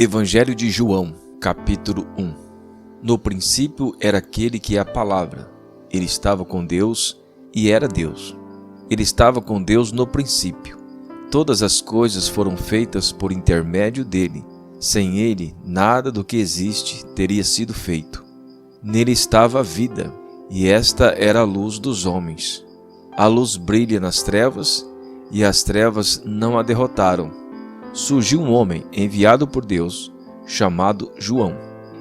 Evangelho de João, capítulo 1. No princípio era aquele que é a palavra. Ele estava com Deus e era Deus. Ele estava com Deus no princípio. Todas as coisas foram feitas por intermédio dele. Sem ele, nada do que existe teria sido feito. Nele estava a vida, e esta era a luz dos homens. A luz brilha nas trevas, e as trevas não a derrotaram. Surgiu um homem enviado por Deus, chamado João.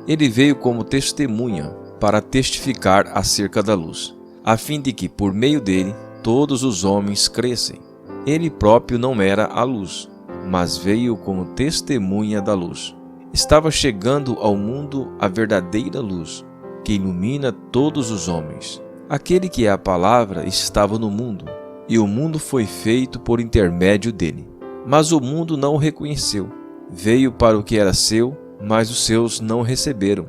Ele veio como testemunha para testificar acerca da luz, a fim de que, por meio dele, todos os homens crescem. Ele próprio não era a luz, mas veio como testemunha da luz. Estava chegando ao mundo a verdadeira luz, que ilumina todos os homens. Aquele que é a palavra estava no mundo, e o mundo foi feito por intermédio dele. Mas o mundo não o reconheceu. Veio para o que era seu, mas os seus não o receberam.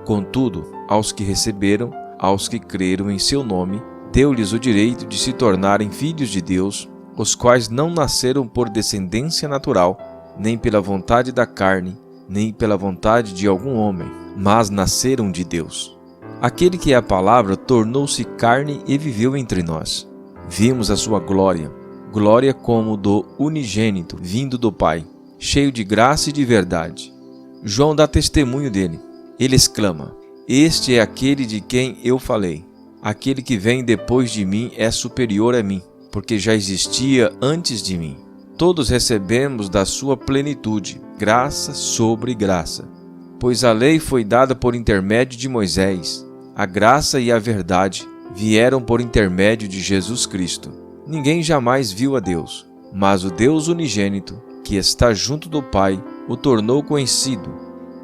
Contudo, aos que receberam, aos que creram em seu nome, deu-lhes o direito de se tornarem filhos de Deus, os quais não nasceram por descendência natural, nem pela vontade da carne, nem pela vontade de algum homem, mas nasceram de Deus. Aquele que é a palavra tornou-se carne e viveu entre nós. Vimos a sua glória, glória como do unigênito, vindo do Pai, cheio de graça e de verdade. João dá testemunho dele. Ele exclama: "Este é aquele de quem eu falei. Aquele que vem depois de mim é superior a mim, porque já existia antes de mim. Todos recebemos da sua plenitude, graça sobre graça. Pois a lei foi dada por intermédio de Moisés. A graça e a verdade vieram por intermédio de Jesus Cristo. Ninguém jamais viu a Deus, mas o Deus unigênito, que está junto do Pai, o tornou conhecido."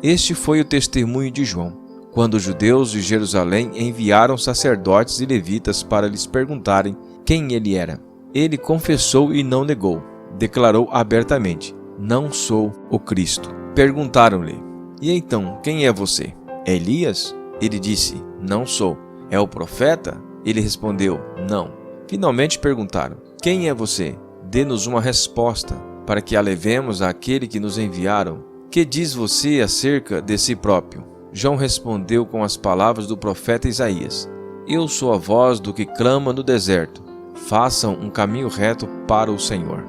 Este foi o testemunho de João, quando os judeus de Jerusalém enviaram sacerdotes e levitas para lhes perguntarem quem ele era. Ele confessou e não negou. Declarou abertamente: "Não sou o Cristo." Perguntaram-lhe: "E então, quem é você? É Elias?" Ele disse: "Não sou." "É o profeta?" Ele respondeu: "Não." Finalmente perguntaram: "Quem é você? Dê-nos uma resposta, para que a levemos àquele que nos enviaram. Que diz você acerca de si próprio?" João respondeu com as palavras do profeta Isaías: "Eu sou a voz do que clama no deserto. Façam um caminho reto para o Senhor."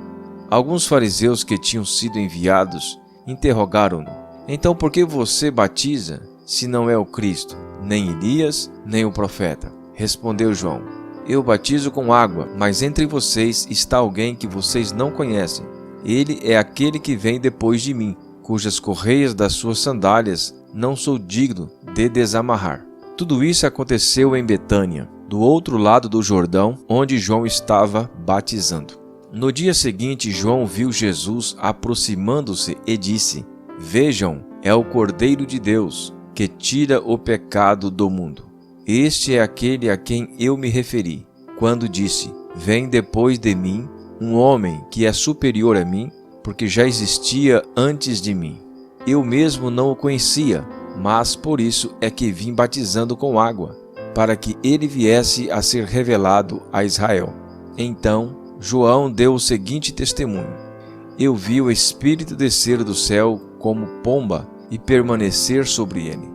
Alguns fariseus que tinham sido enviados interrogaram-no: "Então por que você batiza, se não é o Cristo, nem Elias, nem o profeta?" Respondeu João: "Eu batizo com água, mas entre vocês está alguém que vocês não conhecem. Ele é aquele que vem depois de mim, cujas correias das suas sandálias não sou digno de desamarrar." Tudo isso aconteceu em Betânia, do outro lado do Jordão, onde João estava batizando. No dia seguinte, João viu Jesus aproximando-se e disse: "Vejam, é o Cordeiro de Deus, que tira o pecado do mundo. Este é aquele a quem eu me referi, quando disse: vem depois de mim um homem que é superior a mim, porque já existia antes de mim. Eu mesmo não o conhecia, mas por isso é que vim batizando com água, para que ele viesse a ser revelado a Israel." Então João deu o seguinte testemunho: "Eu vi o Espírito descer do céu como pomba e permanecer sobre ele.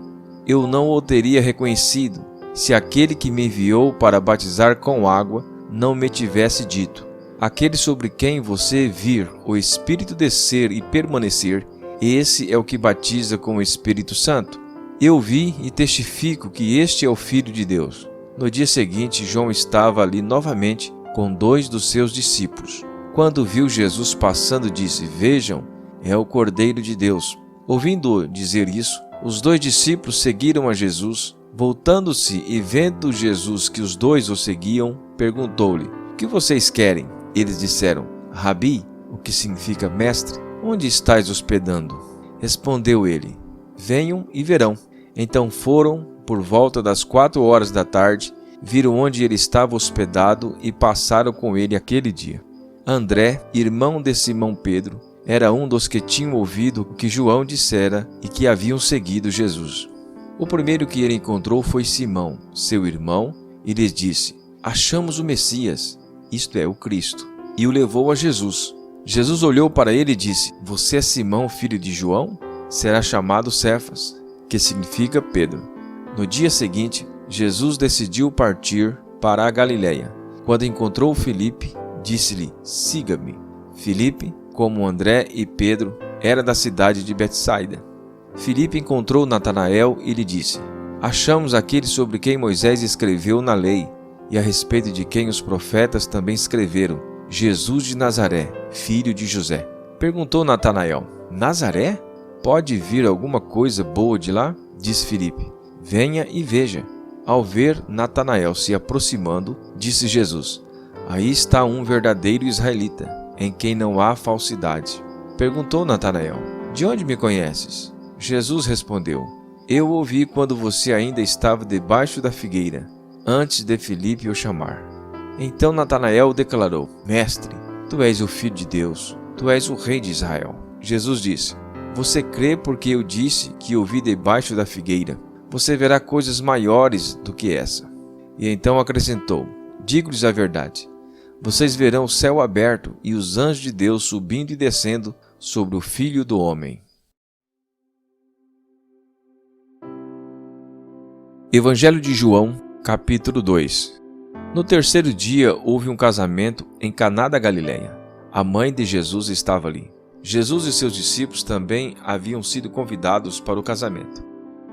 Eu não o teria reconhecido, se aquele que me enviou para batizar com água não me tivesse dito: aquele sobre quem você vir o Espírito descer e permanecer, esse é o que batiza com o Espírito Santo. Eu vi e testifico que este é o Filho de Deus." No dia seguinte, João estava ali novamente com 2 dos seus discípulos. Quando viu Jesus passando, disse: "Vejam, é o Cordeiro de Deus." Ouvindo-o dizer isso, os 2 discípulos seguiram a Jesus. Voltando-se e vendo Jesus que os 2 o seguiam, perguntou-lhe: "O que vocês querem?" Eles disseram: "Rabi", o que significa mestre, "onde estais hospedando?" Respondeu ele: "Venham e verão." Então foram por volta das 4 da tarde, viram onde ele estava hospedado e passaram com ele aquele dia. André, irmão de Simão Pedro, era um dos que tinham ouvido o que João dissera e que haviam seguido Jesus. O primeiro que ele encontrou foi Simão, seu irmão, e lhes disse: "Achamos o Messias, isto é, o Cristo." E o levou a Jesus. Jesus olhou para ele e disse: "Você é Simão, filho de João? será chamado Cefas, que significa Pedro. No dia seguinte, Jesus decidiu partir para a Galiléia. Quando encontrou Filipe, disse-lhe: siga-me. Filipe, como André e Pedro, era da cidade de Betsaida. Filipe encontrou Natanael e lhe disse: achamos aquele sobre quem Moisés escreveu na lei, e a respeito de quem os profetas também escreveram, Jesus de Nazaré, filho de José. Perguntou Natanael: Nazaré? Pode vir alguma coisa boa de lá? Disse Filipe: venha e veja. Ao ver Natanael se aproximando, disse Jesus: aí está um verdadeiro israelita, em quem não há falsidade. Perguntou Natanael: de onde me conheces? Jesus respondeu: eu ouvi quando você ainda estava debaixo da figueira, antes de Filipe o chamar. Então Natanael declarou: mestre, tu és o Filho de Deus, tu és o Rei de Israel. Jesus disse: você crê porque eu disse que ouvi debaixo da figueira? Você verá coisas maiores do que essa. E então acrescentou: digo-lhes a verdade, vocês verão o céu aberto e os anjos de Deus subindo e descendo sobre o Filho do Homem. Evangelho de João, capítulo 2. No terceiro dia houve um casamento em Caná da Galiléia. A mãe de Jesus estava ali. Jesus e seus discípulos também haviam sido convidados para o casamento.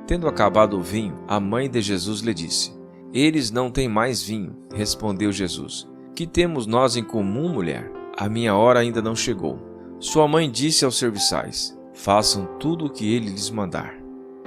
Tendo acabado o vinho, a mãe de Jesus lhe disse: eles não têm mais vinho. Respondeu Jesus: que temos nós em comum, mulher? A minha hora ainda não chegou. Sua mãe disse aos serviçais: façam tudo o que ele lhes mandar.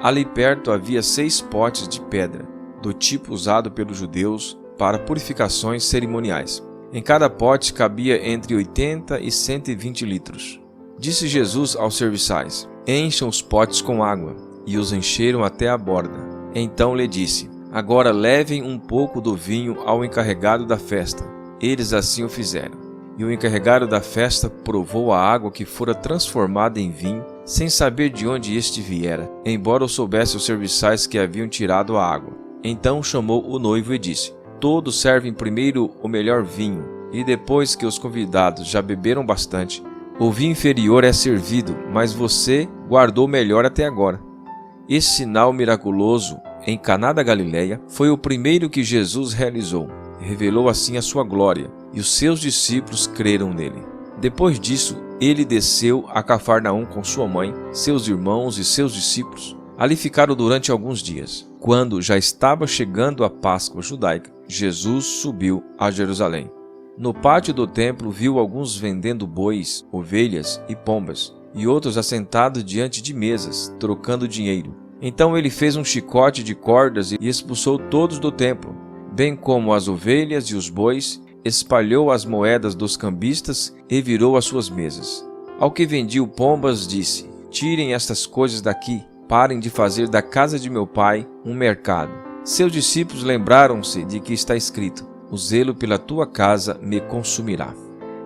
Ali perto havia 6 potes de pedra, do tipo usado pelos judeus para purificações cerimoniais. Em cada pote cabia entre 80 e 120 litros. Disse Jesus aos serviçais: encham os potes com água, e os encheram até a borda. Então lhe disse: agora levem um pouco do vinho ao encarregado da festa. Eles assim o fizeram. E o encarregado da festa provou a água que fora transformada em vinho, sem saber de onde este viera, embora o soubesse os serviçais que haviam tirado a água. Então chamou o noivo e disse: todos servem primeiro o melhor vinho, e depois que os convidados já beberam bastante, o vinho inferior é servido, mas você guardou o melhor até agora. Esse sinal miraculoso em Caná da Galiléia foi o primeiro que Jesus realizou. Revelou assim a sua glória, e os seus discípulos creram nele. Depois disso, ele desceu a Cafarnaum com sua mãe, seus irmãos e seus discípulos. Ali ficaram durante alguns dias. Quando já estava chegando a Páscoa judaica, Jesus subiu a Jerusalém. No pátio do templo viu alguns vendendo bois, ovelhas e pombas, e outros assentados diante de mesas, trocando dinheiro. Então ele fez um chicote de cordas e expulsou todos do templo, bem como as ovelhas e os bois, espalhou as moedas dos cambistas e virou as suas mesas. Ao que vendia pombas, disse: tirem estas coisas daqui, parem de fazer da casa de meu pai um mercado. Seus discípulos lembraram-se de que está escrito: o zelo pela tua casa me consumirá.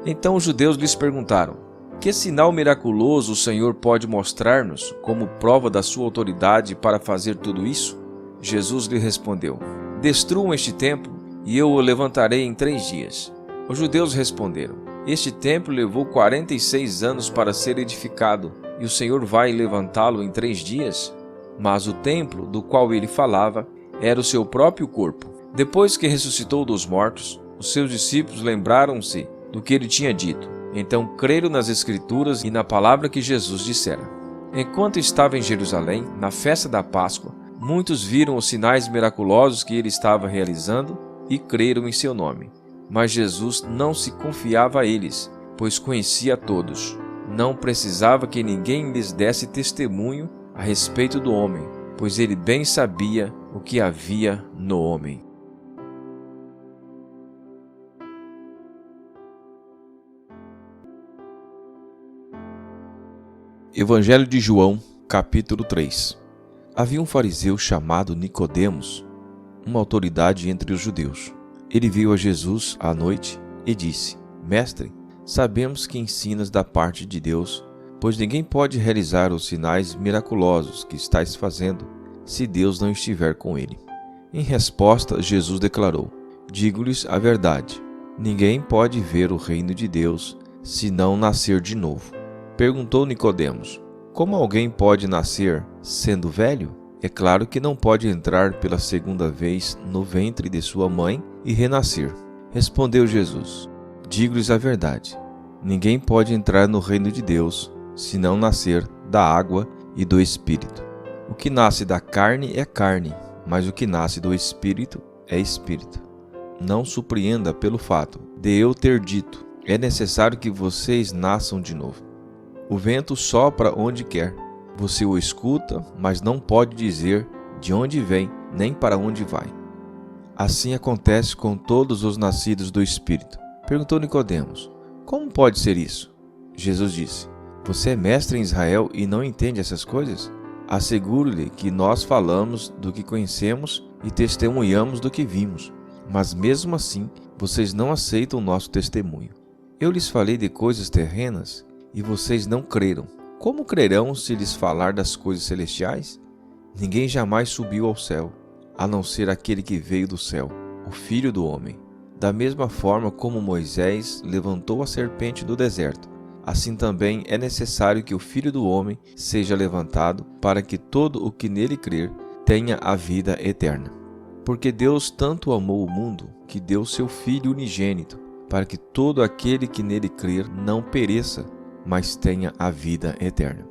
Então os judeus lhes perguntaram: que sinal miraculoso o Senhor pode mostrar-nos como prova da sua autoridade para fazer tudo isso? Jesus lhe respondeu: destruam este templo e eu o levantarei em 3 dias. Os judeus responderam: este templo levou 46 anos para ser edificado, e o Senhor vai levantá-lo em 3 dias? Mas o templo do qual ele falava era o seu próprio corpo. Depois que ressuscitou dos mortos, os seus discípulos lembraram-se do que ele tinha dito. Então creram nas Escrituras e na palavra que Jesus dissera. Enquanto estava em Jerusalém, na festa da Páscoa, muitos viram os sinais miraculosos que ele estava realizando e creram em seu nome. Mas Jesus não se confiava a eles, pois conhecia a todos. Não precisava que ninguém lhes desse testemunho a respeito do homem, pois ele bem sabia o que havia no homem. Evangelho de João, capítulo 3. Havia um fariseu chamado Nicodemos, uma autoridade entre os judeus. Ele veio a Jesus à noite e disse: Mestre, sabemos que ensinas da parte de Deus, pois ninguém pode realizar os sinais miraculosos que estais fazendo, se Deus não estiver com ele. Em resposta, Jesus declarou: Digo-lhes a verdade, ninguém pode ver o reino de Deus se não nascer de novo. Perguntou Nicodemos: Como alguém pode nascer sendo velho? É claro que não pode entrar pela segunda vez no ventre de sua mãe e renascer. Respondeu Jesus: Digo-lhes a verdade. Ninguém pode entrar no reino de Deus se não nascer da água e do Espírito. O que nasce da carne é carne, mas o que nasce do Espírito é Espírito. Não surpreenda pelo fato de eu ter dito: é necessário que vocês nasçam de novo. O vento sopra onde quer. Você o escuta, mas não pode dizer de onde vem nem para onde vai. Assim acontece com todos os nascidos do Espírito. Perguntou Nicodemos: Como pode ser isso? Jesus disse: Você é mestre em Israel e não entende essas coisas? Asseguro-lhe que nós falamos do que conhecemos e testemunhamos do que vimos, mas mesmo assim vocês não aceitam o nosso testemunho. Eu lhes falei de coisas terrenas e vocês não creram. Como crerão se lhes falar das coisas celestiais? Ninguém jamais subiu ao céu, a não ser aquele que veio do céu, o Filho do Homem. Da mesma forma como Moisés levantou a serpente do deserto, assim também é necessário que o Filho do Homem seja levantado, para que todo o que nele crer tenha a vida eterna. Porque Deus tanto amou o mundo, que deu seu Filho unigênito, para que todo aquele que nele crer não pereça, mas tenha a vida eterna.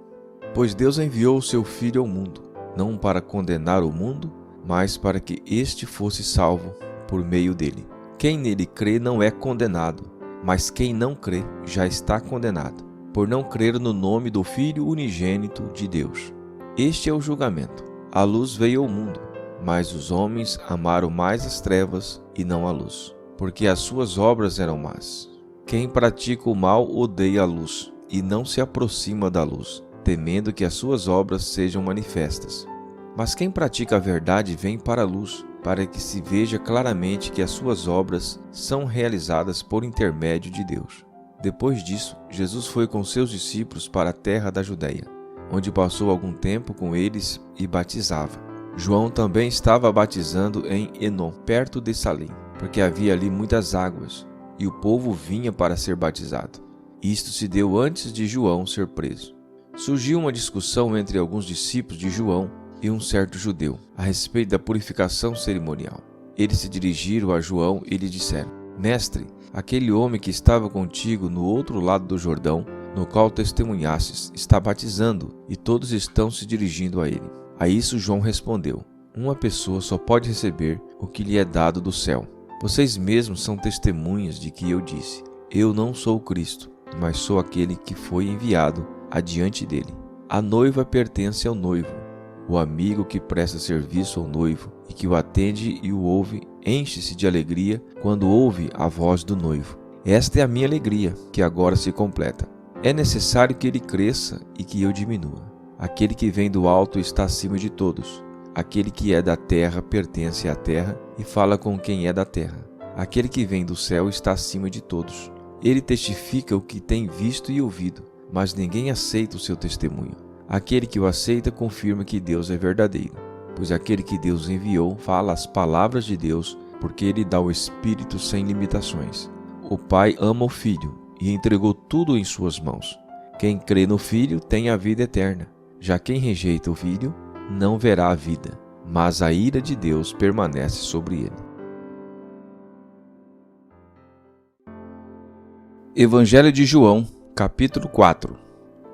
Pois Deus enviou o seu Filho ao mundo, não para condenar o mundo, mas para que este fosse salvo por meio dele. Quem nele crê não é condenado, mas quem não crê já está condenado, por não crer no nome do Filho unigênito de Deus. Este é o julgamento. A luz veio ao mundo, mas os homens amaram mais as trevas e não a luz, porque as suas obras eram más. Quem pratica o mal odeia a luz e não se aproxima da luz, temendo que as suas obras sejam manifestas. Mas quem pratica a verdade vem para a luz, para que se veja claramente que as suas obras são realizadas por intermédio de Deus. Depois disso, Jesus foi com seus discípulos para a terra da Judeia, onde passou algum tempo com eles e batizava. João também estava batizando em Enom, perto de Salim, porque havia ali muitas águas, e o povo vinha para ser batizado. Isto se deu antes de João ser preso. Surgiu uma discussão entre alguns discípulos de João e um certo judeu, a respeito da purificação cerimonial. Eles se dirigiram a João e lhe disseram: Mestre, aquele homem que estava contigo no outro lado do Jordão, no qual testemunhastes, está batizando, e todos estão se dirigindo a ele. A isso João respondeu: Uma pessoa só pode receber o que lhe é dado do céu. Vocês mesmos são testemunhas de que eu disse: Eu não sou o Cristo, mas sou aquele que foi enviado adiante dele. A noiva pertence ao noivo. O amigo que presta serviço ao noivo e que o atende e o ouve, enche-se de alegria quando ouve a voz do noivo. Esta é a minha alegria, que agora se completa. É necessário que ele cresça e que eu diminua. Aquele que vem do alto está acima de todos. Aquele que é da terra pertence à terra e fala com quem é da terra. Aquele que vem do céu está acima de todos. Ele testifica o que tem visto e ouvido, mas ninguém aceita o seu testemunho. Aquele que o aceita confirma que Deus é verdadeiro, pois aquele que Deus enviou fala as palavras de Deus, porque ele dá o Espírito sem limitações. O Pai ama o Filho e entregou tudo em suas mãos. Quem crê no Filho tem a vida eterna. Já quem rejeita o Filho não verá a vida, mas a ira de Deus permanece sobre ele. Evangelho de João, capítulo 4.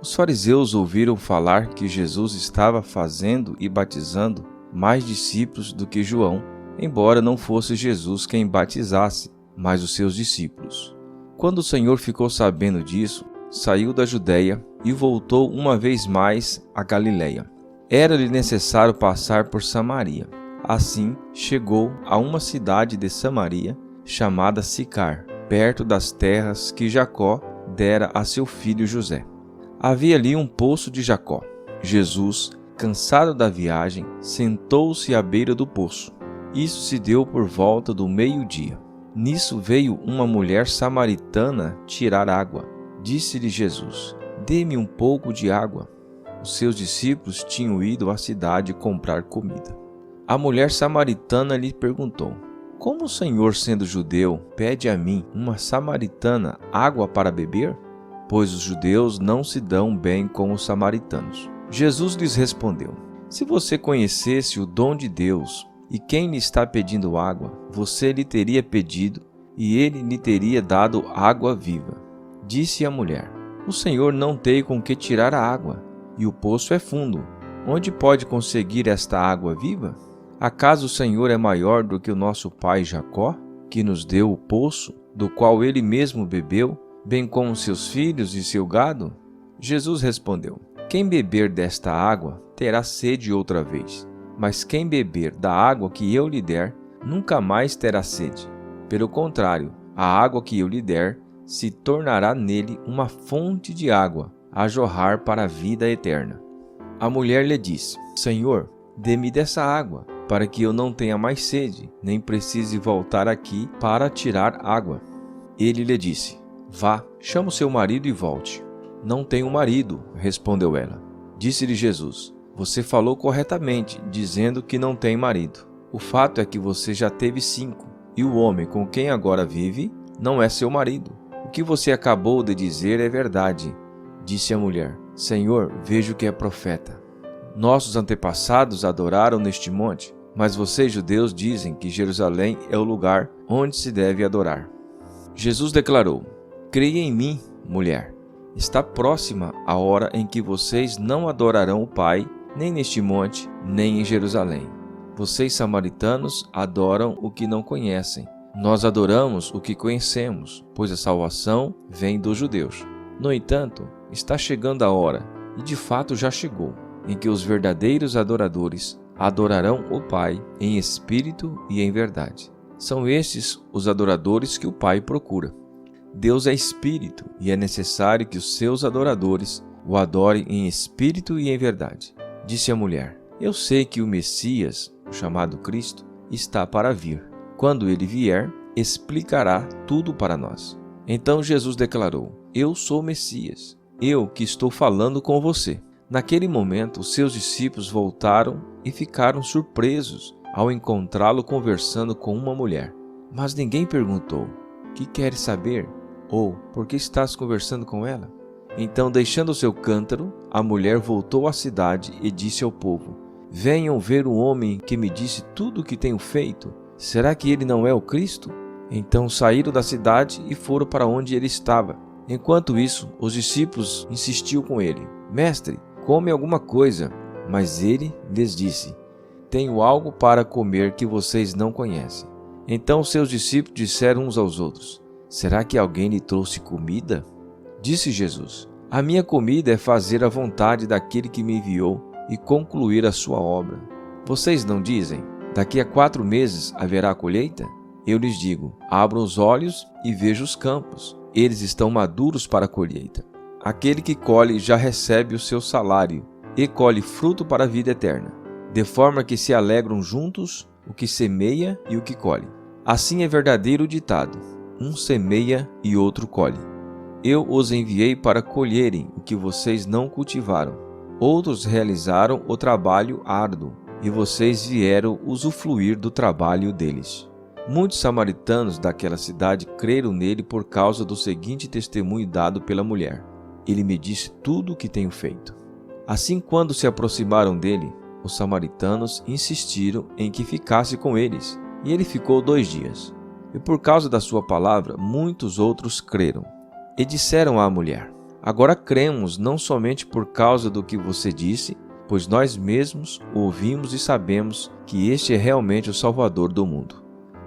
Os fariseus ouviram falar que Jesus estava fazendo e batizando mais discípulos do que João, embora não fosse Jesus quem batizasse, mas os seus discípulos. Quando o Senhor ficou sabendo disso, saiu da Judeia e voltou uma vez mais a Galiléia. Era-lhe necessário passar por Samaria. Assim, chegou a uma cidade de Samaria, chamada Sicar, perto das terras que Jacó dera a seu filho José. Havia ali um poço de Jacó. Jesus, cansado da viagem, sentou-se à beira do poço. Isso se deu por volta do meio-dia. Nisso veio uma mulher samaritana tirar água. Disse-lhe Jesus: Dê-me um pouco de água. Os seus discípulos tinham ido à cidade comprar comida. A mulher samaritana lhe perguntou: Como o Senhor, sendo judeu, pede a mim, uma samaritana, água para beber? pois os judeus não se dão bem com os samaritanos. Jesus lhes respondeu: se você conhecesse o dom de Deus e quem lhe está pedindo água, você lhe teria pedido e ele lhe teria dado água viva. Disse a mulher: o Senhor não tem com que tirar a água, e o poço é fundo. Onde pode conseguir esta água viva? Acaso o Senhor é maior do que o nosso pai Jacó, que nos deu o poço, do qual ele mesmo bebeu, bem como seus filhos e seu gado? Jesus respondeu: quem beber desta água terá sede outra vez, mas quem beber da água que eu lhe der, nunca mais terá sede. Pelo contrário, a água que eu lhe der se tornará nele uma fonte de água, a jorrar para a vida eterna. A mulher lhe disse: Senhor, dê-me dessa água, para que eu não tenha mais sede, nem precise voltar aqui para tirar água. Ele lhe disse: vá, chama o seu marido e volte. Não tenho marido, respondeu ela. Disse-lhe Jesus: você falou corretamente, dizendo que não tem marido. O fato é que você já teve 5, e o homem com quem agora vive não é seu marido. O que você acabou de dizer é verdade. Disse a mulher: Senhor, vejo que é profeta. Nossos antepassados adoraram neste monte, mas vocês, judeus, dizem que Jerusalém é o lugar onde se deve adorar. Jesus declarou: creia em mim, mulher. Está próxima a hora em que vocês não adorarão o Pai, nem neste monte, nem em Jerusalém. Vocês, samaritanos, adoram o que não conhecem. Nós adoramos o que conhecemos, pois a salvação vem dos judeus. No entanto, está chegando a hora, e de fato já chegou, em que os verdadeiros adoradores adorarão o Pai em espírito e em verdade. São estes os adoradores que o Pai procura. Deus é espírito e é necessário que os seus adoradores o adorem em espírito e em verdade. Disse a mulher: eu sei que o Messias, o chamado Cristo, está para vir. Quando ele vier, explicará tudo para nós. Então Jesus declarou: eu sou o Messias, eu que estou falando com você. Naquele momento, os seus discípulos voltaram e ficaram surpresos ao encontrá-lo conversando com uma mulher. Mas ninguém perguntou: que queres saber? Ou por que estás conversando com ela? Então, deixando o seu cântaro, a mulher voltou à cidade e disse ao povo: venham ver o homem que me disse tudo o que tenho feito. Será que ele não é o Cristo? Então saíram da cidade e foram para onde ele estava. Enquanto isso, os discípulos insistiam com ele: mestre, come alguma coisa. Mas ele lhes disse: tenho algo para comer que vocês não conhecem. Então seus discípulos disseram uns aos outros: será que alguém lhe trouxe comida? Disse Jesus: a minha comida é fazer a vontade daquele que me enviou e concluir a sua obra. Vocês não dizem: daqui a 4 meses haverá colheita? Eu lhes digo: abram os olhos e vejam os campos. Eles estão maduros para a colheita. Aquele que colhe já recebe o seu salário e colhe fruto para a vida eterna, de forma que se alegram juntos o que semeia e o que colhe. Assim é verdadeiro o ditado: um semeia e outro colhe. Eu os enviei para colherem o que vocês não cultivaram. Outros realizaram o trabalho árduo, e vocês vieram usufruir do trabalho deles. Muitos samaritanos daquela cidade creram nele por causa do seguinte testemunho dado pela mulher: ele me disse tudo o que tenho feito. Assim, quando se aproximaram dele, os samaritanos insistiram em que ficasse com eles, e ele ficou 2 dias. E por causa da sua palavra, muitos outros creram. E disseram à mulher: agora cremos não somente por causa do que você disse, pois nós mesmos o ouvimos e sabemos que este é realmente o Salvador do mundo.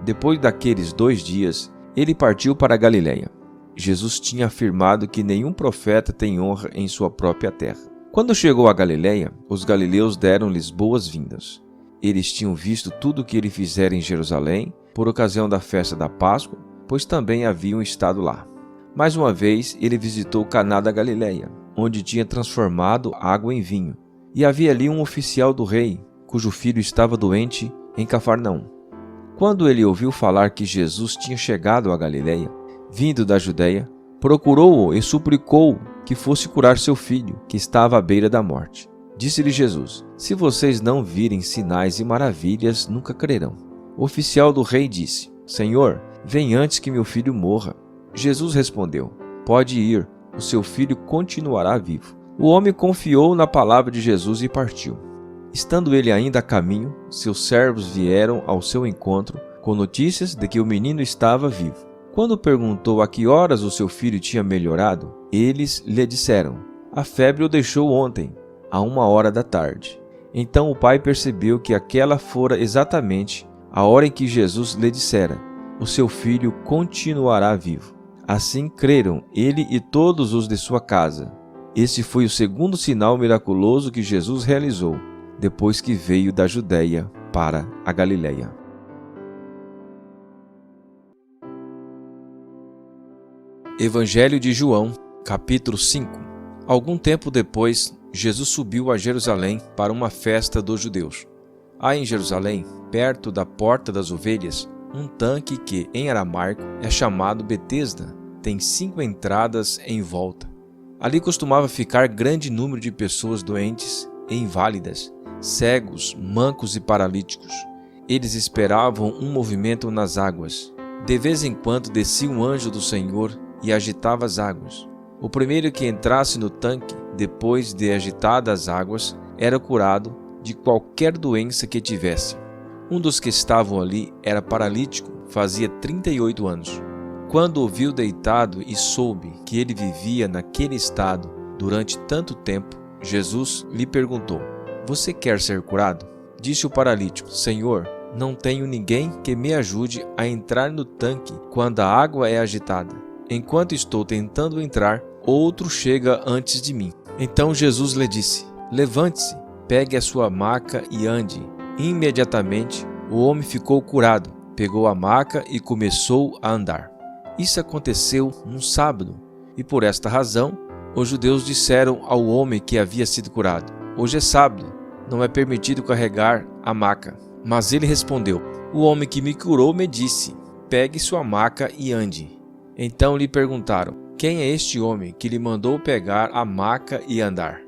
Depois daqueles 2 dias, ele partiu para a Galiléia. Jesus tinha afirmado que nenhum profeta tem honra em sua própria terra. Quando chegou à Galiléia, os galileus deram-lhes boas-vindas. Eles tinham visto tudo o que ele fizera em Jerusalém, por ocasião da festa da Páscoa, pois também haviam estado lá. Mais uma vez, ele visitou Caná da Galiléia, onde tinha transformado água em vinho. E havia ali um oficial do rei, cujo filho estava doente em Cafarnaum. Quando ele ouviu falar que Jesus tinha chegado à Galiléia, vindo da Judéia, procurou-o e suplicou que fosse curar seu filho, que estava à beira da morte. Disse-lhe Jesus: se vocês não virem sinais e maravilhas, nunca crerão. O oficial do rei disse: Senhor, vem antes que meu filho morra. Jesus respondeu: pode ir, o seu filho continuará vivo. O homem confiou na palavra de Jesus e partiu. Estando ele ainda a caminho, seus servos vieram ao seu encontro com notícias de que o menino estava vivo. Quando perguntou a que horas o seu filho tinha melhorado, eles lhe disseram: a febre o deixou ontem, à 1h da tarde. Então o pai percebeu que aquela fora exatamente a hora em que Jesus lhe dissera: o seu filho continuará vivo. Assim creram ele e todos os de sua casa. Este foi o segundo sinal miraculoso que Jesus realizou, depois que veio da Judéia para a Galiléia. Evangelho de João, capítulo 5. Algum tempo depois, Jesus subiu a Jerusalém para uma festa dos judeus. Há em Jerusalém, perto da Porta das Ovelhas, um tanque que, em aramaico, é chamado Betesda. Tem 5 entradas em volta. Ali costumava ficar grande número de pessoas doentes e inválidas, cegos, mancos e paralíticos. Eles esperavam um movimento nas águas. De vez em quando descia um anjo do Senhor e agitava as águas. O primeiro que entrasse no tanque, depois de agitadas as águas, era curado de qualquer doença que tivesse. Um dos que estavam ali era paralítico, fazia 38 anos. Quando o viu deitado e soube que ele vivia naquele estado durante tanto tempo, Jesus lhe perguntou: você quer ser curado? Disse o paralítico: Senhor, não tenho ninguém que me ajude a entrar no tanque quando a água é agitada. Enquanto estou tentando entrar, outro chega antes de mim. Então Jesus lhe disse: levante-se, pegue a sua maca e ande. Imediatamente o homem ficou curado, pegou a maca e começou a andar. Isso aconteceu num sábado, e por esta razão os judeus disseram ao homem que havia sido curado: hoje é sábado, não é permitido carregar a maca. Mas ele respondeu: o homem que me curou me disse: pegue sua maca e ande. Então lhe perguntaram: quem é este homem que lhe mandou pegar a maca e andar?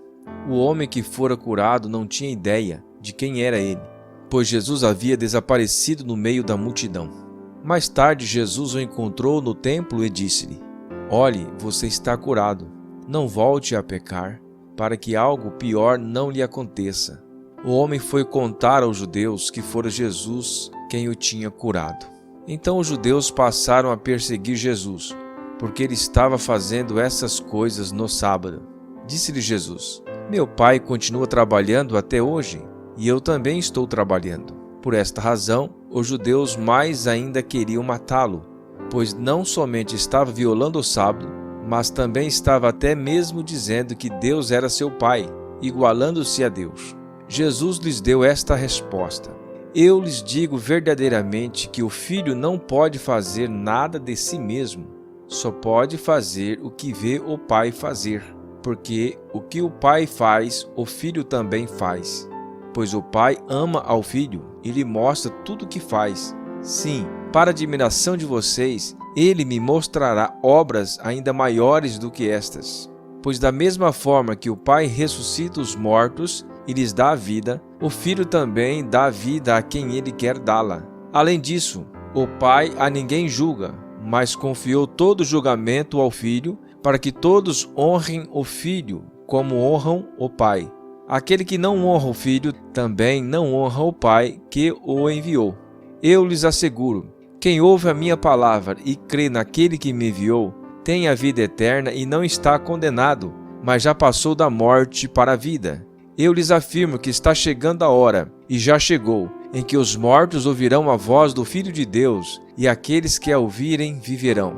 O homem que fora curado não tinha ideia de quem era ele, pois Jesus havia desaparecido no meio da multidão. Mais tarde Jesus o encontrou no templo e disse-lhe: olhe, você está curado. Não volte a pecar, para que algo pior não lhe aconteça. O homem foi contar aos judeus que fora Jesus quem o tinha curado. Então os judeus passaram a perseguir Jesus, porque ele estava fazendo essas coisas no sábado. Disse-lhe Jesus: meu pai continua trabalhando até hoje, e eu também estou trabalhando. Por esta razão, os judeus mais ainda queriam matá-lo, pois não somente estava violando o sábado, mas também estava até mesmo dizendo que Deus era seu pai, igualando-se a Deus. Jesus lhes deu esta resposta: eu lhes digo verdadeiramente que o filho não pode fazer nada de si mesmo, só pode fazer o que vê o pai fazer, porque o que o pai faz, o filho também faz. Pois o pai ama ao filho e lhe mostra tudo o que faz. Sim, para admiração de vocês, ele me mostrará obras ainda maiores do que estas. Pois da mesma forma que o pai ressuscita os mortos e lhes dá a vida, o filho também dá a vida a quem ele quer dá-la. Além disso, o pai a ninguém julga, mas confiou todo o julgamento ao filho, para que todos honrem o filho como honram o pai. Aquele que não honra o filho também não honra o pai que o enviou. Eu lhes asseguro: quem ouve a minha palavra e crê naquele que me enviou, tem a vida eterna e não está condenado, mas já passou da morte para a vida. Eu lhes afirmo que está chegando a hora, e já chegou, em que os mortos ouvirão a voz do Filho de Deus, e aqueles que a ouvirem viverão.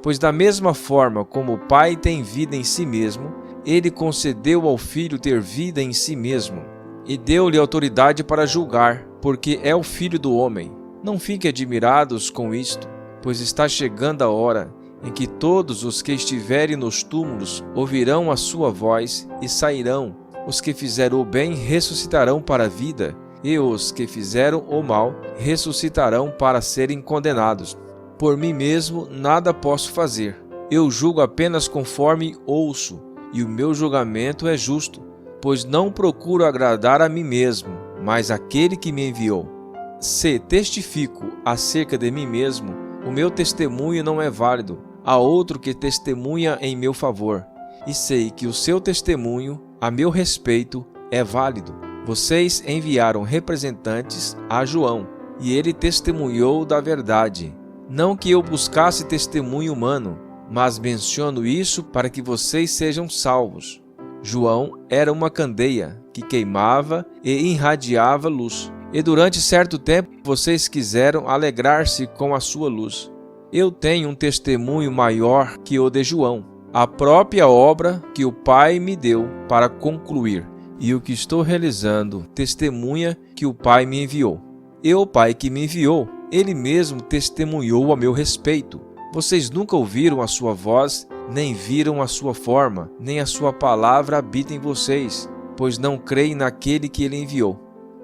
Pois da mesma forma como o Pai tem vida em si mesmo, ele concedeu ao Filho ter vida em si mesmo, e deu-lhe autoridade para julgar, porque é o Filho do homem. Não fiquem admirados com isto, pois está chegando a hora em que todos os que estiverem nos túmulos ouvirão a sua voz e sairão. Os que fizeram o bem ressuscitarão para a vida, e os que fizeram o mal ressuscitarão para serem condenados. Por mim mesmo nada posso fazer. Eu julgo apenas conforme ouço, e o meu julgamento é justo, pois não procuro agradar a mim mesmo, mas aquele que me enviou. Se testifico acerca de mim mesmo, o meu testemunho não é válido, há outro que testemunha em meu favor, e sei que o seu testemunho a meu respeito é válido. Vocês enviaram representantes a João, e ele testemunhou da verdade. Não que eu buscasse testemunho humano, mas menciono isso para que vocês sejam salvos. João era uma candeia que queimava e irradiava luz. E durante certo tempo vocês quiseram alegrar-se com a sua luz. Eu tenho um testemunho maior que o de João, a própria obra que o Pai me deu para concluir, e o que estou realizando testemunha que o Pai me enviou. E o Pai que me enviou, ele mesmo testemunhou a meu respeito. Vocês nunca ouviram a sua voz, nem viram a sua forma, nem a sua palavra habita em vocês, pois não creem naquele que ele enviou.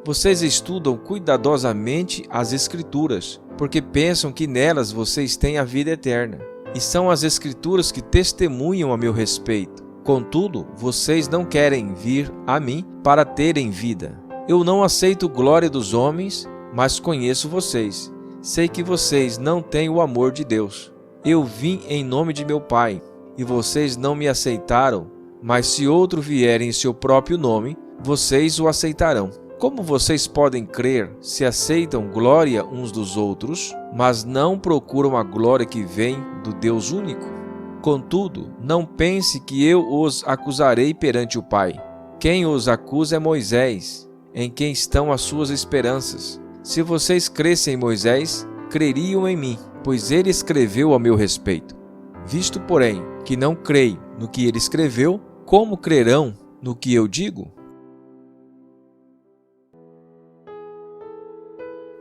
Vocês estudam cuidadosamente as Escrituras, porque pensam que nelas vocês têm a vida eterna. E são as Escrituras que testemunham a meu respeito. Contudo, vocês não querem vir a mim para terem vida. Eu não aceito glória dos homens, mas conheço vocês. Sei que vocês não têm o amor de Deus. Eu vim em nome de meu Pai, e vocês não me aceitaram, mas se outro vier em seu próprio nome, vocês o aceitarão. Como vocês podem crer se aceitam glória uns dos outros, mas não procuram a glória que vem do Deus único? Contudo, não pense que eu os acusarei perante o Pai. Quem os acusa é Moisés, em quem estão as suas esperanças. Se vocês crescem em Moisés, creriam em mim, pois ele escreveu a meu respeito. Visto, porém, que não creem no que ele escreveu, como crerão no que eu digo?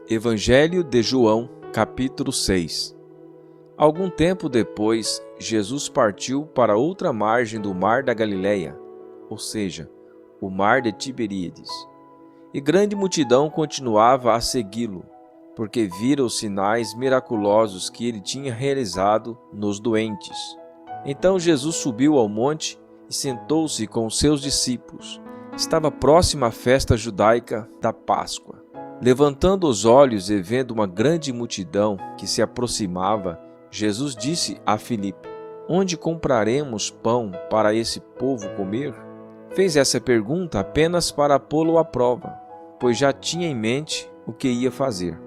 Evangelho de João, capítulo 6. Algum tempo depois, Jesus partiu para outra margem do mar da Galileia, ou seja, o mar de Tiberíades. E grande multidão continuava a segui-lo, porque vira os sinais miraculosos que ele tinha realizado nos doentes. Então Jesus subiu ao monte e sentou-se com os seus discípulos. Estava próxima a festa judaica da Páscoa. Levantando os olhos e vendo uma grande multidão que se aproximava, Jesus disse a Filipe: Onde compraremos pão para esse povo comer? Fez essa pergunta apenas para pô-lo à prova, pois já tinha em mente o que ia fazer.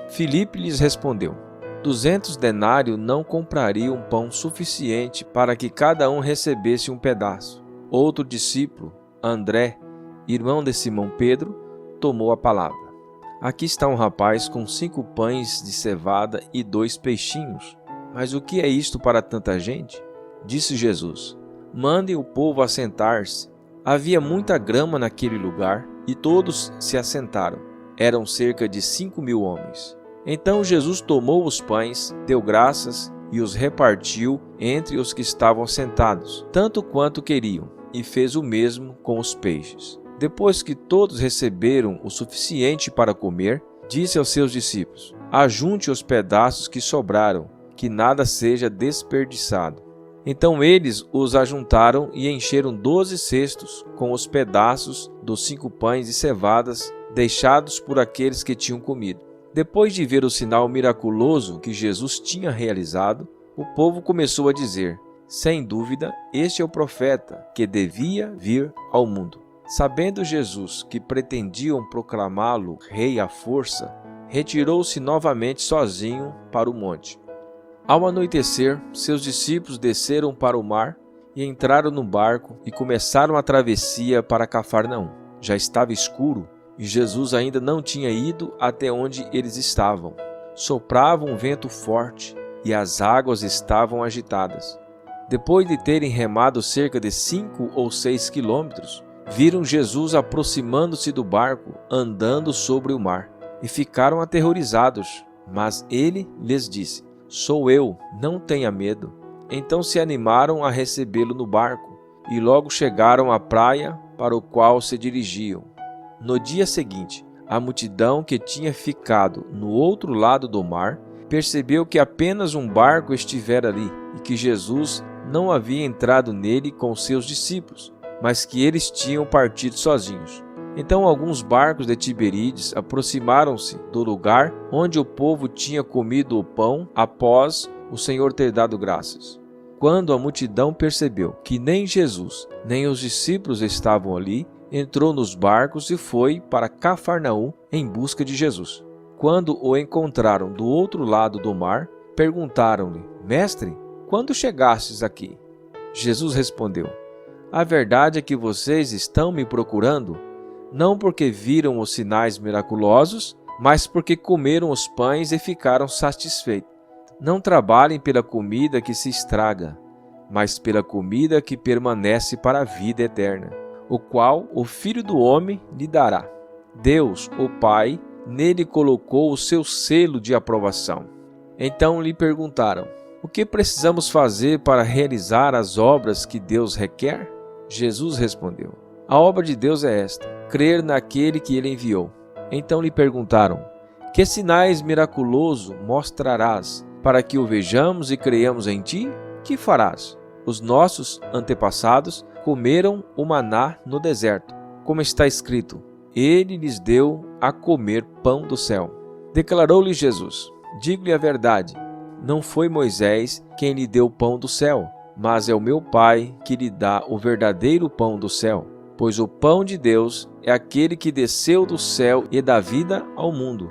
Filipe lhes respondeu: 200 denários não comprariam pão suficiente para que cada um recebesse um pedaço. Outro discípulo, André, irmão de Simão Pedro, tomou a palavra. Aqui está um rapaz com 5 pães de cevada e 2 peixinhos. Mas o que é isto para tanta gente? Disse Jesus: Mandem o povo assentar-se. Havia muita grama naquele lugar, e todos se assentaram. Eram cerca de 5.000 homens. Então Jesus tomou os pães, deu graças e os repartiu entre os que estavam sentados, tanto quanto queriam, e fez o mesmo com os peixes. Depois que todos receberam o suficiente para comer, disse aos seus discípulos: Ajunte os pedaços que sobraram, que nada seja desperdiçado. Então eles os ajuntaram e encheram 12 cestos com os pedaços dos 5 pães e cevadas deixados por aqueles que tinham comido. Depois de ver o sinal miraculoso que Jesus tinha realizado, o povo começou a dizer: Sem dúvida, este é o profeta que devia vir ao mundo. Sabendo Jesus que pretendiam proclamá-lo rei à força, retirou-se novamente sozinho para o monte. Ao anoitecer, seus discípulos desceram para o mar e entraram no barco e começaram a travessia para Cafarnaum. Já estava escuro e Jesus ainda não tinha ido até onde eles estavam. Soprava um vento forte e as águas estavam agitadas. Depois de terem remado cerca de 5 ou 6 quilômetros, viram Jesus aproximando-se do barco, andando sobre o mar, e ficaram aterrorizados. Mas ele lhes disse: Sou eu, não tenha medo. Então se animaram a recebê-lo no barco, e logo chegaram à praia para o qual se dirigiam. No dia seguinte, a multidão que tinha ficado no outro lado do mar percebeu que apenas um barco estivera ali, e que Jesus não havia entrado nele com seus discípulos, mas que eles tinham partido sozinhos. Então alguns barcos de Tiberíades aproximaram-se do lugar onde o povo tinha comido o pão após o Senhor ter dado graças. Quando a multidão percebeu que nem Jesus, nem os discípulos estavam ali, entrou nos barcos e foi para Cafarnaum em busca de Jesus. Quando o encontraram do outro lado do mar, perguntaram-lhe: Mestre, quando chegastes aqui? Jesus respondeu: A verdade é que vocês estão me procurando, não porque viram os sinais miraculosos, mas porque comeram os pães e ficaram satisfeitos. Não trabalhem pela comida que se estraga, mas pela comida que permanece para a vida eterna, o qual o Filho do Homem lhe dará. Deus, o Pai, nele colocou o seu selo de aprovação. Então lhe perguntaram: O que precisamos fazer para realizar as obras que Deus requer? Jesus respondeu: A obra de Deus é esta, crer naquele que ele enviou. Então lhe perguntaram: Que sinais miraculosos mostrarás para que o vejamos e creiamos em ti? Que farás? Os nossos antepassados comeram o maná no deserto, como está escrito: Ele lhes deu a comer pão do céu. Declarou-lhe Jesus: Digo-lhe a verdade, não foi Moisés quem lhe deu o pão do céu, mas é o meu Pai que lhe dá o verdadeiro pão do céu. Pois o pão de Deus é aquele que desceu do céu e dá vida ao mundo.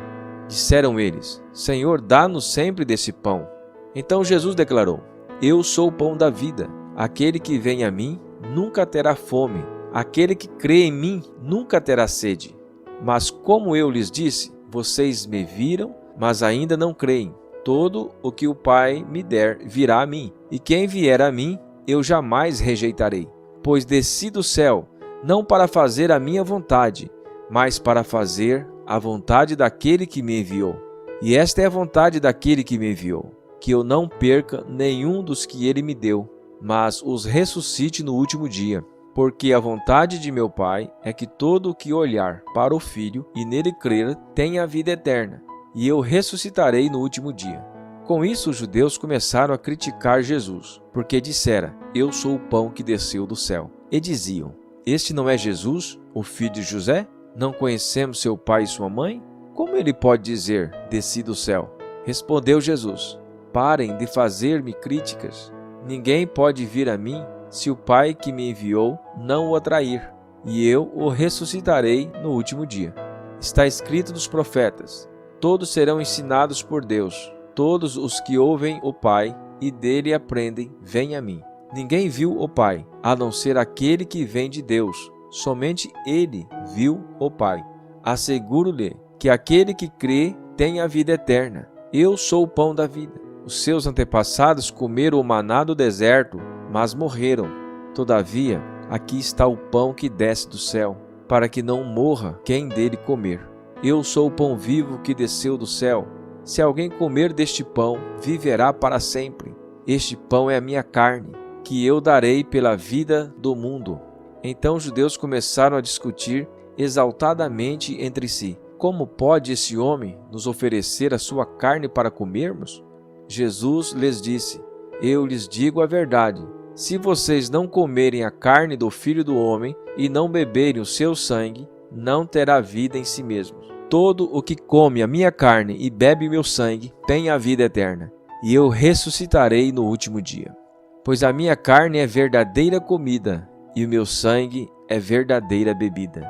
Disseram eles: Senhor, dá-nos sempre desse pão. Então Jesus declarou: Eu sou o pão da vida. Aquele que vem a mim nunca terá fome. Aquele que crê em mim nunca terá sede. Mas como eu lhes disse, vocês me viram, mas ainda não creem. Todo o que o Pai me der virá a mim, e quem vier a mim, eu jamais rejeitarei. Pois desci do céu, não para fazer a minha vontade, mas para fazer a vontade daquele que me enviou. E esta é a vontade daquele que me enviou, que eu não perca nenhum dos que ele me deu, mas os ressuscite no último dia. Porque a vontade de meu Pai é que todo o que olhar para o Filho e nele crer tenha a vida eterna, e eu ressuscitarei no último dia. Com isso, os judeus começaram a criticar Jesus, porque dissera: Eu sou o pão que desceu do céu. E diziam: Este não é Jesus, o filho de José? Não conhecemos seu pai e sua mãe? Como ele pode dizer: Desci do céu? Respondeu Jesus: Parem de fazer-me críticas. Ninguém pode vir a mim se o Pai que me enviou não o atrair, e eu o ressuscitarei no último dia. Está escrito nos profetas: Todos serão ensinados por Deus. Todos os que ouvem o Pai e dele aprendem, vêm a mim. Ninguém viu o Pai, a não ser aquele que vem de Deus. Somente ele viu o Pai. Asseguro-lhe que aquele que crê tem a vida eterna. Eu sou o pão da vida. Os seus antepassados comeram o maná do deserto, mas morreram. Todavia, aqui está o pão que desce do céu, para que não morra quem dele comer. Eu sou o pão vivo que desceu do céu. Se alguém comer deste pão, viverá para sempre. Este pão é a minha carne, que eu darei pela vida do mundo. Então os judeus começaram a discutir exaltadamente entre si: Como pode esse homem nos oferecer a sua carne para comermos? Jesus lhes disse: Eu lhes digo a verdade. Se vocês não comerem a carne do Filho do Homem e não beberem o seu sangue, não terá vida em si mesmos. Todo o que come a minha carne e bebe meu sangue tem a vida eterna, e eu ressuscitarei no último dia. Pois a minha carne é verdadeira comida, e o meu sangue é verdadeira bebida.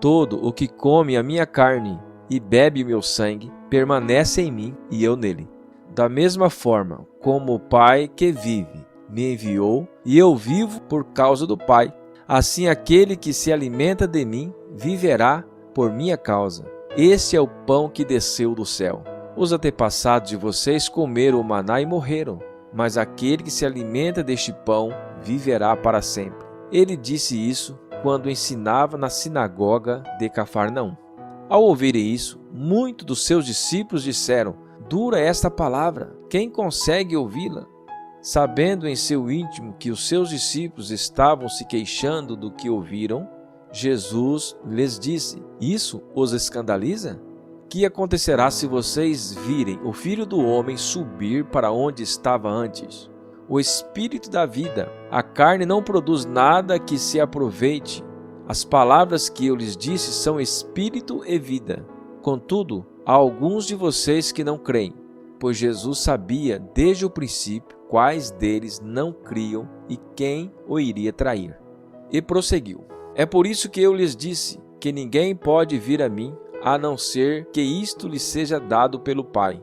Todo o que come a minha carne e bebe meu sangue permanece em mim e eu nele. Da mesma forma como o Pai que vive me enviou, e eu vivo por causa do Pai, assim aquele que se alimenta de mim viverá por minha causa. Este é o pão que desceu do céu. Os antepassados de vocês comeram o maná e morreram, mas aquele que se alimenta deste pão viverá para sempre. Ele disse isso quando ensinava na sinagoga de Cafarnaum. Ao ouvirem isso, muitos dos seus discípulos disseram: Dura esta palavra, quem consegue ouvi-la? Sabendo em seu íntimo que os seus discípulos estavam se queixando do que ouviram, Jesus lhes disse: Isso os escandaliza? Que acontecerá se vocês virem o Filho do Homem subir para onde estava antes? O Espírito da vida, a carne não produz nada que se aproveite. As palavras que eu lhes disse são espírito e vida. Contudo, há alguns de vocês que não creem. pois Jesus sabia desde o princípio quais deles não criam e quem o iria trair. E prosseguiu: é por isso que eu lhes disse que ninguém pode vir a mim, a não ser que isto lhe seja dado pelo Pai.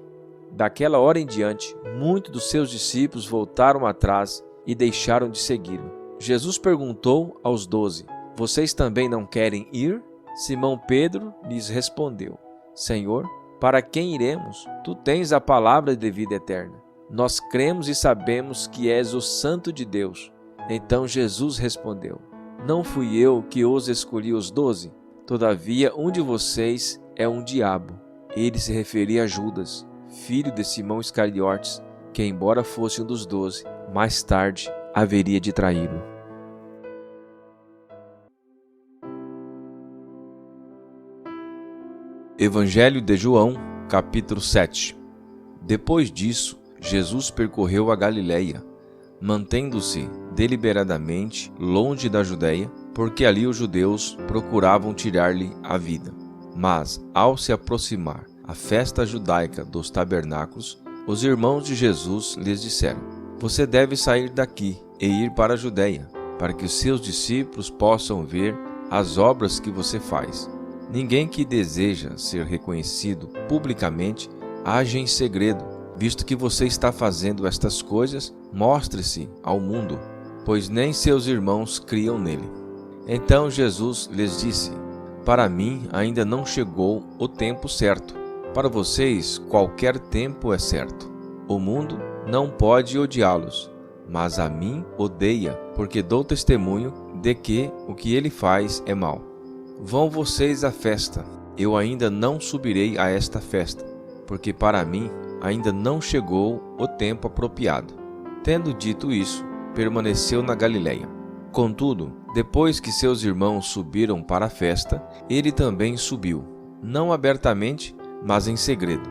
Daquela hora em diante, muitos dos seus discípulos voltaram atrás e deixaram de segui-lo. Jesus perguntou aos 12: vocês também não querem ir? Simão Pedro lhes respondeu: Senhor, para quem iremos? Tu tens a palavra de vida eterna. Nós cremos e sabemos que és o Santo de Deus. Então Jesus respondeu: não fui eu que os escolhi os 12? Todavia um de vocês é um diabo. Ele se referia a Judas, filho de Simão Iscariotes, que embora fosse um dos 12, mais tarde haveria de traí-lo. Evangelho de João, capítulo 7. Depois disso, Jesus percorreu a Galileia, mantendo-se deliberadamente longe da Judeia, porque ali os judeus procuravam tirar-lhe a vida. Mas, ao se aproximar a festa judaica dos tabernáculos, os irmãos de Jesus lhes disseram: você deve sair daqui e ir para a Judeia, para que os seus discípulos possam ver as obras que você faz. Ninguém que deseja ser reconhecido publicamente age em segredo. Visto que você está fazendo estas coisas, mostre-se ao mundo, pois nem seus irmãos criam nele. Então Jesus lhes disse: para mim ainda não chegou o tempo certo. Para vocês qualquer tempo é certo. O mundo não pode odiá-los, mas a mim odeia, porque dou testemunho de que o que ele faz é mau. Vão vocês à festa. Eu ainda não subirei a esta festa, porque para mim ainda não chegou o tempo apropriado. Tendo dito isso, permaneceu na Galileia. Contudo, depois que seus irmãos subiram para a festa, ele também subiu, não abertamente, mas em segredo.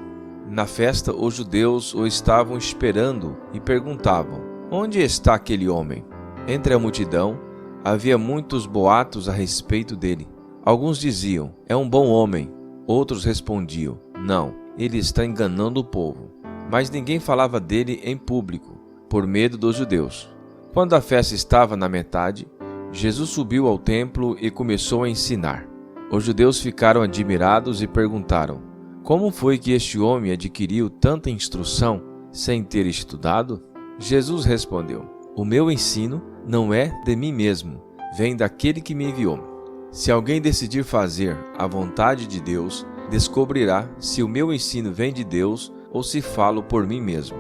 Na festa, os judeus o estavam esperando e perguntavam: onde está aquele homem? Entre a multidão, havia muitos boatos a respeito dele. Alguns diziam: é um bom homem. Outros respondiam: não, ele está enganando o povo. Mas ninguém falava dele em público, por medo dos judeus. Quando a festa estava na metade, Jesus subiu ao templo e começou a ensinar. Os judeus ficaram admirados e perguntaram: como foi que este homem adquiriu tanta instrução sem ter estudado? Jesus respondeu: o meu ensino não é de mim mesmo, vem daquele que me enviou. Se alguém decidir fazer a vontade de Deus, descobrirá se o meu ensino vem de Deus ou se falo por mim mesmo.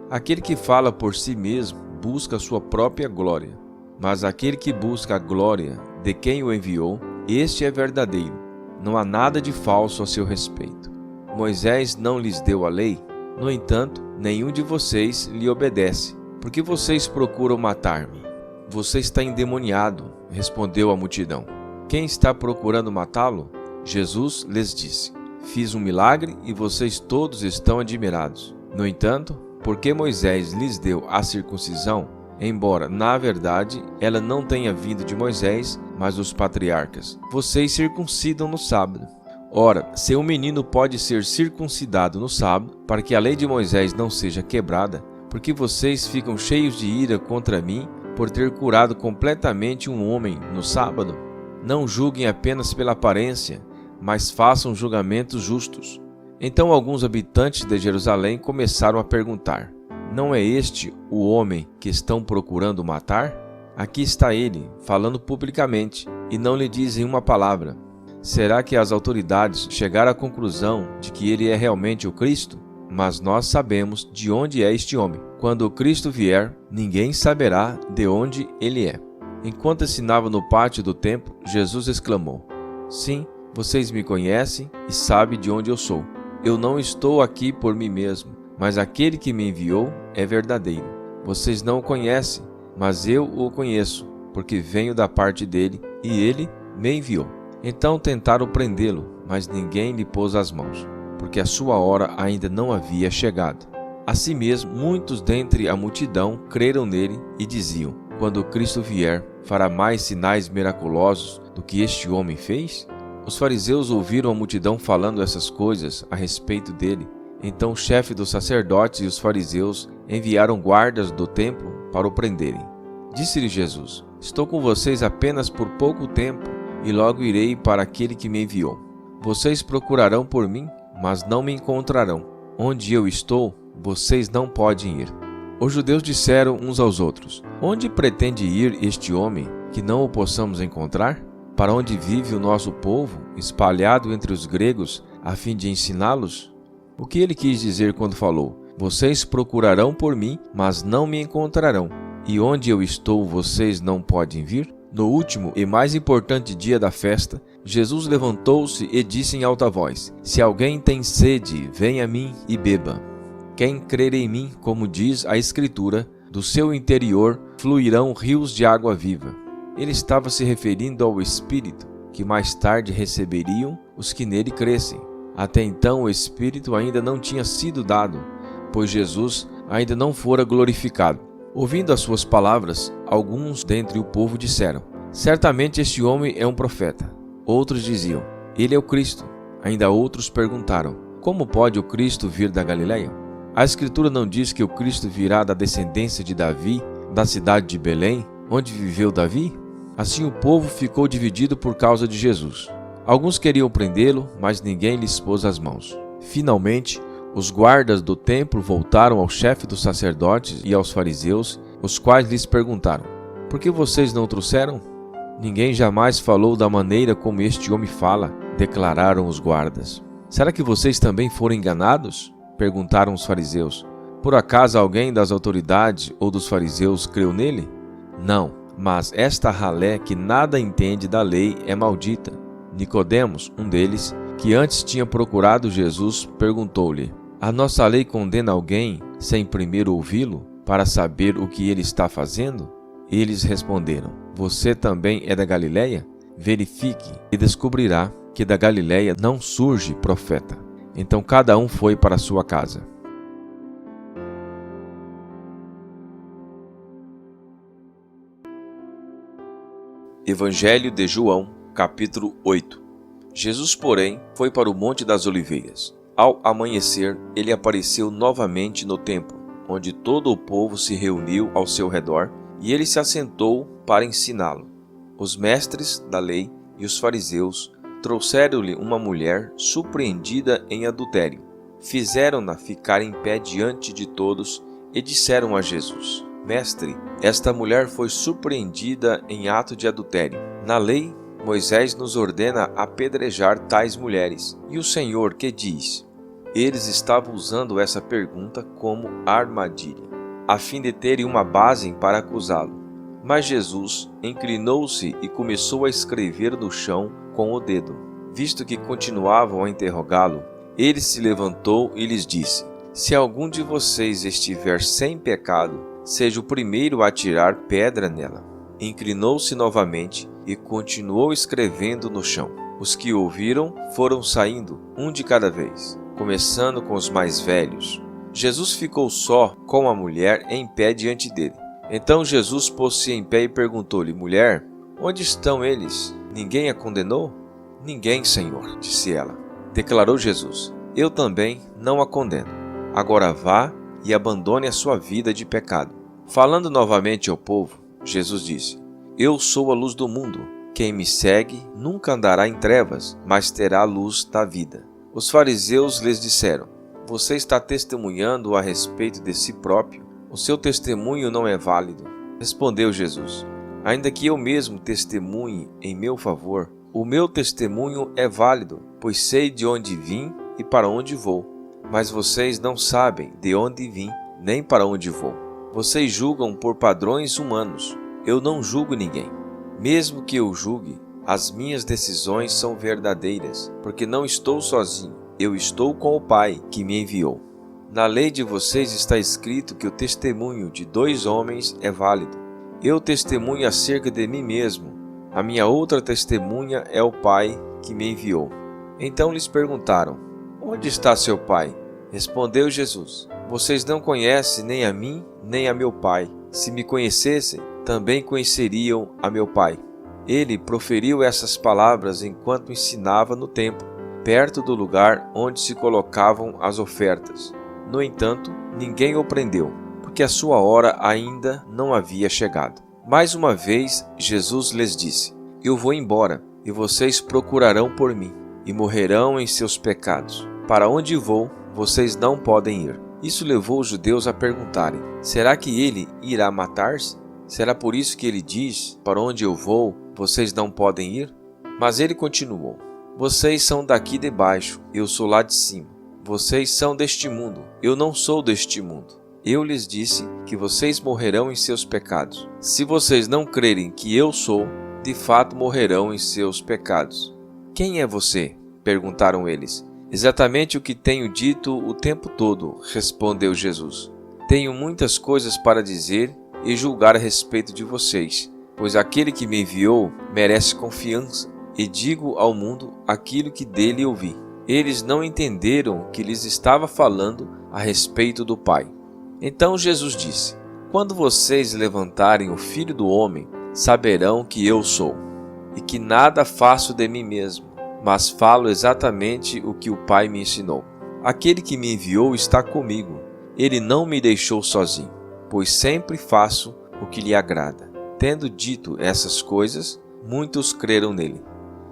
Aquele que fala por si mesmo busca sua própria glória, mas aquele que busca a glória de quem o enviou, este é verdadeiro. Não há nada de falso a seu respeito. Moisés não lhes deu a lei? No entanto, nenhum de vocês lhe obedece, porque vocês procuram matar-me. Você está endemoniado, respondeu a multidão. Quem está procurando matá-lo? Jesus lhes disse: fiz um milagre e vocês todos estão admirados. No entanto, porque Moisés lhes deu a circuncisão, embora, na verdade, ela não tenha vindo de Moisés, mas dos patriarcas, vocês circuncidam no sábado. Ora, se um menino pode ser circuncidado no sábado, para que a lei de Moisés não seja quebrada, porque vocês ficam cheios de ira contra mim por ter curado completamente um homem no sábado? Não julguem apenas pela aparência, mas façam julgamentos justos. Então alguns habitantes de Jerusalém começaram a perguntar: não é este o homem que estão procurando matar? Aqui está ele, falando publicamente, e não lhe dizem uma palavra. Será que as autoridades chegaram à conclusão de que ele é realmente o Cristo? Mas nós sabemos de onde é este homem. Quando o Cristo vier, ninguém saberá de onde ele é. Enquanto ensinava no pátio do templo, Jesus exclamou: sim, vocês me conhecem e sabem de onde eu sou. Eu não estou aqui por mim mesmo, mas aquele que me enviou é verdadeiro. Vocês não o conhecem, mas eu o conheço, porque venho da parte dele e ele me enviou. Então tentaram prendê-lo, mas ninguém lhe pôs as mãos, porque a sua hora ainda não havia chegado. Assim mesmo, muitos dentre a multidão creram nele e diziam: quando Cristo vier, fará mais sinais miraculosos do que este homem fez? Os fariseus ouviram a multidão falando essas coisas a respeito dele Então o chefe dos sacerdotes e os fariseus enviaram guardas do templo para o prenderem. Disse-lhe Jesus: Estou com vocês apenas por pouco tempo e logo irei para aquele que me enviou. Vocês procurarão por mim, mas não me encontrarão. Onde eu estou, vocês não podem ir. Os judeus disseram uns aos outros: Onde pretende ir este homem que não o possamos encontrar? Para onde vive o nosso povo, espalhado entre os gregos, a fim de ensiná-los? O que ele quis dizer quando falou: Vocês procurarão por mim, mas não me encontrarão. E onde eu estou, vocês não podem vir? No último e mais importante dia da festa, Jesus levantou-se e disse em alta voz: Se alguém tem sede, venha a mim e beba. Quem crer em mim, como diz a Escritura, do seu interior fluirão rios de água viva. Ele estava se referindo ao Espírito, que mais tarde receberiam os que nele crescem. Até então o Espírito ainda não tinha sido dado, pois Jesus ainda não fora glorificado. Ouvindo as suas palavras, alguns dentre o povo disseram: Certamente este homem é um profeta. Outros diziam: Ele é o Cristo. Ainda outros perguntaram: Como pode o Cristo vir da Galileia? A Escritura não diz que o Cristo virá da descendência de Davi, da cidade de Belém, onde viveu Davi? Assim o povo ficou dividido por causa de Jesus. Alguns queriam prendê-lo, mas ninguém lhes pôs as mãos. Finalmente, os guardas do templo voltaram ao chefe dos sacerdotes e aos fariseus, os quais lhes perguntaram: Por que vocês não o trouxeram? Ninguém jamais falou da maneira como este homem fala, declararam os guardas. Será que vocês também foram enganados? Perguntaram os fariseus. Por acaso alguém das autoridades ou dos fariseus creu nele? Não, mas esta ralé que nada entende da lei é maldita. Nicodemos, um deles, que antes tinha procurado Jesus, perguntou-lhe: A nossa lei condena alguém sem primeiro ouvi-lo, para saber o que ele está fazendo? Eles responderam: Você também é da Galileia? Verifique e descobrirá que da Galileia não surge profeta. Então cada um foi para sua casa. Evangelho de João, capítulo 8. Jesus, porém, foi para o Monte das Oliveiras. Ao amanhecer, ele apareceu novamente no templo, onde todo o povo se reuniu ao seu redor, e ele se assentou para ensiná-lo. Os mestres da lei e os fariseus trouxeram-lhe uma mulher surpreendida em adultério. Fizeram-na ficar em pé diante de todos e disseram a Jesus: Mestre, esta mulher foi surpreendida em ato de adultério. Na lei, Moisés nos ordena apedrejar tais mulheres. E o Senhor que diz? Eles estavam usando essa pergunta como armadilha, a fim de terem uma base para acusá-lo. Mas Jesus inclinou-se e começou a escrever no chão com o dedo. Visto que continuavam a interrogá-lo, ele se levantou e lhes disse: Se algum de vocês estiver sem pecado, seja o primeiro a atirar pedra nela. Inclinou-se novamente e continuou escrevendo no chão. Os que ouviram foram saindo, um de cada vez, começando com os mais velhos. Jesus ficou só com a mulher em pé diante dele. Então Jesus pôs-se em pé e perguntou-lhe: Mulher, onde estão eles? Ninguém a condenou? Ninguém, Senhor, disse ela. Declarou Jesus: Eu também não a condeno. Agora vá e abandone a sua vida de pecado. Falando novamente ao povo, Jesus disse: Eu sou a luz do mundo. Quem me segue nunca andará em trevas, mas terá a luz da vida. Os fariseus lhes disseram: Você está testemunhando a respeito de si próprio. O seu testemunho não é válido. Respondeu Jesus: Ainda que eu mesmo testemunhe em meu favor, o meu testemunho é válido, pois sei de onde vim e para onde vou. Mas vocês não sabem de onde vim, nem para onde vou. Vocês julgam por padrões humanos. Eu não julgo ninguém. Mesmo que eu julgue, as minhas decisões são verdadeiras, porque não estou sozinho. Eu estou com o Pai que me enviou. Na lei de vocês está escrito que o testemunho de 2 homens é válido. Eu testemunho acerca de mim mesmo. A minha outra testemunha é o Pai que me enviou. Então lhes perguntaram: Onde está seu Pai? Respondeu Jesus: Vocês não conhecem nem a mim, nem a meu Pai. Se me conhecessem, também conheceriam a meu Pai. Ele proferiu essas palavras enquanto ensinava no templo. perto do lugar onde se colocavam as ofertas. No entanto, ninguém o prendeu, porque a sua hora ainda não havia chegado. Mais uma vez, Jesus lhes disse: Eu vou embora, e vocês procurarão por mim, e morrerão em seus pecados. Para onde vou, vocês não podem ir. Isso levou os judeus a perguntarem: Será que ele irá matar-se? Será por isso que ele diz: Para onde eu vou, vocês não podem ir? Mas ele continuou: Vocês são daqui de baixo, eu sou lá de cima. Vocês são deste mundo, eu não sou deste mundo. Eu lhes disse que vocês morrerão em seus pecados. Se vocês não crerem que eu sou, de fato morrerão em seus pecados. Quem é você? Perguntaram eles. Exatamente o que tenho dito o tempo todo, respondeu Jesus. Tenho muitas coisas para dizer e julgar a respeito de vocês, pois aquele que me enviou merece confiança, e digo ao mundo aquilo que dele ouvi. Eles não entenderam que lhes estava falando a respeito do Pai. Então Jesus disse: Quando vocês levantarem o Filho do Homem, saberão que eu sou, e que nada faço de mim mesmo, mas falo exatamente o que o Pai me ensinou. Aquele que me enviou está comigo. Ele não me deixou sozinho, pois sempre faço o que lhe agrada. Tendo dito essas coisas, muitos creram nele.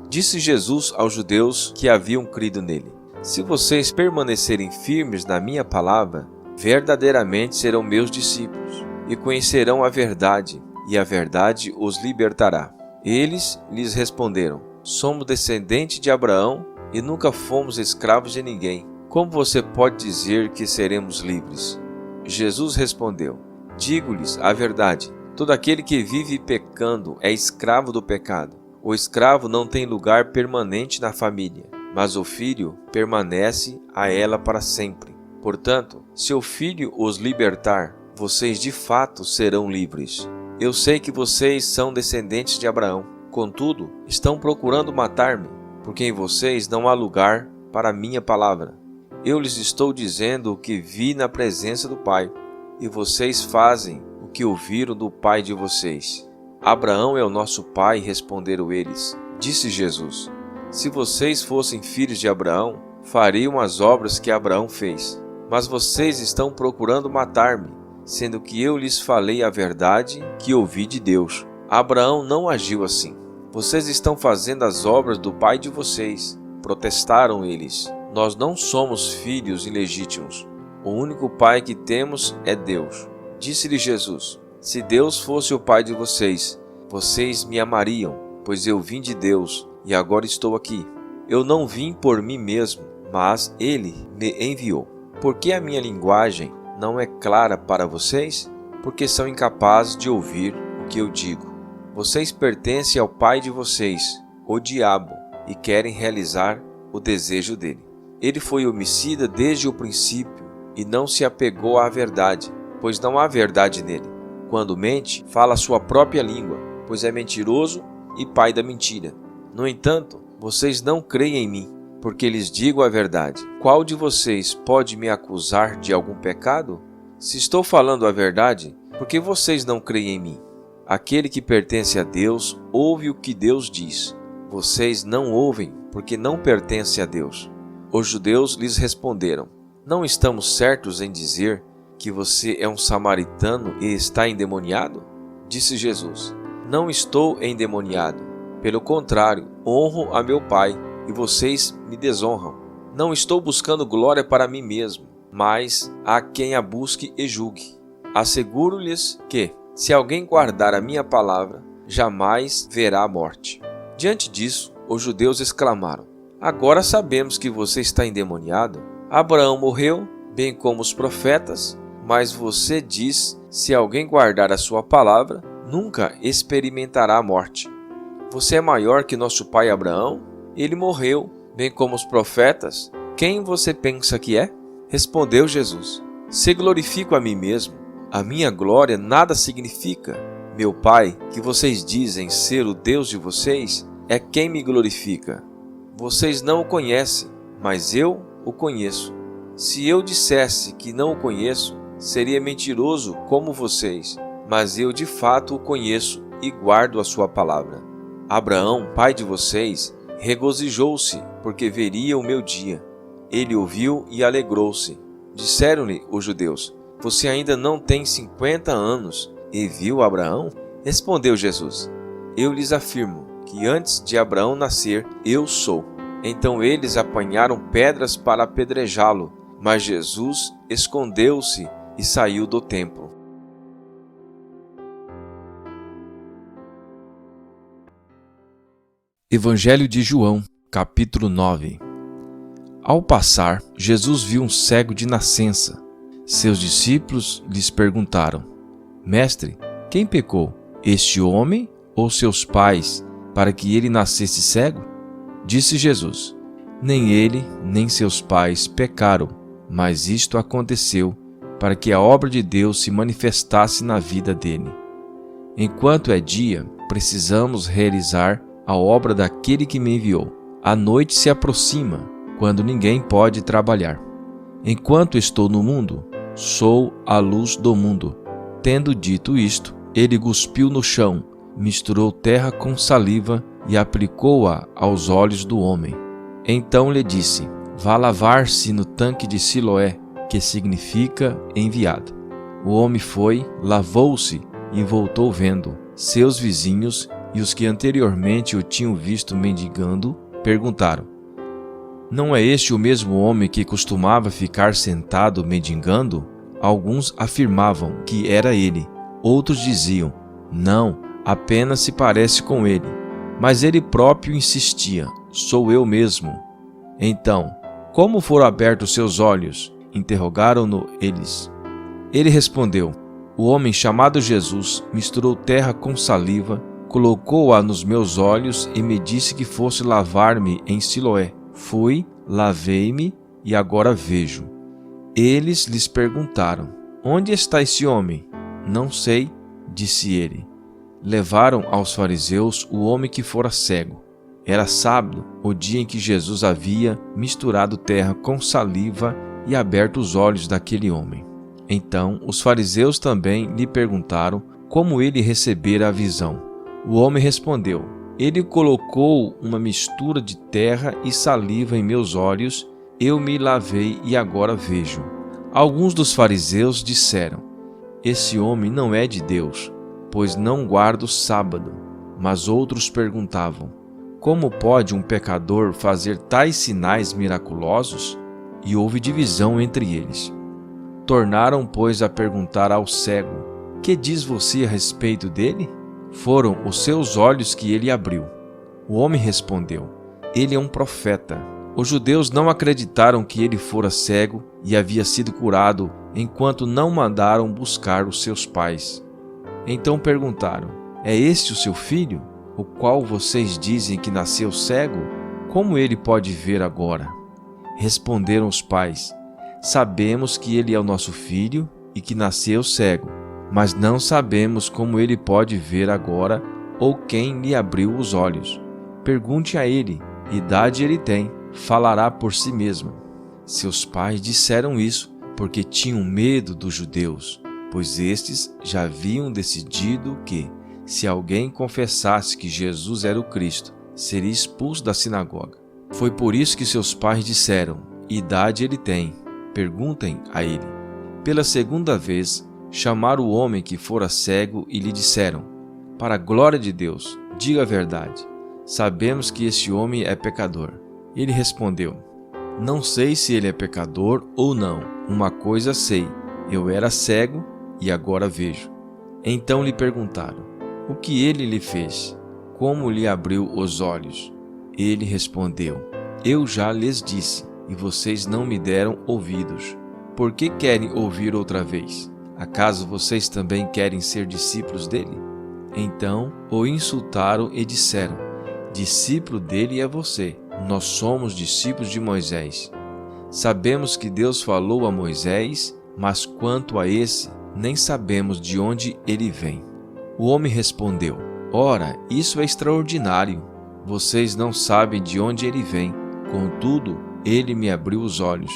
Disse Jesus aos judeus que haviam crido nele: Se vocês permanecerem firmes na minha palavra, verdadeiramente serão meus discípulos, e conhecerão a verdade, e a verdade os libertará. Eles lhes responderam: Somos descendentes de Abraão e nunca fomos escravos de ninguém. Como você pode dizer que seremos livres? Jesus respondeu: Digo-lhes a verdade. Todo aquele que vive pecando é escravo do pecado. O escravo não tem lugar permanente na família, mas o filho permanece a ela para sempre. Portanto, se o Filho os libertar, vocês de fato serão livres. Eu sei que vocês são descendentes de Abraão. Contudo, estão procurando matar-me, porque em vocês não há lugar para a minha palavra. Eu lhes estou dizendo o que vi na presença do Pai, e vocês fazem o que ouviram do pai de vocês. Abraão é o nosso pai, responderam eles. Disse Jesus: Se vocês fossem filhos de Abraão, fariam as obras que Abraão fez. Mas vocês estão procurando matar-me, sendo que eu lhes falei a verdade que ouvi de Deus. Abraão não agiu assim. Vocês estão fazendo as obras do pai de vocês. Protestaram eles. Nós não somos filhos ilegítimos. O único pai que temos é Deus. Disse-lhe Jesus: Se Deus fosse o pai de vocês, vocês me amariam, pois eu vim de Deus e agora estou aqui. Eu não vim por mim mesmo, mas Ele me enviou. Por que a minha linguagem não é clara para vocês? Porque são incapazes de ouvir o que eu digo. Vocês pertencem ao pai de vocês, o diabo, e querem realizar o desejo dele. Ele foi homicida desde o princípio e não se apegou à verdade, pois não há verdade nele. Quando mente, fala a sua própria língua, pois é mentiroso e pai da mentira. No entanto, vocês não creem em mim, porque lhes digo a verdade. Qual de vocês pode me acusar de algum pecado? Se estou falando a verdade, por que vocês não creem em mim? Aquele que pertence a Deus ouve o que Deus diz. Vocês não ouvem, porque não pertencem a Deus. Os judeus lhes responderam: Não estamos certos em dizer que você é um samaritano e está endemoniado? Disse Jesus: Não estou endemoniado. Pelo contrário, honro a meu Pai, e vocês me desonram. Não estou buscando glória para mim mesmo, mas a quem a busque e julgue. Asseguro-lhes que, se alguém guardar a minha palavra, jamais verá a morte. Diante disso, os judeus exclamaram: Agora sabemos que você está endemoniado. Abraão morreu, bem como os profetas, mas você diz: se alguém guardar a sua palavra, nunca experimentará a morte. Você é maior que nosso pai Abraão? Ele morreu, bem como os profetas. Quem você pensa que é? Respondeu Jesus: Se glorifico a mim mesmo, a minha glória nada significa. Meu Pai, que vocês dizem ser o Deus de vocês, é quem me glorifica. Vocês não o conhecem, mas eu o conheço. Se eu dissesse que não o conheço, seria mentiroso como vocês, mas eu de fato o conheço e guardo a sua palavra. Abraão, pai de vocês, Regozijou-se, porque veria o meu dia. Ele ouviu e alegrou-se. Disseram-lhe os judeus: Você ainda não tem 50 anos e viu Abraão? Respondeu Jesus: Eu lhes afirmo que antes de Abraão nascer, eu sou. Então eles apanharam pedras para apedrejá-lo, mas Jesus escondeu-se e saiu do templo. Evangelho de João, capítulo 9. Ao passar, Jesus viu um cego de nascença. Seus discípulos lhes perguntaram: Mestre, quem pecou, este homem ou seus pais, para que ele nascesse cego? Disse Jesus: Nem ele, nem seus pais pecaram, mas isto aconteceu para que a obra de Deus se manifestasse na vida dele. Enquanto é dia, precisamos realizar a obra daquele que me enviou. A noite se aproxima, quando ninguém pode trabalhar. Enquanto estou no mundo, sou a luz do mundo. Tendo dito isto, ele cuspiu no chão, misturou terra com saliva e aplicou-a aos olhos do homem. Então lhe disse: Vá lavar-se no tanque de Siloé, que significa enviado. O homem foi, lavou-se e voltou vendo. Seus vizinhos e os que anteriormente o tinham visto mendigando perguntaram: Não é este o mesmo homem que costumava ficar sentado mendigando? Alguns afirmavam que era ele. Outros diziam: Não, apenas se parece com ele. Mas ele próprio insistia: Sou eu mesmo. Então, como foram abertos seus olhos? Interrogaram-no eles. Ele respondeu: O homem chamado Jesus misturou terra com saliva, colocou-a nos meus olhos e me disse que fosse lavar-me em Siloé. Fui, lavei-me e agora vejo. Eles lhes perguntaram: Onde está esse homem? Não sei, disse ele. Levaram aos fariseus o homem que fora cego. Era sábado, o dia em que Jesus havia misturado terra com saliva e aberto os olhos daquele homem. Então os fariseus também lhe perguntaram como ele recebera a visão. O homem respondeu: Ele colocou uma mistura de terra e saliva em meus olhos, eu me lavei e agora vejo. Alguns dos fariseus disseram: Esse homem não é de Deus, pois não guarda o sábado. Mas outros perguntavam: Como pode um pecador fazer tais sinais miraculosos? E houve divisão entre eles. Tornaram, pois, a perguntar ao cego: Que diz você a respeito dele? Foram os seus olhos que ele abriu. O homem respondeu: Ele é um profeta. Os judeus não acreditaram que ele fora cego e havia sido curado, enquanto não mandaram buscar os seus pais. Então perguntaram: É este o seu filho, o qual vocês dizem que nasceu cego? Como ele pode ver agora? Responderam os pais: Sabemos que ele é o nosso filho e que nasceu cego, mas não sabemos como ele pode ver agora ou quem lhe abriu os olhos. Pergunte a ele, idade ele tem, falará por si mesmo. Seus pais disseram isso porque tinham medo dos judeus, pois estes já haviam decidido que, se alguém confessasse que Jesus era o Cristo, seria expulso da sinagoga. Foi por isso que seus pais disseram: idade ele tem, perguntem a ele. Pela segunda vez, chamaram o homem que fora cego e lhe disseram: Para a glória de Deus, diga a verdade. Sabemos que esse homem é pecador. Ele respondeu: Não sei se ele é pecador ou não. Uma coisa sei, eu era cego e agora vejo. Então lhe perguntaram: O que ele lhe fez? Como lhe abriu os olhos? Ele respondeu: Eu já lhes disse, e vocês não me deram ouvidos. Por que querem ouvir outra vez? Acaso vocês também querem ser discípulos dele? Então o insultaram e disseram: Discípulo dele é você. Nós somos discípulos de Moisés. Sabemos que Deus falou a Moisés, mas quanto a esse, nem sabemos de onde ele vem. O homem respondeu: Ora, isso é extraordinário. Vocês não sabem de onde ele vem. Contudo, ele me abriu os olhos.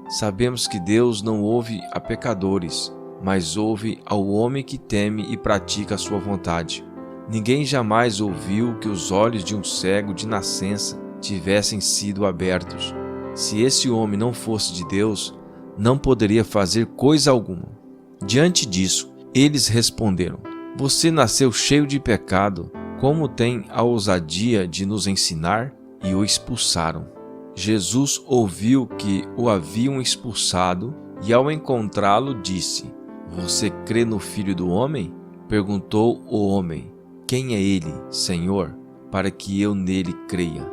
Sabemos que Deus não ouve a pecadores, mas ouve ao homem que teme e pratica a sua vontade. Ninguém jamais ouviu que os olhos de um cego de nascença tivessem sido abertos. Se esse homem não fosse de Deus, não poderia fazer coisa alguma. Diante disso, eles responderam: Você nasceu cheio de pecado, como tem a ousadia de nos ensinar? E o expulsaram. Jesus ouviu que o haviam expulsado e, ao encontrá-lo, disse: Você crê no Filho do Homem? Perguntou o homem: Quem é ele, Senhor, para que eu nele creia?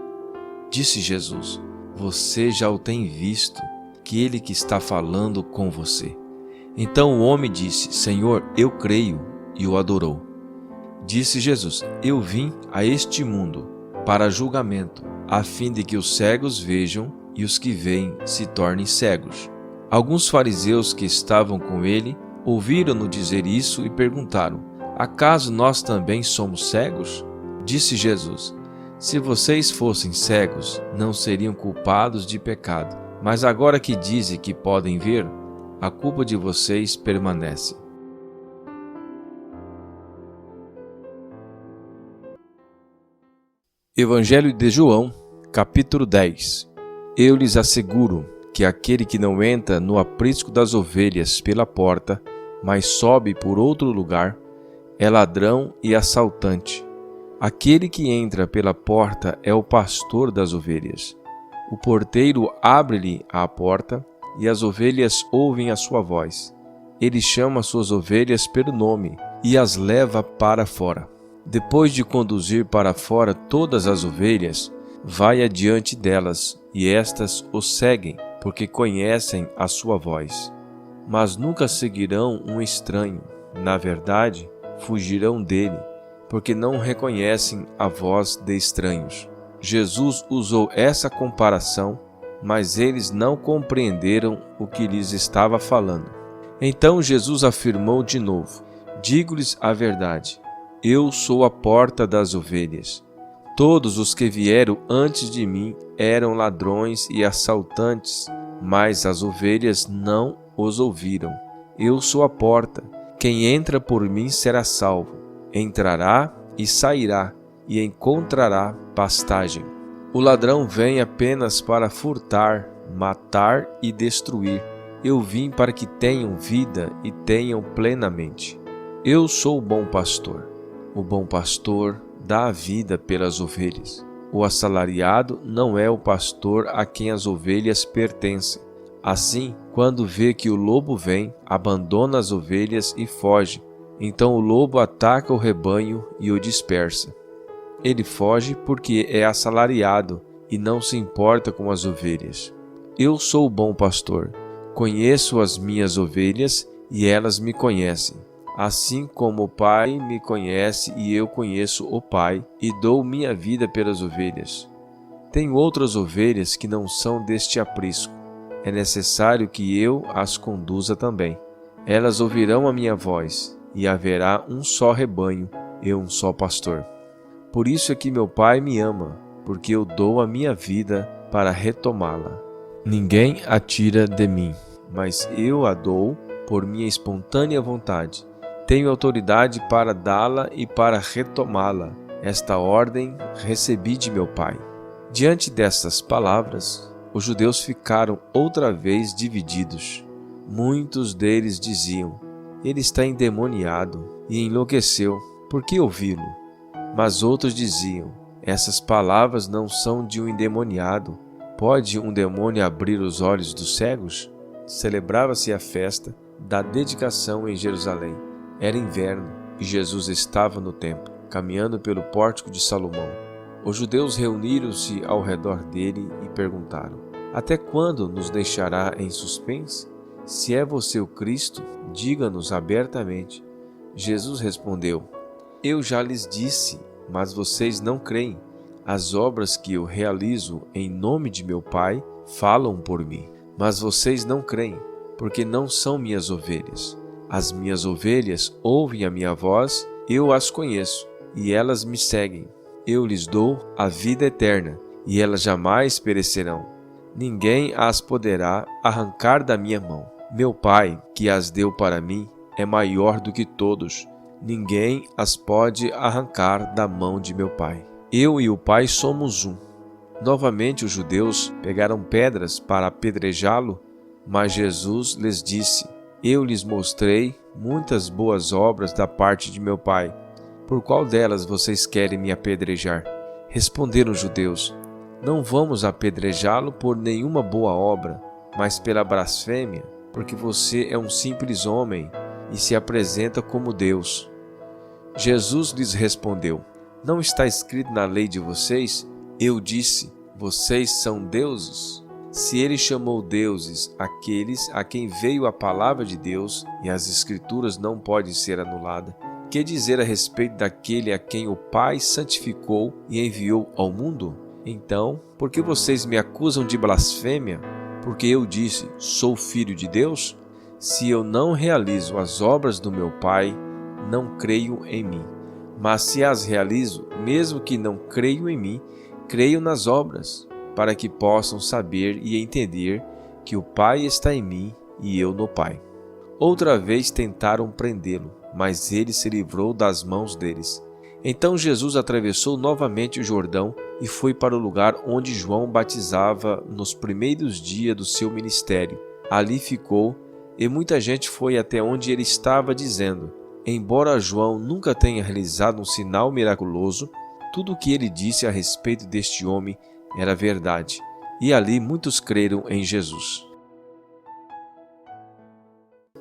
Disse Jesus: Você já o tem visto, aquele que está falando com você. Então o homem disse: Senhor, eu creio, e o adorou. Disse Jesus: Eu vim a este mundo para julgamento, a fim de que os cegos vejam e os que veem se tornem cegos. Alguns fariseus que estavam com ele ouviram-no dizer isso e perguntaram: Acaso nós também somos cegos? Disse Jesus: Se vocês fossem cegos, não seriam culpados de pecado. Mas agora que dizem que podem ver, a culpa de vocês permanece. Evangelho de João, capítulo 10. Eu lhes asseguro que aquele que não entra no aprisco das ovelhas pela porta, mas sobe por outro lugar, é ladrão e assaltante. Aquele que entra pela porta é o pastor das ovelhas. O porteiro abre-lhe a porta e as ovelhas ouvem a sua voz. Ele chama suas ovelhas pelo nome e as leva para fora. Depois de conduzir para fora todas as ovelhas, vai adiante delas, e estas o seguem, porque conhecem a sua voz. Mas nunca seguirão um estranho. Na verdade, fugirão dele, porque não reconhecem a voz de estranhos. Jesus usou essa comparação, mas eles não compreenderam o que lhes estava falando. Então Jesus afirmou de novo: Digo-lhes a verdade. Eu sou a porta das ovelhas. Todos os que vieram antes de mim eram ladrões e assaltantes, mas as ovelhas não os ouviram. Eu sou a porta. Quem entra por mim será salvo. Entrará e sairá e encontrará pastagem. O ladrão vem apenas para furtar, matar e destruir. Eu vim para que tenham vida e tenham plenamente. Eu sou o bom pastor. O bom pastor dá a vida pelas ovelhas. O assalariado não é o pastor a quem as ovelhas pertencem. Assim, quando vê que o lobo vem, abandona as ovelhas e foge. Então o lobo ataca o rebanho e o dispersa. Ele foge porque é assalariado e não se importa com as ovelhas. Eu sou o bom pastor. Conheço as minhas ovelhas e elas me conhecem. Assim como o Pai me conhece e eu conheço o Pai, e dou minha vida pelas ovelhas. Tenho outras ovelhas que não são deste aprisco. É necessário que eu as conduza também. Elas ouvirão a minha voz, e haverá um só rebanho e um só pastor. Por isso é que meu Pai me ama, porque eu dou a minha vida para retomá-la. Ninguém a tira de mim, mas eu a dou por minha espontânea vontade. Tenho autoridade para dá-la e para retomá-la. Esta ordem recebi de meu Pai. Diante dessas palavras, os judeus ficaram outra vez divididos. Muitos deles diziam: Ele está endemoniado e enlouqueceu. Por que ouvi-lo? Mas outros diziam: Essas palavras não são de um endemoniado. Pode um demônio abrir os olhos dos cegos? Celebrava-se a festa da dedicação em Jerusalém. Era inverno e Jesus estava no templo, caminhando pelo pórtico de Salomão. Os judeus reuniram-se ao redor dele e perguntaram: Até quando nos deixará em suspense? Se é você o Cristo, diga-nos abertamente. Jesus respondeu: Eu já lhes disse, mas vocês não creem. As obras que eu realizo em nome de meu Pai falam por mim, mas vocês não creem, porque não são minhas ovelhas. As minhas ovelhas ouvem a minha voz, eu as conheço, e elas me seguem. Eu lhes dou a vida eterna, e elas jamais perecerão. Ninguém as poderá arrancar da minha mão. Meu Pai, que as deu para mim, é maior do que todos. Ninguém as pode arrancar da mão de meu Pai. Eu e o Pai somos um. Novamente os judeus pegaram pedras para apedrejá-lo, mas Jesus lhes disse: Eu lhes mostrei muitas boas obras da parte de meu Pai. Por qual delas vocês querem me apedrejar? Responderam os judeus: Não vamos apedrejá-lo por nenhuma boa obra, mas pela blasfêmia, porque você é um simples homem e se apresenta como Deus. Jesus lhes respondeu: Não está escrito na lei de vocês? Eu disse: Vocês são deuses? Se ele chamou deuses aqueles a quem veio a palavra de Deus e as Escrituras não podem ser anuladas, que dizer a respeito daquele a quem o Pai santificou e enviou ao mundo? Então, por que vocês me acusam de blasfêmia? Porque eu disse: Sou filho de Deus? Se eu não realizo as obras do meu Pai, não creio em mim. Mas se as realizo, mesmo que não creio em mim, creio nas obras, para que possam saber e entender que o Pai está em mim e eu no Pai. Outra vez tentaram prendê-lo, mas ele se livrou das mãos deles. Então Jesus atravessou novamente o Jordão e foi para o lugar onde João batizava nos primeiros dias do seu ministério. Ali ficou, e muita gente foi até onde ele estava, dizendo: Embora João nunca tenha realizado um sinal miraculoso, tudo o que ele disse a respeito deste homem era verdade, e ali muitos creram em Jesus.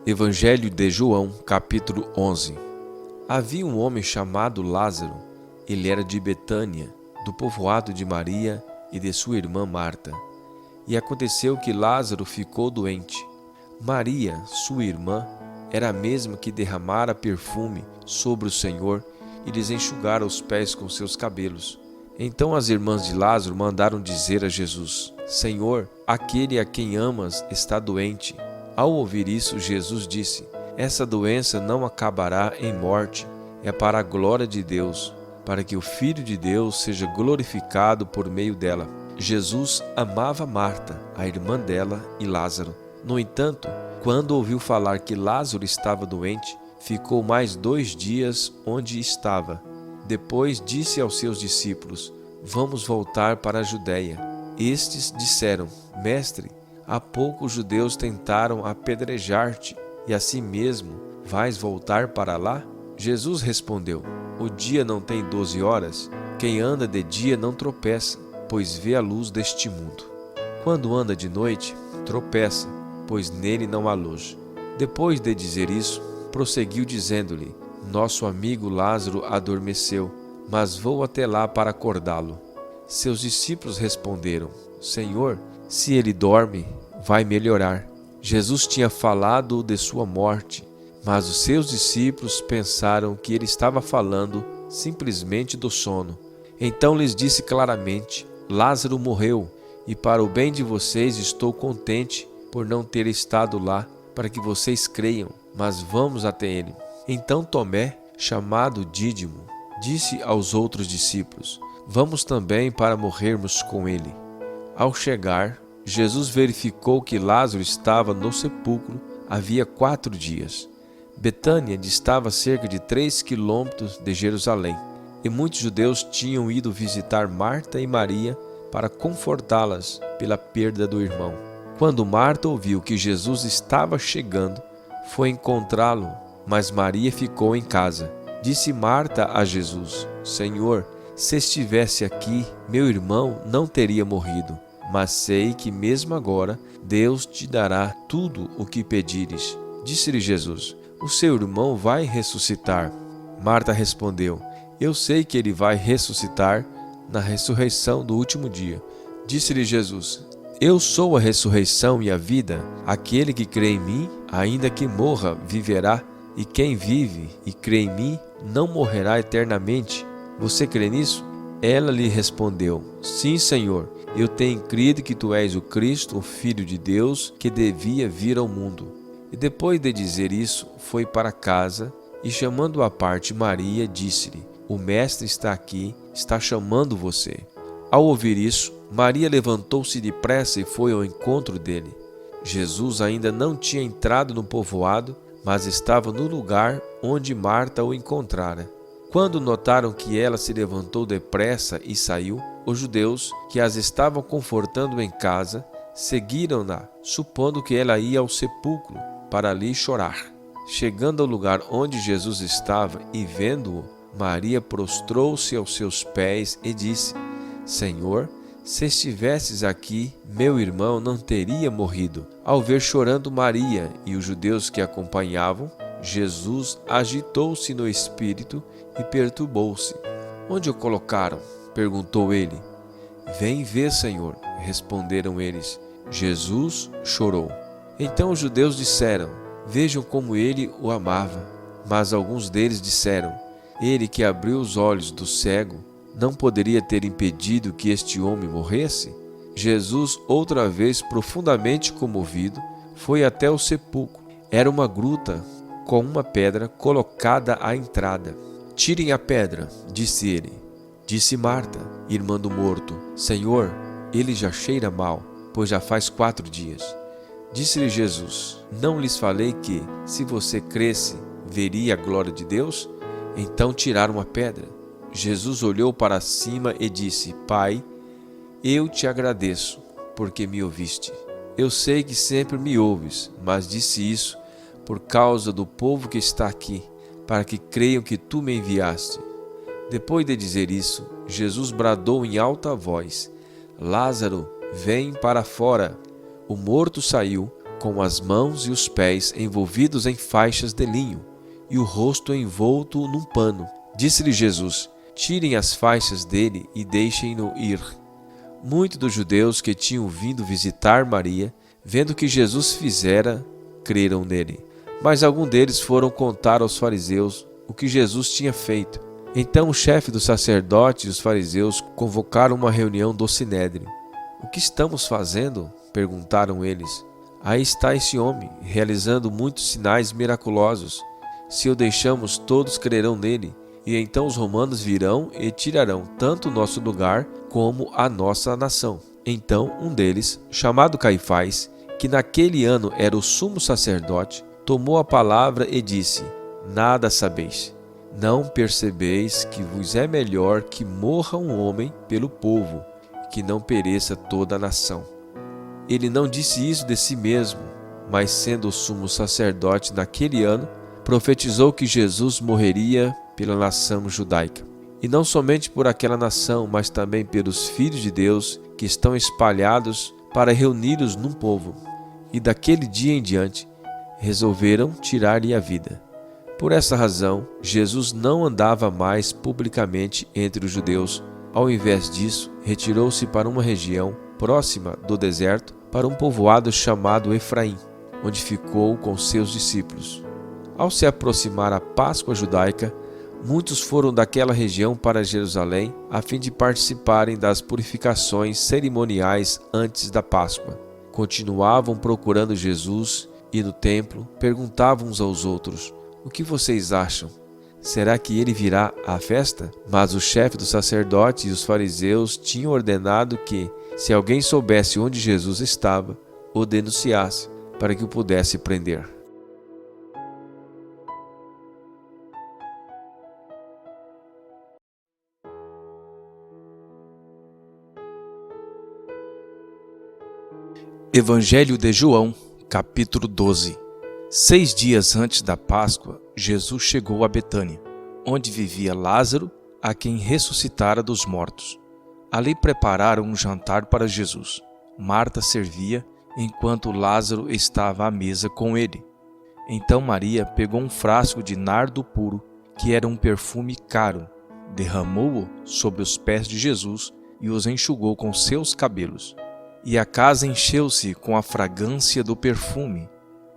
Evangelho de João, capítulo 11. Havia um homem chamado Lázaro. Ele era de Betânia, do povoado de Maria e de sua irmã Marta. E aconteceu que Lázaro ficou doente. Maria, sua irmã, era a mesma que derramara perfume sobre o Senhor e lhes enxugara os pés com seus cabelos. Então as irmãs de Lázaro mandaram dizer a Jesus: Senhor, aquele a quem amas está doente. Ao ouvir isso, Jesus disse: Essa doença não acabará em morte, é para a glória de Deus, para que o Filho de Deus seja glorificado por meio dela. Jesus amava Marta, a irmã dela, e Lázaro. No entanto, quando ouviu falar que Lázaro estava doente, ficou mais 2 dias onde estava. Depois disse aos seus discípulos: Vamos voltar para a Judéia. Estes disseram: Mestre, há pouco os judeus tentaram apedrejar-te, e assim mesmo vais voltar para lá? Jesus respondeu: O dia não tem 12 horas? Quem anda de dia não tropeça, pois vê a luz deste mundo. Quando anda de noite, tropeça, pois nele não há luz. Depois de dizer isso, prosseguiu dizendo-lhe: Nosso amigo Lázaro adormeceu, mas vou até lá para acordá-lo. Seus discípulos responderam: Senhor, se ele dorme, vai melhorar. Jesus tinha falado de sua morte, mas os seus discípulos pensaram que ele estava falando simplesmente do sono. Então lhes disse claramente: Lázaro morreu, e para o bem de vocês estou contente por não ter estado lá, para que vocês creiam, mas vamos até ele. Então Tomé, chamado Dídimo, disse aos outros discípulos: Vamos também para morrermos com ele. Ao chegar, Jesus verificou que Lázaro estava no sepulcro havia 4 dias. Betânia distava cerca de 3 quilômetros de Jerusalém, e muitos judeus tinham ido visitar Marta e Maria para confortá-las pela perda do irmão. Quando Marta ouviu que Jesus estava chegando, foi encontrá-lo, mas Maria ficou em casa. Disse Marta a Jesus: Senhor, se estivesse aqui, meu irmão não teria morrido. Mas sei que mesmo agora Deus te dará tudo o que pedires. Disse-lhe Jesus: O seu irmão vai ressuscitar. Marta respondeu: Eu sei que ele vai ressuscitar na ressurreição do último dia. Disse-lhe Jesus: Eu sou a ressurreição e a vida. Aquele que crê em mim, ainda que morra, viverá. E quem vive e crê em mim, não morrerá eternamente. Você crê nisso? Ela lhe respondeu: Sim, Senhor. Eu tenho crido que tu és o Cristo, o Filho de Deus, que devia vir ao mundo. E depois de dizer isso, foi para casa e, chamando à parte Maria, disse-lhe: O Mestre está aqui, está chamando você. Ao ouvir isso, Maria levantou-se depressa e foi ao encontro dele. Jesus ainda não tinha entrado no povoado, mas estava no lugar onde Marta o encontrara. Quando notaram que ela se levantou depressa e saiu, os judeus que as estavam confortando em casa seguiram-na, supondo que ela ia ao sepulcro para ali chorar. Chegando ao lugar onde Jesus estava e vendo-o, Maria prostrou-se aos seus pés e disse: Senhor, se estivesses aqui, meu irmão não teria morrido. Ao ver chorando Maria e os judeus que a acompanhavam, Jesus agitou-se no espírito e perturbou-se. Onde o colocaram? Perguntou ele. Vem ver, Senhor, responderam eles. Jesus chorou. Então os judeus disseram: Vejam como ele o amava. Mas alguns deles disseram: Ele que abriu os olhos do cego, não poderia ter impedido que este homem morresse? Jesus, outra vez profundamente comovido, foi até o sepulcro. Era uma gruta com uma pedra colocada à entrada. Tirem a pedra, disse ele. Disse Marta, irmã do morto: Senhor, ele já cheira mal, pois já faz 4 dias. Disse-lhe Jesus: Não lhes falei que, se você cresce, veria a glória de Deus? Então tiraram a pedra. Jesus olhou para cima e disse: Pai, eu te agradeço, porque me ouviste. Eu sei que sempre me ouves, mas disse isso por causa do povo que está aqui, para que creiam que tu me enviaste. Depois de dizer isso, Jesus bradou em alta voz: Lázaro, vem para fora. O morto saiu, com as mãos e os pés envolvidos em faixas de linho, e o rosto envolto num pano. Disse-lhe Jesus: Tirem as faixas dele e deixem-no ir. Muitos dos judeus que tinham vindo visitar Maria, vendo o que Jesus fizera, creram nele. Mas alguns deles foram contar aos fariseus o que Jesus tinha feito. Então o chefe dos sacerdotes e os fariseus convocaram uma reunião do Sinédrio. O que estamos fazendo? Perguntaram eles. Aí está esse homem, realizando muitos sinais miraculosos. Se o deixamos, todos crerão nele, e então os romanos virão e tirarão tanto o nosso lugar como a nossa nação. Então um deles, chamado Caifás, que naquele ano era o sumo sacerdote, tomou a palavra e disse: Nada sabeis. Não percebeis que vos é melhor que morra um homem pelo povo, que não pereça toda a nação. Ele não disse isso de si mesmo, mas sendo o sumo sacerdote naquele ano, profetizou que Jesus morreria pela nação judaica. E não somente por aquela nação, mas também pelos filhos de Deus que estão espalhados para reuni-los num povo. E daquele dia em diante, resolveram tirar-lhe a vida. Por essa razão, Jesus não andava mais publicamente entre os judeus. Ao invés disso, retirou-se para uma região próxima do deserto, para um povoado chamado Efraim, onde ficou com seus discípulos. Ao se aproximar a Páscoa judaica, muitos foram daquela região para Jerusalém, a fim de participarem das purificações cerimoniais antes da Páscoa. Continuavam procurando Jesus e no templo perguntavam uns aos outros: O que vocês acham? Será que ele virá à festa? Mas o chefe dos sacerdotes e os fariseus tinham ordenado que, se alguém soubesse onde Jesus estava, o denunciasse, para que o pudesse prender. Evangelho de João, capítulo 12. 6 dias antes da Páscoa, Jesus chegou a Betânia, onde vivia Lázaro, a quem ressuscitara dos mortos. Ali prepararam um jantar para Jesus. Marta servia, enquanto Lázaro estava à mesa com ele. Então Maria pegou um frasco de nardo puro, que era um perfume caro, derramou-o sobre os pés de Jesus e os enxugou com seus cabelos. E a casa encheu-se com a fragrância do perfume.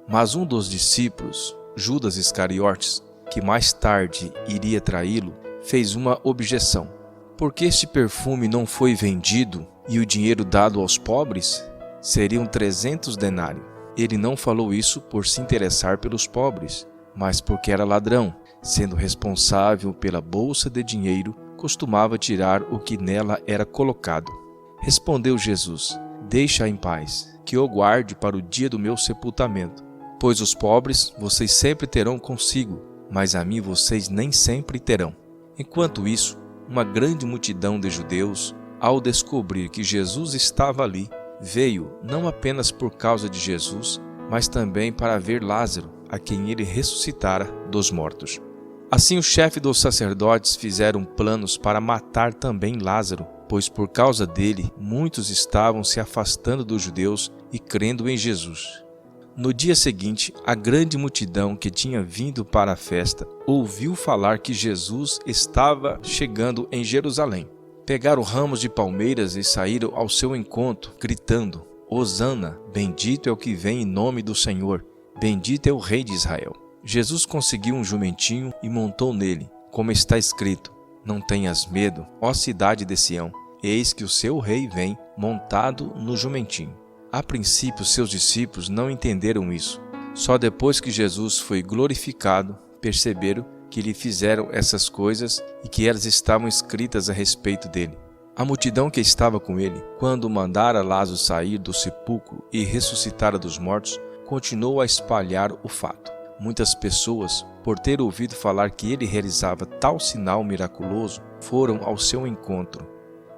Mas um dos discípulos, Judas Iscariotes, que mais tarde iria traí-lo, fez uma objeção. Por que este perfume não foi vendido e o dinheiro dado aos pobres? Seriam 300 denários. Ele não falou isso por se interessar pelos pobres, mas porque era ladrão. Sendo responsável pela bolsa de dinheiro, costumava tirar o que nela era colocado. Respondeu Jesus: Deixa-a em paz, que eu guarde para o dia do meu sepultamento. Pois os pobres vocês sempre terão consigo, mas a mim vocês nem sempre terão. Enquanto isso, uma grande multidão de judeus, ao descobrir que Jesus estava ali, veio não apenas por causa de Jesus, mas também para ver Lázaro, a quem ele ressuscitara dos mortos. Assim, o chefe dos sacerdotes fizeram planos para matar também Lázaro, pois por causa dele muitos estavam se afastando dos judeus e crendo em Jesus. No dia seguinte, a grande multidão que tinha vindo para a festa ouviu falar que Jesus estava chegando em Jerusalém. Pegaram ramos de palmeiras e saíram ao seu encontro, gritando: Hosana, bendito é o que vem em nome do Senhor, bendito é o Rei de Israel. Jesus conseguiu um jumentinho e montou nele, como está escrito: Não tenhas medo, ó cidade de Sião, eis que o seu rei vem montado no jumentinho. A princípio, seus discípulos não entenderam isso. Só depois que Jesus foi glorificado, perceberam que lhe fizeram essas coisas e que elas estavam escritas a respeito dele. A multidão que estava com ele, quando mandara Lázaro sair do sepulcro e ressuscitara dos mortos, continuou a espalhar o fato. Muitas pessoas, por ter ouvido falar que ele realizava tal sinal miraculoso, foram ao seu encontro.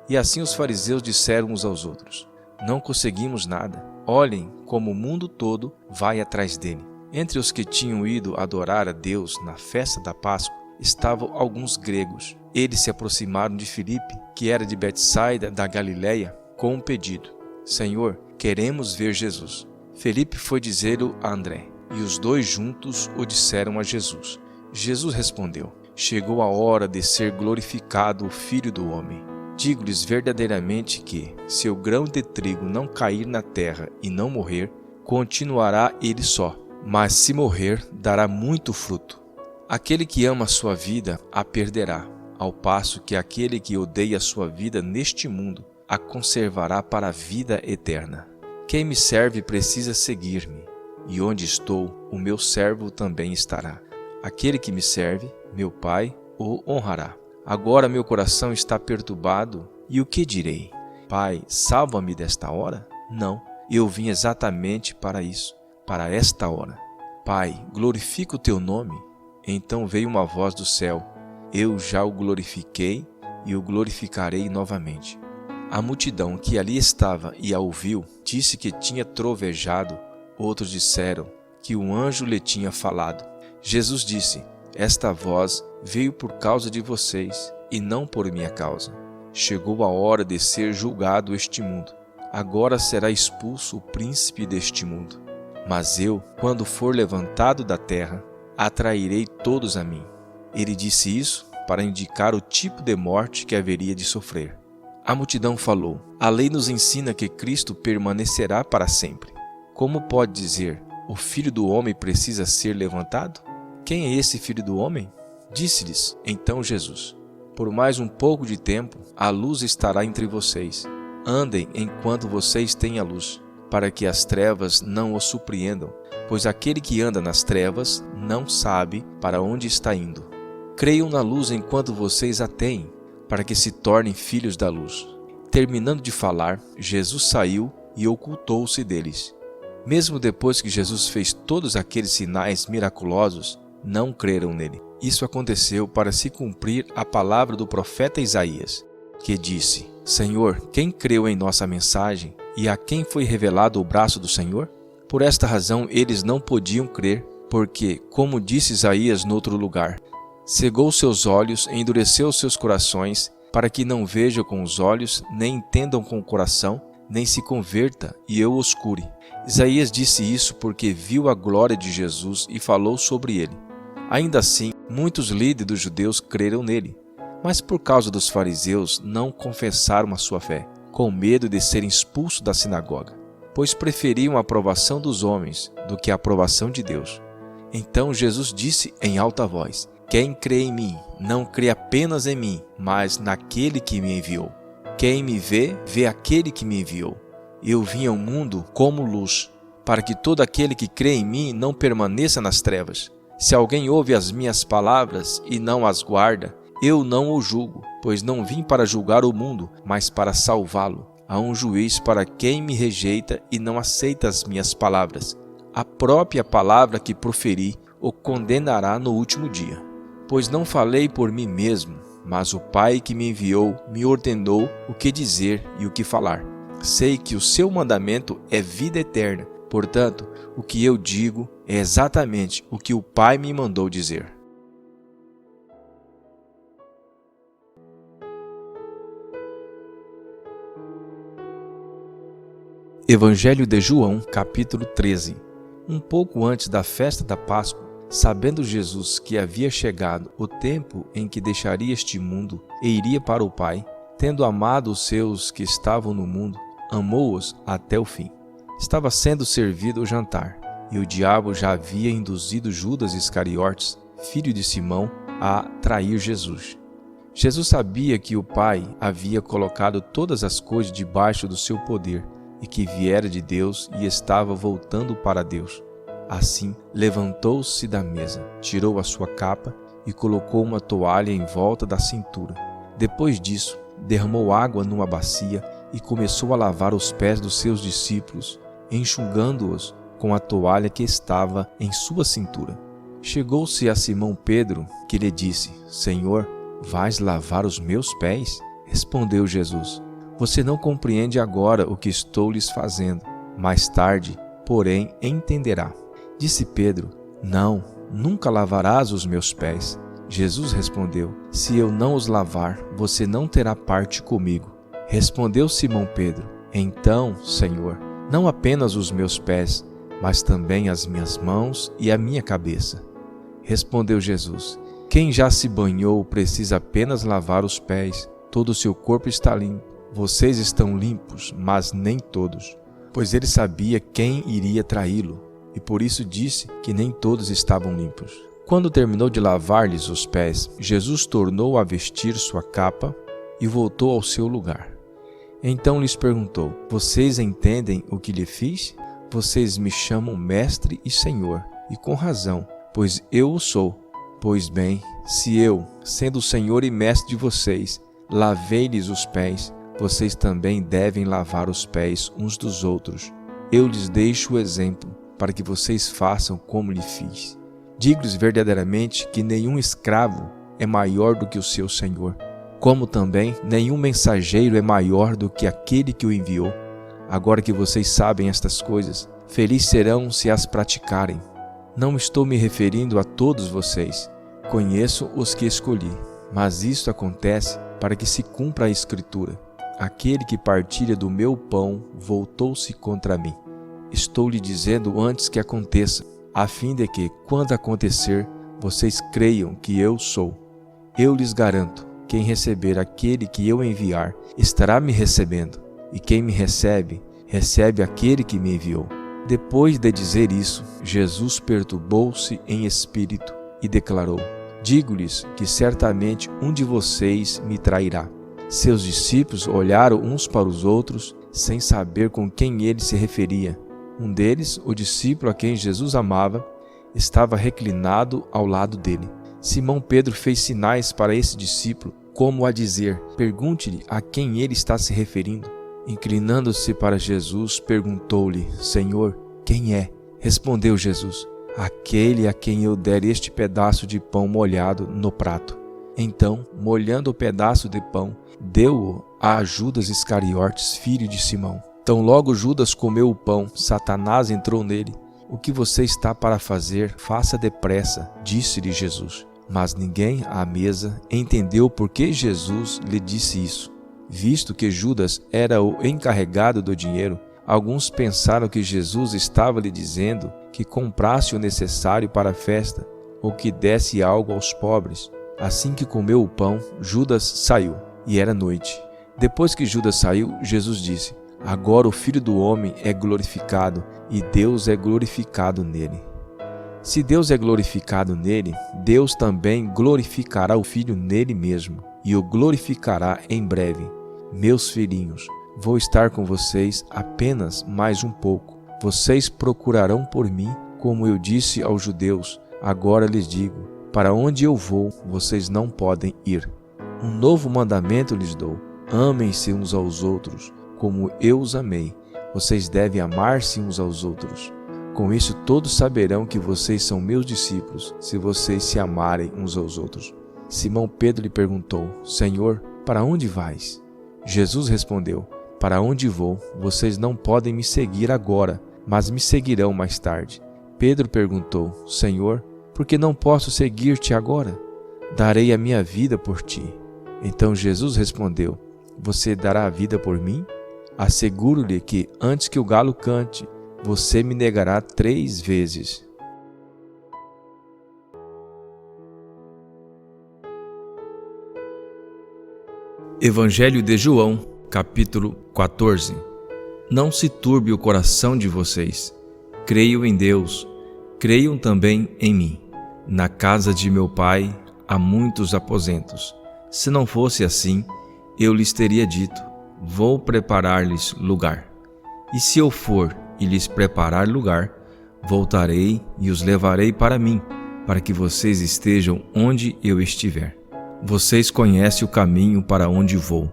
E assim os fariseus disseram uns aos outros: Não conseguimos nada. Olhem como o mundo todo vai atrás dele. Entre os que tinham ido adorar a Deus na festa da Páscoa estavam alguns gregos. Eles se aproximaram de Filipe, que era de Betsaida da Galileia, com um pedido: Senhor, queremos ver Jesus. Filipe foi dizê-lo a André, e os dois juntos o disseram a Jesus. Jesus respondeu: Chegou a hora de ser glorificado o Filho do Homem. Digo-lhes verdadeiramente que, se o grão de trigo não cair na terra e não morrer, continuará ele só, mas se morrer, dará muito fruto. Aquele que ama a sua vida a perderá, ao passo que aquele que odeia a sua vida neste mundo a conservará para a vida eterna. Quem me serve precisa seguir-me, e onde estou, o meu servo também estará. Aquele que me serve, meu Pai o honrará. Agora meu coração está perturbado, e o que direi? Pai, salva-me desta hora? Não, eu vim exatamente para isso, para esta hora. Pai, glorifica o teu nome. Então veio uma voz do céu: Eu já o glorifiquei e o glorificarei novamente. A multidão que ali estava e a ouviu disse que tinha trovejado. Outros disseram que um anjo lhe tinha falado. Jesus disse: Esta voz veio por causa de vocês e não por minha causa. Chegou a hora de ser julgado este mundo. Agora será expulso o príncipe deste mundo. Mas eu, quando for levantado da terra, atrairei todos a mim. Ele disse isso para indicar o tipo de morte que haveria de sofrer. A multidão falou: A lei nos ensina que Cristo permanecerá para sempre. Como pode dizer: O Filho do Homem precisa ser levantado? Quem é esse Filho do Homem? Disse-lhes então Jesus: Por mais um pouco de tempo, a luz estará entre vocês. Andem enquanto vocês têm a luz, para que as trevas não os surpreendam, pois aquele que anda nas trevas não sabe para onde está indo. Creiam na luz enquanto vocês a têm, para que se tornem filhos da luz. Terminando de falar, Jesus saiu e ocultou-se deles. Mesmo depois que Jesus fez todos aqueles sinais miraculosos, não creram nele. Isso aconteceu para se cumprir a palavra do profeta Isaías, que disse: Senhor, quem creu em nossa mensagem e a quem foi revelado o braço do Senhor? Por esta razão eles não podiam crer, porque, como disse Isaías noutro lugar, cegou seus olhos e endureceu seus corações, para que não vejam com os olhos, nem entendam com o coração, nem se converta e eu os cure. Isaías disse isso porque viu a glória de Jesus e falou sobre ele. Ainda assim, muitos líderes dos judeus creram nele, mas por causa dos fariseus não confessaram a sua fé, com medo de serem expulsos da sinagoga, pois preferiam a aprovação dos homens do que a aprovação de Deus. Então Jesus disse em alta voz: Quem crê em mim, não crê apenas em mim, mas naquele que me enviou. Quem me vê, vê aquele que me enviou. Eu vim ao mundo como luz, para que todo aquele que crê em mim não permaneça nas trevas. Se alguém ouve as minhas palavras e não as guarda, eu não o julgo, pois não vim para julgar o mundo, mas para salvá-lo. Há um juiz para quem me rejeita e não aceita as minhas palavras. A própria palavra que proferi o condenará no último dia. Pois não falei por mim mesmo, mas o Pai que me enviou me ordenou o que dizer e o que falar. Sei que o seu mandamento é vida eterna, portanto, o que eu digo é exatamente o que o Pai me mandou dizer. Evangelho de João, capítulo 13. Um pouco antes da festa da Páscoa, sabendo Jesus que havia chegado o tempo em que deixaria este mundo e iria para o Pai, tendo amado os seus que estavam no mundo, amou-os até o fim. Estava sendo servido o jantar, e o diabo já havia induzido Judas Iscariotes, filho de Simão, a trair Jesus. Jesus sabia que o Pai havia colocado todas as coisas debaixo do seu poder, e que viera de Deus e estava voltando para Deus. Assim, levantou-se da mesa, tirou a sua capa e colocou uma toalha em volta da cintura. Depois disso, derramou água numa bacia e começou a lavar os pés dos seus discípulos, enxugando-os com a toalha que estava em sua cintura. Chegou-se a Simão Pedro, que lhe disse: Senhor, vais lavar os meus pés? Respondeu Jesus: Você não compreende agora o que estou lhes fazendo. Mais tarde, porém, entenderá. Disse Pedro: Não, nunca lavarás os meus pés. Jesus respondeu: Se eu não os lavar, você não terá parte comigo. Respondeu Simão Pedro: Então, Senhor, não apenas os meus pés, mas também as minhas mãos e a minha cabeça. Respondeu Jesus: Quem já se banhou precisa apenas lavar os pés. Todo o seu corpo está limpo. Vocês estão limpos, mas nem todos. Pois ele sabia quem iria traí-lo, e por isso disse que nem todos estavam limpos. Quando terminou de lavar-lhes os pés, Jesus tornou a vestir sua capa e voltou ao seu lugar. Então lhes perguntou: Vocês entendem o que lhe fiz? Vocês me chamam Mestre e Senhor, e com razão, pois eu o sou. Pois bem, se eu, sendo o Senhor e Mestre de vocês, lavei-lhes os pés, vocês também devem lavar os pés uns dos outros. Eu lhes deixo o exemplo, para que vocês façam como lhe fiz. Digo-lhes verdadeiramente que nenhum escravo é maior do que o seu senhor, como também nenhum mensageiro é maior do que aquele que o enviou. Agora que vocês sabem estas coisas, felizes serão se as praticarem. Não estou me referindo a todos vocês. Conheço os que escolhi, mas isto acontece para que se cumpra a Escritura. Aquele que partilha do meu pão voltou-se contra mim. Estou lhe dizendo antes que aconteça, a fim de que, quando acontecer, vocês creiam que eu sou. Eu lhes garanto, quem receber aquele que eu enviar, estará me recebendo, e quem me recebe, recebe aquele que me enviou. Depois de dizer isso, Jesus perturbou-se em espírito e declarou: Digo-lhes que certamente um de vocês me trairá. Seus discípulos olharam uns para os outros, sem saber com quem ele se referia. Um deles, o discípulo a quem Jesus amava, estava reclinado ao lado dele. Simão Pedro fez sinais para esse discípulo, como a dizer: Pergunte-lhe a quem ele está se referindo. Inclinando-se para Jesus, perguntou-lhe: Senhor, quem é? Respondeu Jesus: Aquele a quem eu der este pedaço de pão molhado no prato. Então, molhando o pedaço de pão, deu-o a Judas Iscariotes, filho de Simão. Tão logo Judas comeu o pão, Satanás entrou nele. O que você está para fazer, faça depressa, disse-lhe Jesus. Mas ninguém à mesa entendeu por que Jesus lhe disse isso. Visto que Judas era o encarregado do dinheiro, alguns pensaram que Jesus estava lhe dizendo que comprasse o necessário para a festa, ou que desse algo aos pobres. Assim que comeu o pão, Judas saiu, e era noite. Depois que Judas saiu, Jesus disse: Agora o Filho do Homem é glorificado, e Deus é glorificado nele. Se Deus é glorificado nele, Deus também glorificará o Filho nele mesmo, e o glorificará em breve. Meus filhinhos, vou estar com vocês apenas mais um pouco. Vocês procurarão por mim, como eu disse aos judeus. Agora lhes digo: para onde eu vou, vocês não podem ir. Um novo mandamento lhes dou: amem-se uns aos outros, como eu os amei. Vocês devem amar-se uns aos outros. Com isso todos saberão que vocês são meus discípulos, se vocês se amarem uns aos outros. Simão Pedro lhe perguntou: Senhor, para onde vais? Jesus respondeu: Para onde vou, vocês não podem me seguir agora, mas me seguirão mais tarde. Pedro perguntou: Senhor, por que não posso seguir-te agora? Darei a minha vida por ti. Então Jesus respondeu: Você dará a vida por mim? Asseguro-lhe que, antes que o galo cante, você me negará 3 vezes. Evangelho de João, capítulo 14. Não se turbe o coração de vocês. Creio em Deus, creiam também em mim. Na casa de meu Pai há muitos aposentos. Se não fosse assim, eu lhes teria dito: vou preparar-lhes lugar. E se eu for e lhes preparar lugar, voltarei e os levarei para mim, para que vocês estejam onde eu estiver. Vocês conhecem o caminho para onde vou.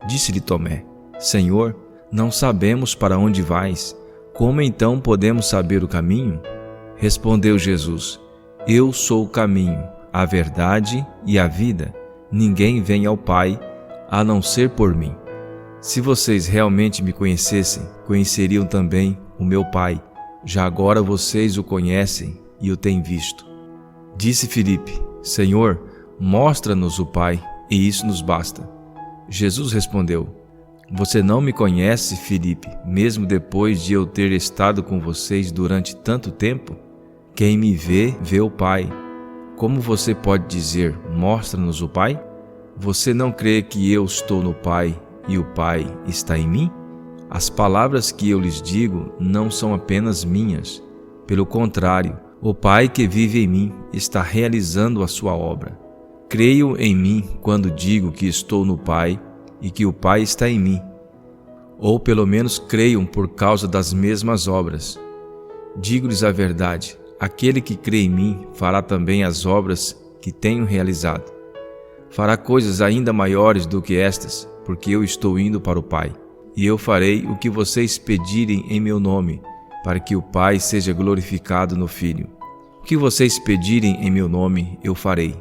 Disse-lhe Tomé: Senhor, não sabemos para onde vais. Como então podemos saber o caminho? Respondeu Jesus: Eu sou o caminho, a verdade e a vida. Ninguém vem ao Pai a não ser por mim. Se vocês realmente me conhecessem, conheceriam também o meu Pai. Já agora vocês o conhecem e o têm visto. Disse Filipe: Senhor, mostra-nos o Pai, e isso nos basta. Jesus respondeu: Você não me conhece, Filipe, mesmo depois de eu ter estado com vocês durante tanto tempo? Quem me vê, vê o Pai. Como você pode dizer: mostra-nos o Pai? Você não crê que eu estou no Pai e o Pai está em mim? As palavras que eu lhes digo não são apenas minhas. Pelo contrário, o Pai que vive em mim está realizando a sua obra. Creio em mim quando digo que estou no Pai e que o Pai está em mim. Ou pelo menos creiam por causa das mesmas obras. Digo-lhes a verdade: aquele que crê em mim fará também as obras que tenho realizado. Fará coisas ainda maiores do que estas, porque eu estou indo para o Pai. E eu farei o que vocês pedirem em meu nome, para que o Pai seja glorificado no Filho. O que vocês pedirem em meu nome, eu farei.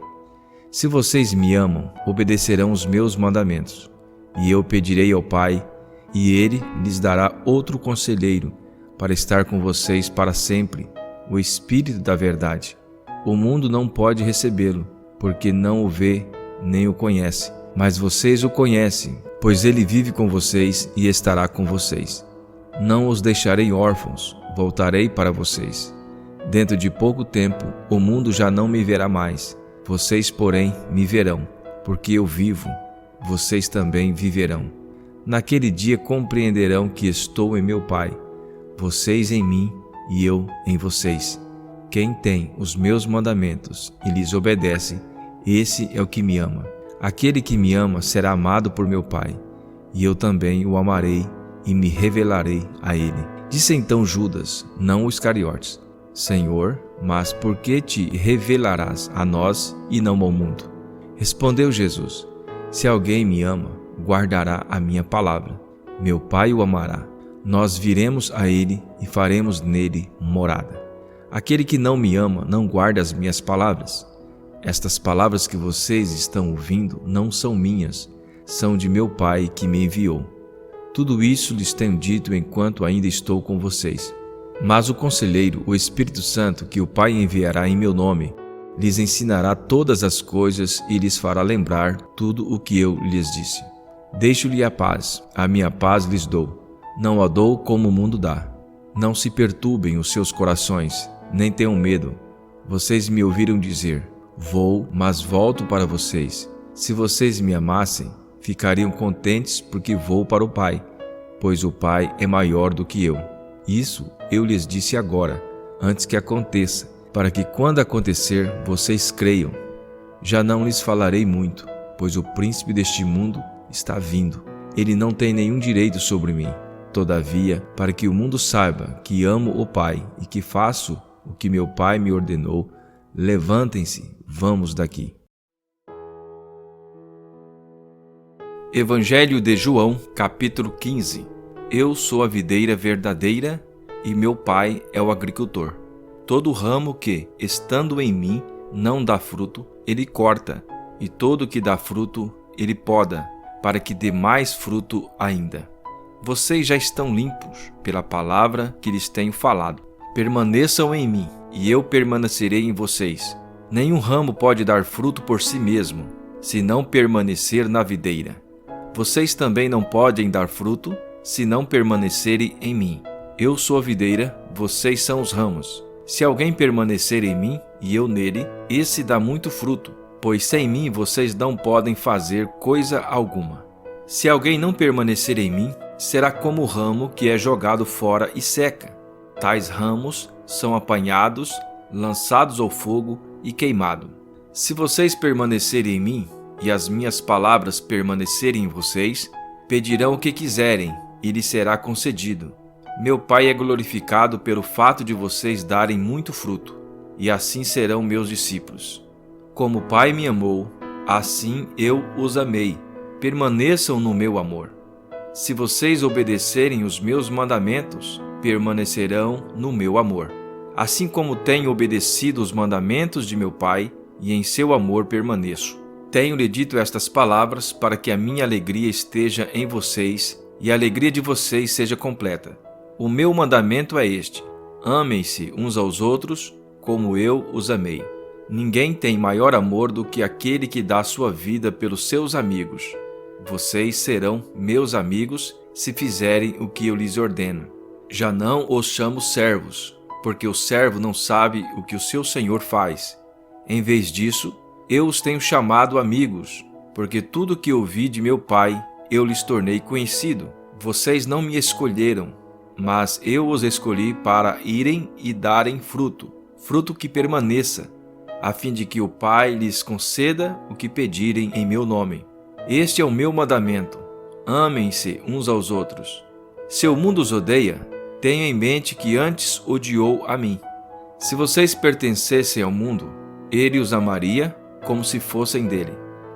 Se vocês me amam, obedecerão os meus mandamentos. E eu pedirei ao Pai, e Ele lhes dará outro conselheiro, para estar com vocês para sempre, o Espírito da verdade. O mundo não pode recebê-lo, porque não o vê nem o conhece. Mas vocês o conhecem, pois ele vive com vocês e estará com vocês. Não os deixarei órfãos, voltarei para vocês. Dentro de pouco tempo, o mundo já não me verá mais. Vocês, porém, me verão, porque eu vivo, vocês também viverão. Naquele dia compreenderão que estou em meu Pai, vocês em mim e eu em vocês. Quem tem os meus mandamentos e lhes obedece, esse é o que me ama. Aquele que me ama será amado por meu Pai, e eu também o amarei e me revelarei a ele. Disse então Judas, não o Iscariotes: Senhor, mas por que te revelarás a nós e não ao mundo? Respondeu Jesus: Se alguém me ama, guardará a minha palavra. Meu Pai o amará. Nós viremos a ele e faremos nele morada. Aquele que não me ama não guarda as minhas palavras. Estas palavras que vocês estão ouvindo não são minhas, são de meu Pai que me enviou. Tudo isso lhes tenho dito enquanto ainda estou com vocês. Mas o Conselheiro, o Espírito Santo, que o Pai enviará em meu nome, lhes ensinará todas as coisas e lhes fará lembrar tudo o que eu lhes disse. Deixo-lhe a minha paz lhes dou. Não a dou como o mundo dá. Não se perturbem os seus corações, nem tenham medo. Vocês me ouviram dizer: vou, mas volto para vocês. Se vocês me amassem, ficariam contentes porque vou para o Pai, pois o Pai é maior do que eu. Isso eu lhes disse agora, antes que aconteça, para que quando acontecer, vocês creiam. Já não lhes falarei muito, pois o príncipe deste mundo está vindo. Ele não tem nenhum direito sobre mim. Todavia, para que o mundo saiba que amo o Pai e que faço o que meu Pai me ordenou, levantem-se, vamos daqui. Evangelho de João, capítulo 15. Eu sou a videira verdadeira e meu Pai é o agricultor. Todo ramo que, estando em mim, não dá fruto, ele corta, e todo o que dá fruto, ele poda, para que dê mais fruto ainda. Vocês já estão limpos pela palavra que lhes tenho falado. Permaneçam em mim, e eu permanecerei em vocês. Nenhum ramo pode dar fruto por si mesmo, se não permanecer na videira. Vocês também não podem dar fruto, se não permanecerem em mim. Eu sou a videira, vocês são os ramos. Se alguém permanecer em mim, e eu nele, esse dá muito fruto, pois sem mim vocês não podem fazer coisa alguma. Se alguém não permanecer em mim, será como o ramo que é jogado fora e seca. Tais ramos são apanhados, lançados ao fogo e queimados. Se vocês permanecerem em mim, e as minhas palavras permanecerem em vocês, pedirão o que quiserem, e lhes será concedido. Meu Pai é glorificado pelo fato de vocês darem muito fruto, e assim serão meus discípulos. Como o Pai me amou, assim eu os amei. Permaneçam no meu amor. Se vocês obedecerem os meus mandamentos, permanecerão no meu amor. Assim como tenho obedecido os mandamentos de meu Pai, e em seu amor permaneço. Tenho-lhe dito estas palavras para que a minha alegria esteja em vocês e a alegria de vocês seja completa. O meu mandamento é este: amem-se uns aos outros como eu os amei. Ninguém tem maior amor do que aquele que dá sua vida pelos seus amigos. Vocês serão meus amigos se fizerem o que eu lhes ordeno. Já não os chamo servos, porque o servo não sabe o que o seu senhor faz. Em vez disso, eu os tenho chamado amigos, porque tudo que ouvi de meu Pai eu lhes tornei conhecido. Vocês não me escolheram, mas eu os escolhi para irem e darem fruto, fruto que permaneça, a fim de que o Pai lhes conceda o que pedirem em meu nome. Este é o meu mandamento: amem-se uns aos outros. Se o mundo os odeia, tenha em mente que antes odiou a mim. Se vocês pertencessem ao mundo, ele os amaria como se fossem dele.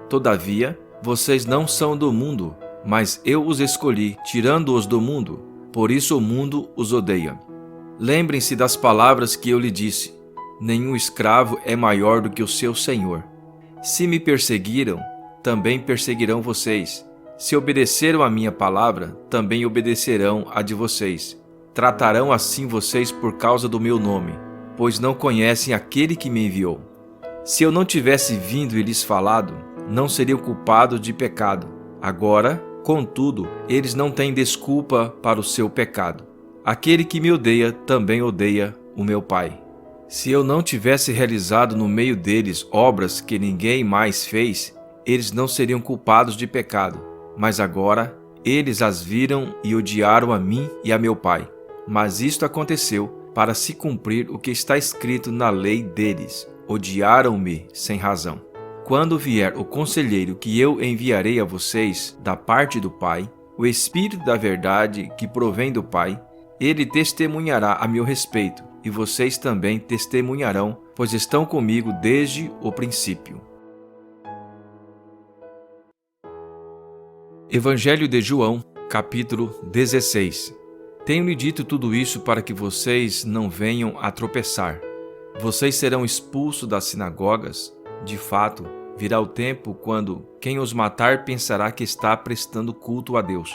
Todavia, vocês não são do mundo, mas eu os escolhi, tirando-os do mundo. Por isso o mundo os odeia. Lembrem-se das palavras que eu lhe disse: nenhum escravo é maior do que o seu senhor. Se me perseguiram, também perseguirão vocês. Se obedeceram à minha palavra, também obedecerão à de vocês. Tratarão assim vocês por causa do meu nome, pois não conhecem aquele que me enviou. Se eu não tivesse vindo e lhes falado, não seriam culpados de pecado. Agora, contudo, eles não têm desculpa para o seu pecado. Aquele que me odeia também odeia o meu Pai. Se eu não tivesse realizado no meio deles obras que ninguém mais fez, eles não seriam culpados de pecado. Mas agora, eles as viram e odiaram a mim e a meu Pai. Mas isto aconteceu para se cumprir o que está escrito na lei deles: odiaram-me sem razão. Quando vier o conselheiro que eu enviarei a vocês da parte do Pai, o Espírito da verdade que provém do Pai, ele testemunhará a meu respeito, e vocês também testemunharão, pois estão comigo desde o princípio. Evangelho de João, capítulo 16. Tenho-lhe dito tudo isso para que vocês não venham a tropeçar. Vocês serão expulsos das sinagogas. De fato, virá o tempo quando quem os matar pensará que está prestando culto a Deus.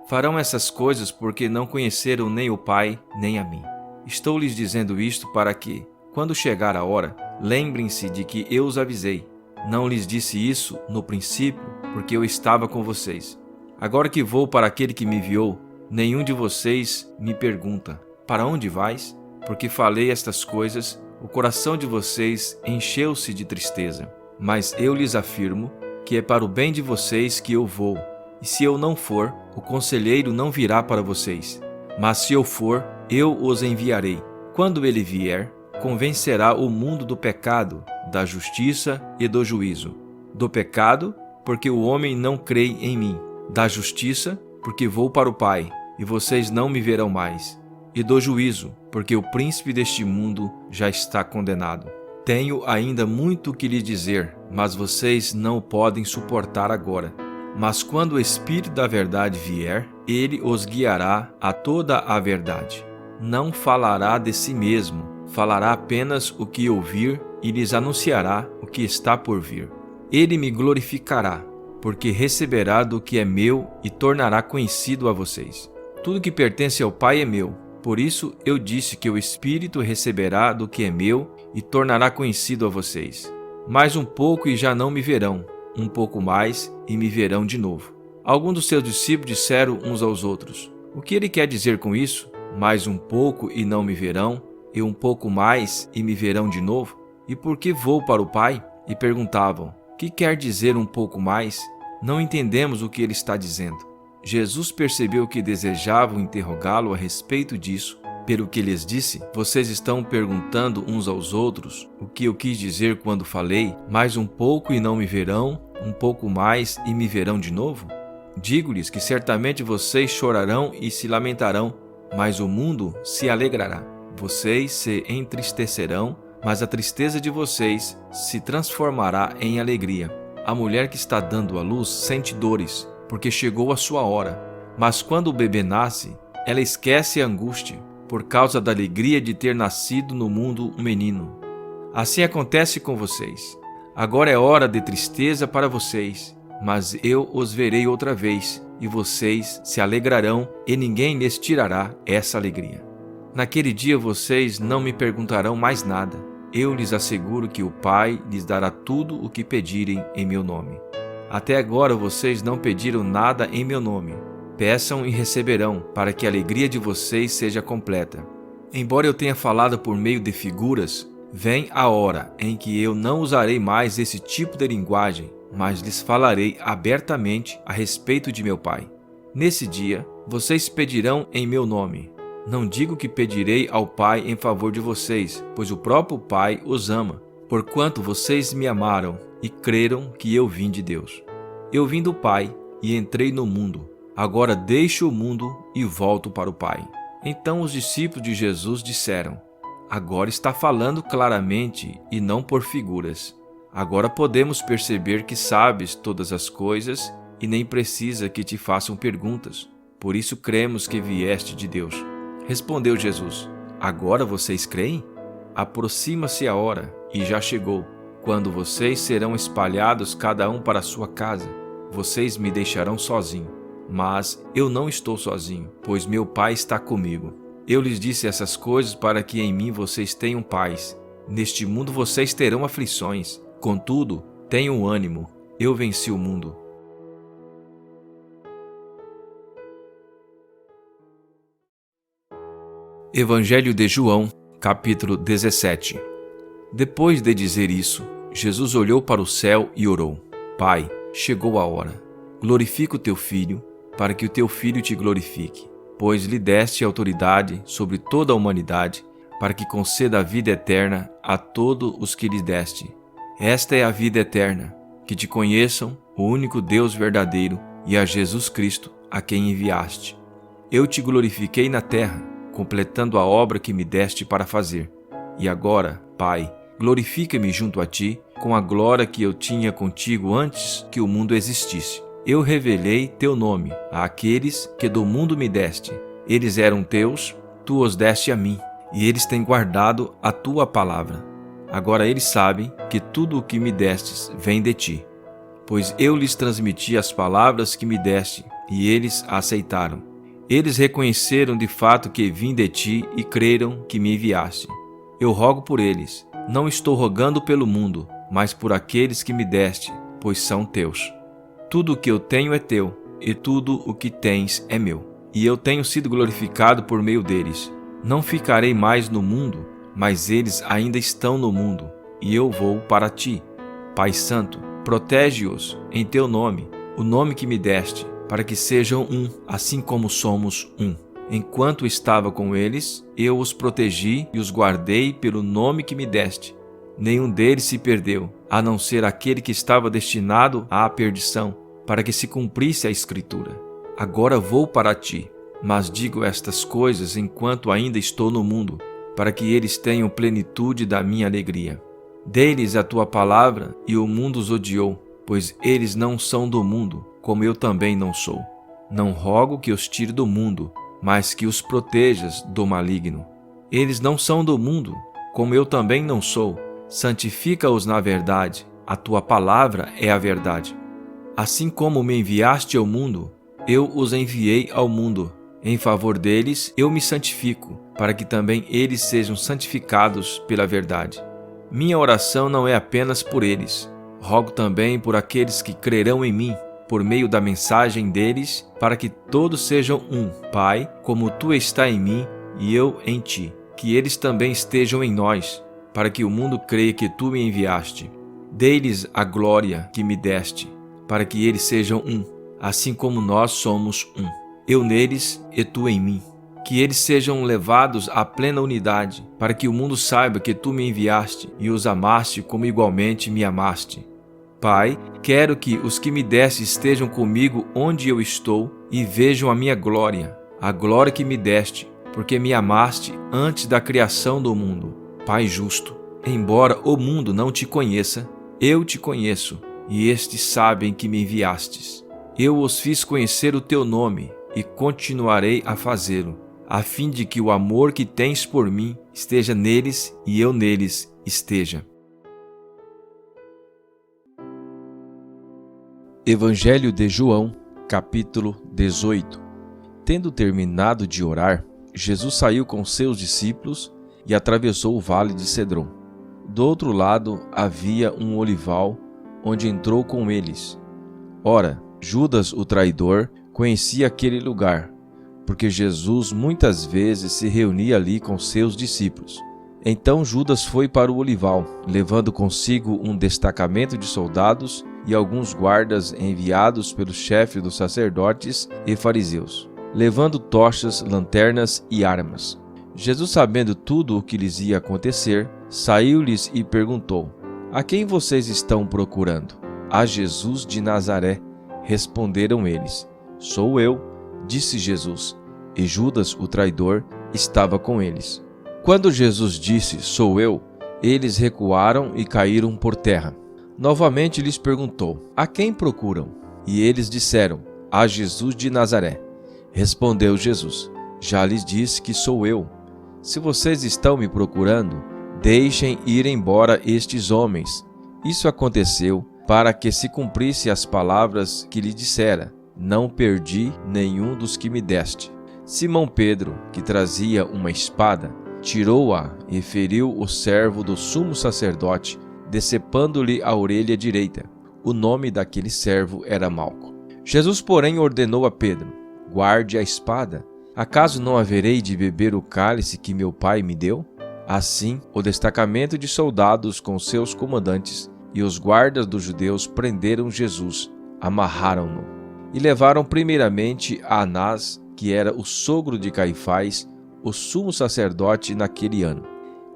Farão essas coisas porque não conheceram nem o Pai, nem a mim. Estou lhes dizendo isto para que, quando chegar a hora, lembrem-se de que eu os avisei. Não lhes disse isso no princípio, porque eu estava com vocês. Agora que vou para aquele que me enviou, nenhum de vocês me pergunta: para onde vais? Porque falei estas coisas, o coração de vocês encheu-se de tristeza. Mas eu lhes afirmo que é para o bem de vocês que eu vou. E se eu não for, o conselheiro não virá para vocês. Mas se eu for, eu os enviarei. Quando ele vier, convencerá o mundo do pecado, da justiça e do juízo. Do pecado, porque o homem não crê em mim. Da justiça, porque vou para o Pai, e vocês não me verão mais. E do juízo, porque o príncipe deste mundo já está condenado. Tenho ainda muito que lhe dizer, mas vocês não o podem suportar agora. Mas quando o Espírito da verdade vier, ele os guiará a toda a verdade. Não falará de si mesmo, falará apenas o que ouvir e lhes anunciará o que está por vir. Ele me glorificará, porque receberá do que é meu e tornará conhecido a vocês. Tudo que pertence ao Pai é meu. Por isso eu disse que o Espírito receberá do que é meu e tornará conhecido a vocês. Mais um pouco e já não me verão, um pouco mais e me verão de novo. Alguns dos seus discípulos disseram uns aos outros: o que ele quer dizer com isso? Mais um pouco e não me verão, e um pouco mais e me verão de novo? E por que vou para o Pai? E perguntavam: que quer dizer um pouco mais? Não entendemos o que ele está dizendo. Jesus percebeu que desejavam interrogá-lo a respeito disso. Pelo que lhes disse: vocês estão perguntando uns aos outros o que eu quis dizer quando falei: mais um pouco e não me verão, um pouco mais e me verão de novo? Digo-lhes que certamente vocês chorarão e se lamentarão, mas o mundo se alegrará. Vocês se entristecerão, mas a tristeza de vocês se transformará em alegria. A mulher que está dando à luz sente dores, porque chegou a sua hora. Mas quando o bebê nasce, ela esquece a angústia, por causa da alegria de ter nascido no mundo um menino. Assim acontece com vocês. Agora é hora de tristeza para vocês, mas eu os verei outra vez, e vocês se alegrarão, e ninguém lhes tirará essa alegria. Naquele dia vocês não me perguntarão mais nada. Eu lhes asseguro que o Pai lhes dará tudo o que pedirem em meu nome. Até agora vocês não pediram nada em meu nome. Peçam e receberão, para que a alegria de vocês seja completa. Embora eu tenha falado por meio de figuras, vem a hora em que eu não usarei mais esse tipo de linguagem, mas lhes falarei abertamente a respeito de meu Pai. Nesse dia, vocês pedirão em meu nome. Não digo que pedirei ao Pai em favor de vocês, pois o próprio Pai os ama, porquanto vocês me amaram e creram que eu vim de Deus. Eu vim do Pai e entrei no mundo. Agora deixo o mundo e volto para o Pai. Então os discípulos de Jesus disseram: agora está falando claramente e não por figuras. Agora podemos perceber que sabes todas as coisas e nem precisa que te façam perguntas. Por isso cremos que vieste de Deus. Respondeu Jesus: agora vocês creem? Aproxima-se a hora, e já chegou, quando vocês serão espalhados cada um para a sua casa. Vocês me deixarão sozinho, mas eu não estou sozinho, pois meu Pai está comigo. Eu lhes disse essas coisas para que em mim vocês tenham paz. Neste mundo vocês terão aflições, contudo, tenham ânimo, eu venci o mundo. Evangelho de João, capítulo 17. Depois de dizer isso, Jesus olhou para o céu e orou: Pai, chegou a hora. Glorifica o teu Filho, para que o teu Filho te glorifique, pois lhe deste autoridade sobre toda a humanidade, para que conceda a vida eterna a todos os que lhe deste. Esta é a vida eterna, que te conheçam, o único Deus verdadeiro, e a Jesus Cristo, a quem enviaste. Eu te glorifiquei na terra, completando a obra que me deste para fazer. E agora, Pai, glorifica-me junto a ti, com a glória que eu tinha contigo antes que o mundo existisse. Eu revelei teu nome àqueles que do mundo me deste. Eles eram teus, tu os deste a mim, e eles têm guardado a tua palavra. Agora eles sabem que tudo o que me destes vem de ti, pois eu lhes transmiti as palavras que me deste, e eles a aceitaram. Eles reconheceram de fato que vim de ti e creram que me enviaste. Eu rogo por eles. Não estou rogando pelo mundo, mas por aqueles que me deste, pois são teus. Tudo o que eu tenho é teu, e tudo o que tens é meu. E eu tenho sido glorificado por meio deles. Não ficarei mais no mundo, mas eles ainda estão no mundo, e eu vou para ti. Pai Santo, protege-os em teu nome, o nome que me deste, para que sejam um, assim como somos um. Enquanto estava com eles, eu os protegi e os guardei pelo nome que me deste. Nenhum deles se perdeu, a não ser aquele que estava destinado à perdição, para que se cumprisse a Escritura. Agora vou para ti, mas digo estas coisas enquanto ainda estou no mundo, para que eles tenham plenitude da minha alegria. Dei-lhes a tua palavra e o mundo os odiou, pois eles não são do mundo, como eu também não sou. Não rogo que os tire do mundo, mas que os protejas do maligno. Eles não são do mundo, como eu também não sou. Santifica-os na verdade. A tua palavra é a verdade. Assim como me enviaste ao mundo, eu os enviei ao mundo. Em favor deles eu me santifico, para que também eles sejam santificados pela verdade. Minha oração não é apenas por eles. Rogo também por aqueles que crerão em mim, por meio da mensagem deles, para que todos sejam um. Pai, como tu está em mim e eu em ti, que eles também estejam em nós, para que o mundo creia que tu me enviaste. Dê-lhes a glória que me deste, para que eles sejam um, assim como nós somos um. Eu neles e tu em mim. Que eles sejam levados à plena unidade, para que o mundo saiba que tu me enviaste e os amaste como igualmente me amaste. Pai, quero que os que me deste estejam comigo onde eu estou e vejam a minha glória, a glória que me deste, porque me amaste antes da criação do mundo. Pai justo, embora o mundo não te conheça, eu te conheço, e estes sabem que me enviastes. Eu os fiz conhecer o teu nome, e continuarei a fazê-lo, a fim de que o amor que tens por mim esteja neles e eu neles esteja. Evangelho de João, capítulo 18. Tendo terminado de orar, Jesus saiu com seus discípulos e atravessou o vale de Cedron. Do outro lado havia um olival, onde entrou com eles. Ora, Judas, o traidor, conhecia aquele lugar, porque Jesus muitas vezes se reunia ali com seus discípulos. Então Judas foi para o olival, levando consigo um destacamento de soldados e alguns guardas enviados pelo chefe dos sacerdotes e fariseus, levando tochas, lanternas e armas. Jesus, sabendo tudo o que lhes ia acontecer, saiu-lhes e perguntou: A quem vocês estão procurando? A Jesus de Nazaré, responderam eles. Sou eu, disse Jesus, e Judas, o traidor, estava com eles. Quando Jesus disse, sou eu, eles recuaram e caíram por terra. Novamente lhes perguntou, a quem procuram? E eles disseram, a Jesus de Nazaré. Respondeu Jesus, já lhes disse que sou eu. Se vocês estão me procurando, deixem ir embora estes homens. Isso aconteceu para que se cumprisse as palavras que lhe dissera, não perdi nenhum dos que me deste. Simão Pedro, que trazia uma espada, tirou-a e feriu o servo do sumo sacerdote, decepando-lhe a orelha direita. O nome daquele servo era Malco. Jesus, porém, ordenou a Pedro, guarde a espada. Acaso não haverei de beber o cálice que meu pai me deu? Assim, o destacamento de soldados com seus comandantes e os guardas dos judeus prenderam Jesus, amarraram-no e levaram primeiramente a Anás, que era o sogro de Caifás, o sumo sacerdote naquele ano.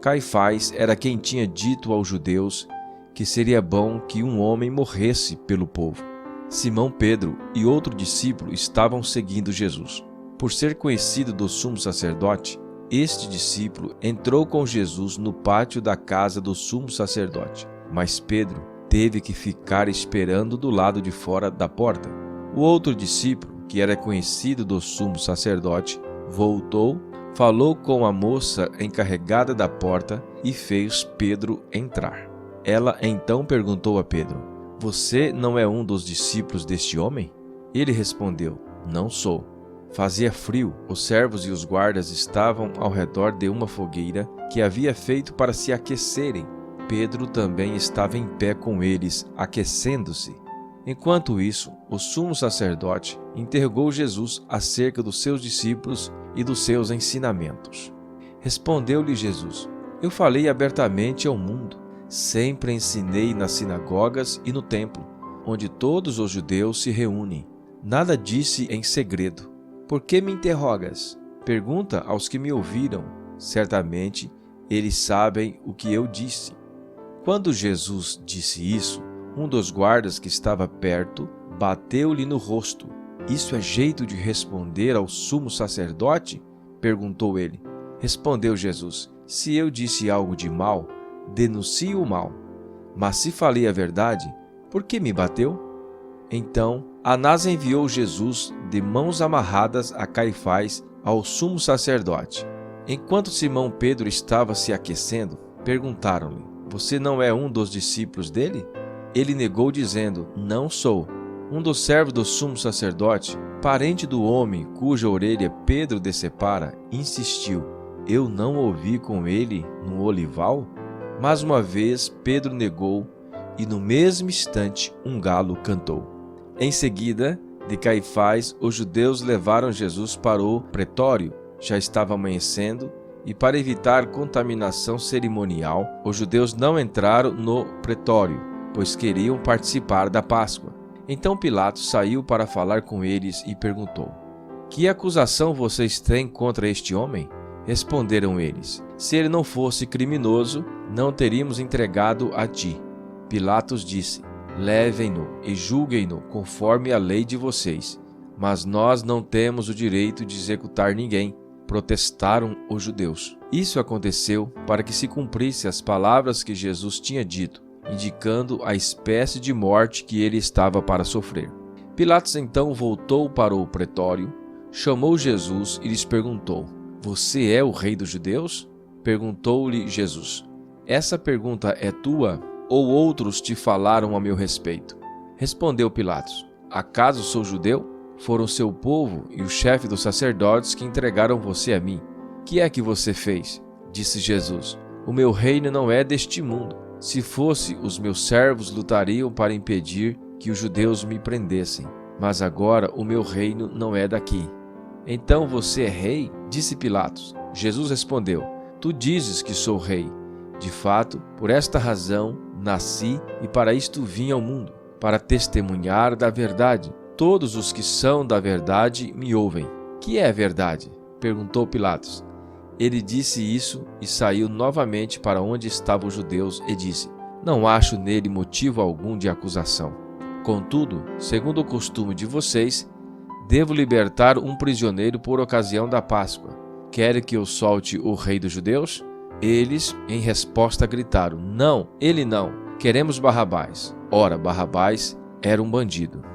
Caifás era quem tinha dito aos judeus que seria bom que um homem morresse pelo povo. Simão Pedro e outro discípulo estavam seguindo Jesus. Por ser conhecido do sumo sacerdote, este discípulo entrou com Jesus no pátio da casa do sumo sacerdote, mas Pedro teve que ficar esperando do lado de fora da porta. O outro discípulo, que era conhecido do sumo sacerdote, voltou, falou com a moça encarregada da porta e fez Pedro entrar. Ela então perguntou a Pedro, você não é um dos discípulos deste homem? Ele respondeu, não sou. Fazia frio, os servos e os guardas estavam ao redor de uma fogueira que havia feito para se aquecerem. Pedro também estava em pé com eles, aquecendo-se. Enquanto isso, o sumo sacerdote interrogou Jesus acerca dos seus discípulos e dos seus ensinamentos. Respondeu-lhe Jesus, eu falei abertamente ao mundo. Sempre ensinei nas sinagogas e no templo, onde todos os judeus se reúnem. Nada disse em segredo. Por que me interrogas? Pergunta aos que me ouviram. Certamente, eles sabem o que eu disse. Quando Jesus disse isso, um dos guardas que estava perto bateu-lhe no rosto. Isso é jeito de responder ao sumo sacerdote? Perguntou ele. Respondeu Jesus, se eu disse algo de mal, denuncio o mal. Mas se falei a verdade, por que me bateu? Então, Anás enviou Jesus de mãos amarradas a Caifás ao sumo sacerdote. Enquanto Simão Pedro estava se aquecendo, perguntaram-lhe, você não é um dos discípulos dele? ele negou dizendo: não sou. Um dos servos do sumo sacerdote, parente do homem cuja orelha Pedro decepara, insistiu: eu não ouvi com ele no olival? Mais uma vez Pedro negou, e no mesmo instante um galo cantou. Em seguida, de Caifás, os judeus levaram Jesus para o pretório. Já estava amanhecendo, e para evitar contaminação cerimonial, os judeus não entraram no pretório, pois queriam participar da Páscoa. Então Pilatos saiu para falar com eles e perguntou: que acusação vocês têm contra este homem? Responderam eles: se ele não fosse criminoso, não teríamos entregado a ti. Pilatos disse: levem-no e julguem-no conforme a lei de vocês. Mas nós não temos o direito de executar ninguém, protestaram os judeus. Isso aconteceu para que se cumprisse as palavras que Jesus tinha dito, indicando a espécie de morte que ele estava para sofrer. Pilatos então voltou para o pretório, chamou Jesus e lhes perguntou: você é o rei dos judeus? Perguntou-lhe Jesus: essa pergunta é tua ou outros te falaram a meu respeito? Respondeu Pilatos: acaso sou judeu? Foram seu povo e o chefe dos sacerdotes que entregaram você a mim. Que é que você fez? Disse Jesus: o meu reino não é deste mundo. Se fosse, os meus servos lutariam para impedir que os judeus me prendessem. Mas agora o meu reino não é daqui. Então você é rei? Disse Pilatos. Jesus respondeu: tu dizes que sou rei. De fato, por esta razão nasci e para isto vim ao mundo, para testemunhar da verdade. Todos os que são da verdade me ouvem. Que é a verdade? Perguntou Pilatos. Ele disse isso e saiu novamente para onde estavam os judeus e disse: não acho nele motivo algum de acusação. Contudo, segundo o costume de vocês, devo libertar um prisioneiro por ocasião da Páscoa. Querem que eu solte o rei dos judeus? Eles, em resposta, gritaram: não, ele não. Queremos Barrabás. Ora, Barrabás era um bandido.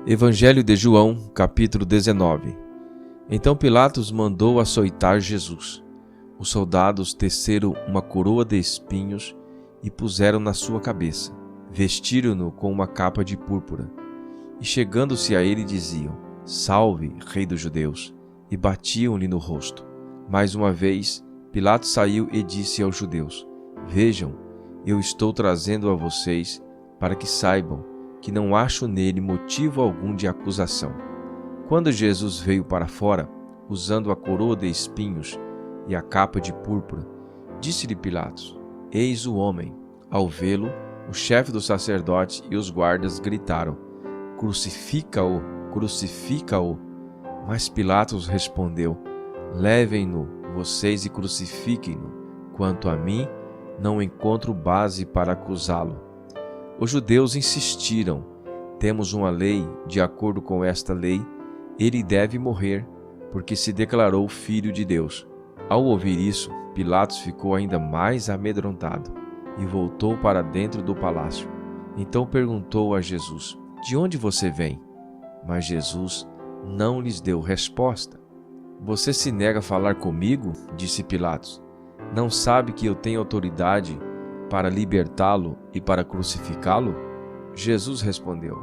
Evangelho de João, capítulo 19. Então Pilatos mandou açoitar Jesus. Os soldados teceram uma coroa de espinhos e puseram na sua cabeça. Vestiram-no com uma capa de púrpura. E chegando-se a ele diziam: salve, rei dos judeus, e batiam-lhe no rosto. Mais uma vez, Pilatos saiu e disse aos judeus: vejam, eu estou trazendo a vocês para que saibam que não acho nele motivo algum de acusação. Quando Jesus veio para fora, usando a coroa de espinhos e a capa de púrpura, disse-lhe Pilatos: eis o homem. Ao vê-lo, o chefe dos sacerdotes e os guardas gritaram: crucifica-o, crucifica-o. Mas Pilatos respondeu: levem-no vocês e crucifiquem-no. Quanto a mim, não encontro base para acusá-lo. Os judeus insistiram: temos uma lei, de acordo com esta lei, ele deve morrer, porque se declarou filho de Deus. Ao ouvir isso, Pilatos ficou ainda mais amedrontado e voltou para dentro do palácio. Então perguntou a Jesus: de onde você vem? Mas Jesus não lhes deu resposta. Você se nega a falar comigo? Disse Pilatos. Não sabe que eu tenho autoridade para libertá-lo e para crucificá-lo? Jesus respondeu: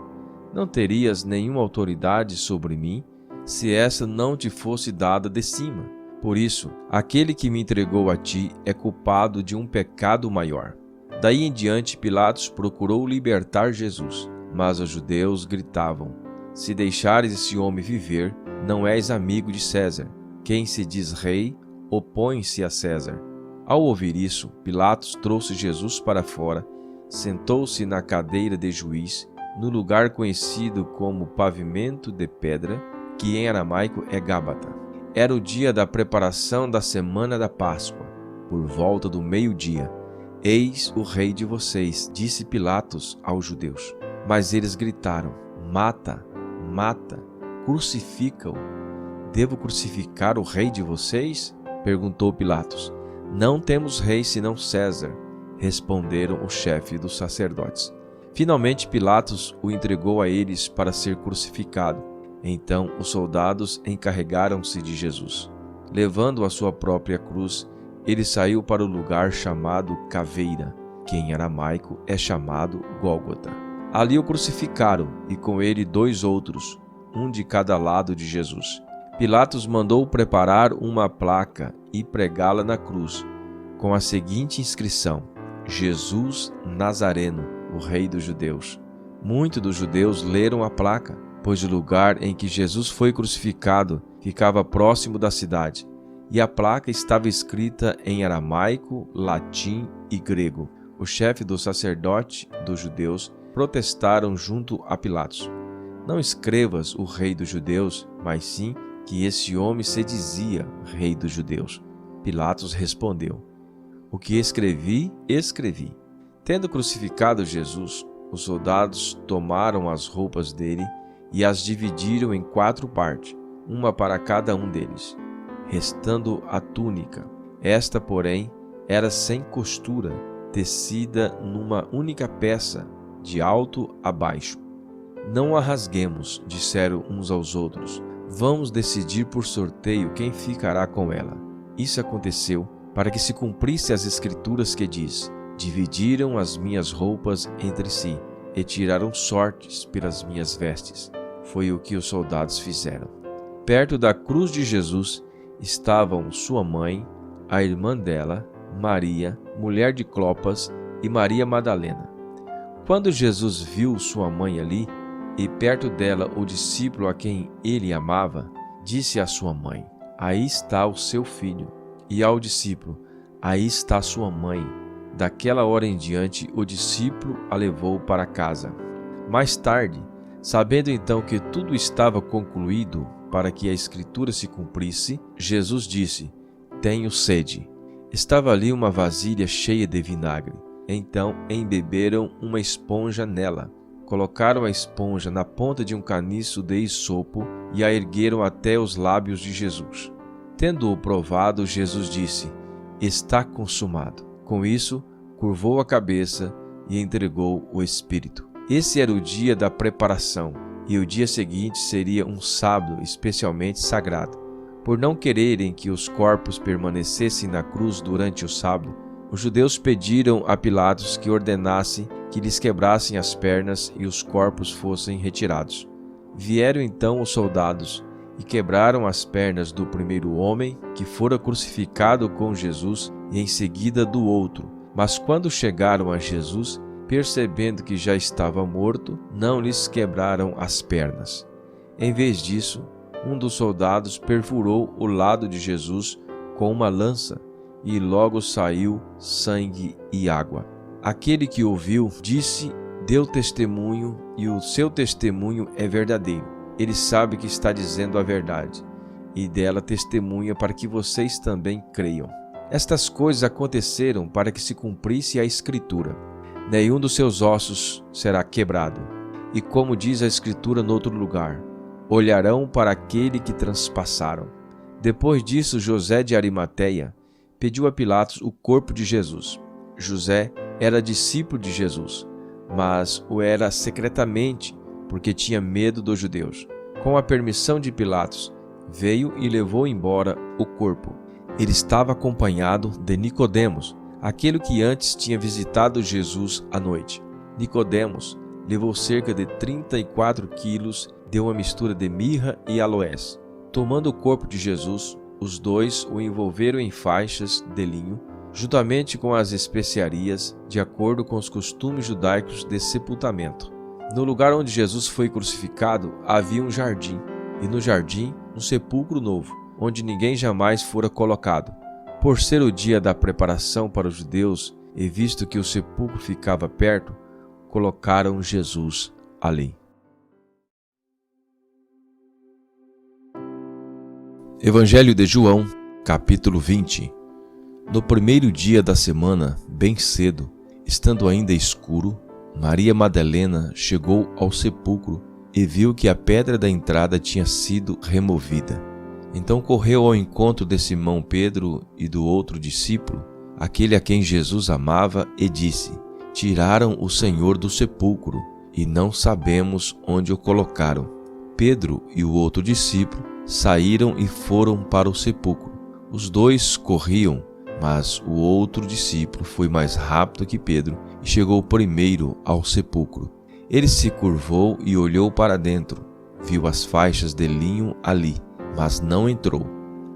não terias nenhuma autoridade sobre mim se essa não te fosse dada de cima. Por isso, aquele que me entregou a ti é culpado de um pecado maior. Daí em diante, Pilatos procurou libertar Jesus, mas os judeus gritavam: se deixares esse homem viver, não és amigo de César. Quem se diz rei, opõe-se a César. Ao ouvir isso, Pilatos trouxe Jesus para fora, sentou-se na cadeira de juiz, no lugar conhecido como pavimento de pedra, que em aramaico é Gábata. Era o dia da preparação da semana da Páscoa, por volta do meio-dia. Eis o rei de vocês, disse Pilatos aos judeus. Mas eles gritaram: mata, mata, crucifica-o. Devo crucificar o rei de vocês? Perguntou Pilatos. Não temos rei senão César, responderam o chefe dos sacerdotes. Finalmente Pilatos o entregou a eles para ser crucificado. Então os soldados encarregaram-se de Jesus. Levando a sua própria cruz, ele saiu para o lugar chamado Caveira, que em aramaico é chamado Gólgota. Ali o crucificaram e com ele 2 outros, um de cada lado de Jesus. Pilatos mandou preparar uma placa e pregá-la na cruz, com a seguinte inscrição: Jesus Nazareno, o Rei dos Judeus. Muitos dos judeus leram a placa, pois o lugar em que Jesus foi crucificado ficava próximo da cidade, e a placa estava escrita em aramaico, latim e grego. O chefe do sacerdote dos judeus protestaram junto a Pilatos: não escrevas o Rei dos Judeus, mas sim que esse homem se dizia Rei dos Judeus. Pilatos respondeu: o que escrevi, escrevi. Tendo crucificado Jesus, os soldados tomaram as roupas dele e as dividiram em 4 partes, uma para cada um deles, restando a túnica. Esta, porém, era sem costura, tecida numa única peça, de alto a baixo. Não a rasguemos, disseram uns aos outros. Vamos decidir por sorteio quem ficará com ela. Isso aconteceu para que se cumprisse as escrituras que diz: dividiram as minhas roupas entre si e tiraram sortes pelas minhas vestes. Foi o que os soldados fizeram. Perto da cruz de Jesus estavam sua mãe, a irmã dela, Maria, mulher de Clopas, e Maria Madalena. Quando Jesus viu sua mãe ali, e perto dela o discípulo a quem ele amava, disse à sua mãe: aí está o seu filho. E ao discípulo: aí está sua mãe. Daquela hora em diante, o discípulo a levou para casa. Mais tarde, sabendo então que tudo estava concluído para que a escritura se cumprisse, Jesus disse: tenho sede. Estava ali uma vasilha cheia de vinagre. Então embeberam uma esponja nela. Colocaram a esponja na ponta de um caniço de isopo e a ergueram até os lábios de Jesus. Tendo-o provado, Jesus disse: está consumado. Com isso, curvou a cabeça e entregou o Espírito. Esse era o dia da preparação, e o dia seguinte seria um sábado especialmente sagrado. Por não quererem que os corpos permanecessem na cruz durante o sábado, os judeus pediram a Pilatos que ordenasse que lhes quebrassem as pernas e os corpos fossem retirados. Vieram então os soldados e quebraram as pernas do primeiro homem que fora crucificado com Jesus e em seguida do outro. Mas quando chegaram a Jesus, percebendo que já estava morto, não lhes quebraram as pernas. Em vez disso, um dos soldados perfurou o lado de Jesus com uma lança e logo saiu sangue e água. Aquele que ouviu disse: deu testemunho e o seu testemunho é verdadeiro. Ele sabe que está dizendo a verdade e dela testemunha para que vocês também creiam. Estas coisas aconteceram para que se cumprisse a Escritura: nenhum dos seus ossos será quebrado. E como diz a Escritura noutro lugar: olharão para aquele que transpassaram. Depois disso, José de Arimateia pediu a Pilatos o corpo de Jesus. José era discípulo de Jesus, mas o era secretamente, porque tinha medo dos judeus. Com a permissão de Pilatos, veio e levou embora o corpo. Ele estava acompanhado de Nicodemos, aquele que antes tinha visitado Jesus à noite. Nicodemos levou cerca de 34 quilos de uma mistura de mirra e aloés. Tomando o corpo de Jesus, os dois o envolveram em faixas de linho, juntamente com as especiarias, de acordo com os costumes judaicos de sepultamento. No lugar onde Jesus foi crucificado havia um jardim, e no jardim um sepulcro novo, onde ninguém jamais fora colocado. Por ser o dia da preparação para os judeus, e visto que o sepulcro ficava perto, colocaram Jesus ali. Evangelho de João, capítulo 20. No primeiro dia da semana, bem cedo, estando ainda escuro, Maria Madalena chegou ao sepulcro e viu que a pedra da entrada tinha sido removida. Então correu ao encontro de Simão Pedro e do outro discípulo, aquele a quem Jesus amava, e disse: tiraram o Senhor do sepulcro e não sabemos onde o colocaram. Pedro e o outro discípulo saíram e foram para o sepulcro. Os dois corriam, Mas o outro discípulo foi mais rápido que Pedro e chegou primeiro ao sepulcro. Ele se curvou e olhou para dentro. Viu as faixas de linho ali, mas não entrou.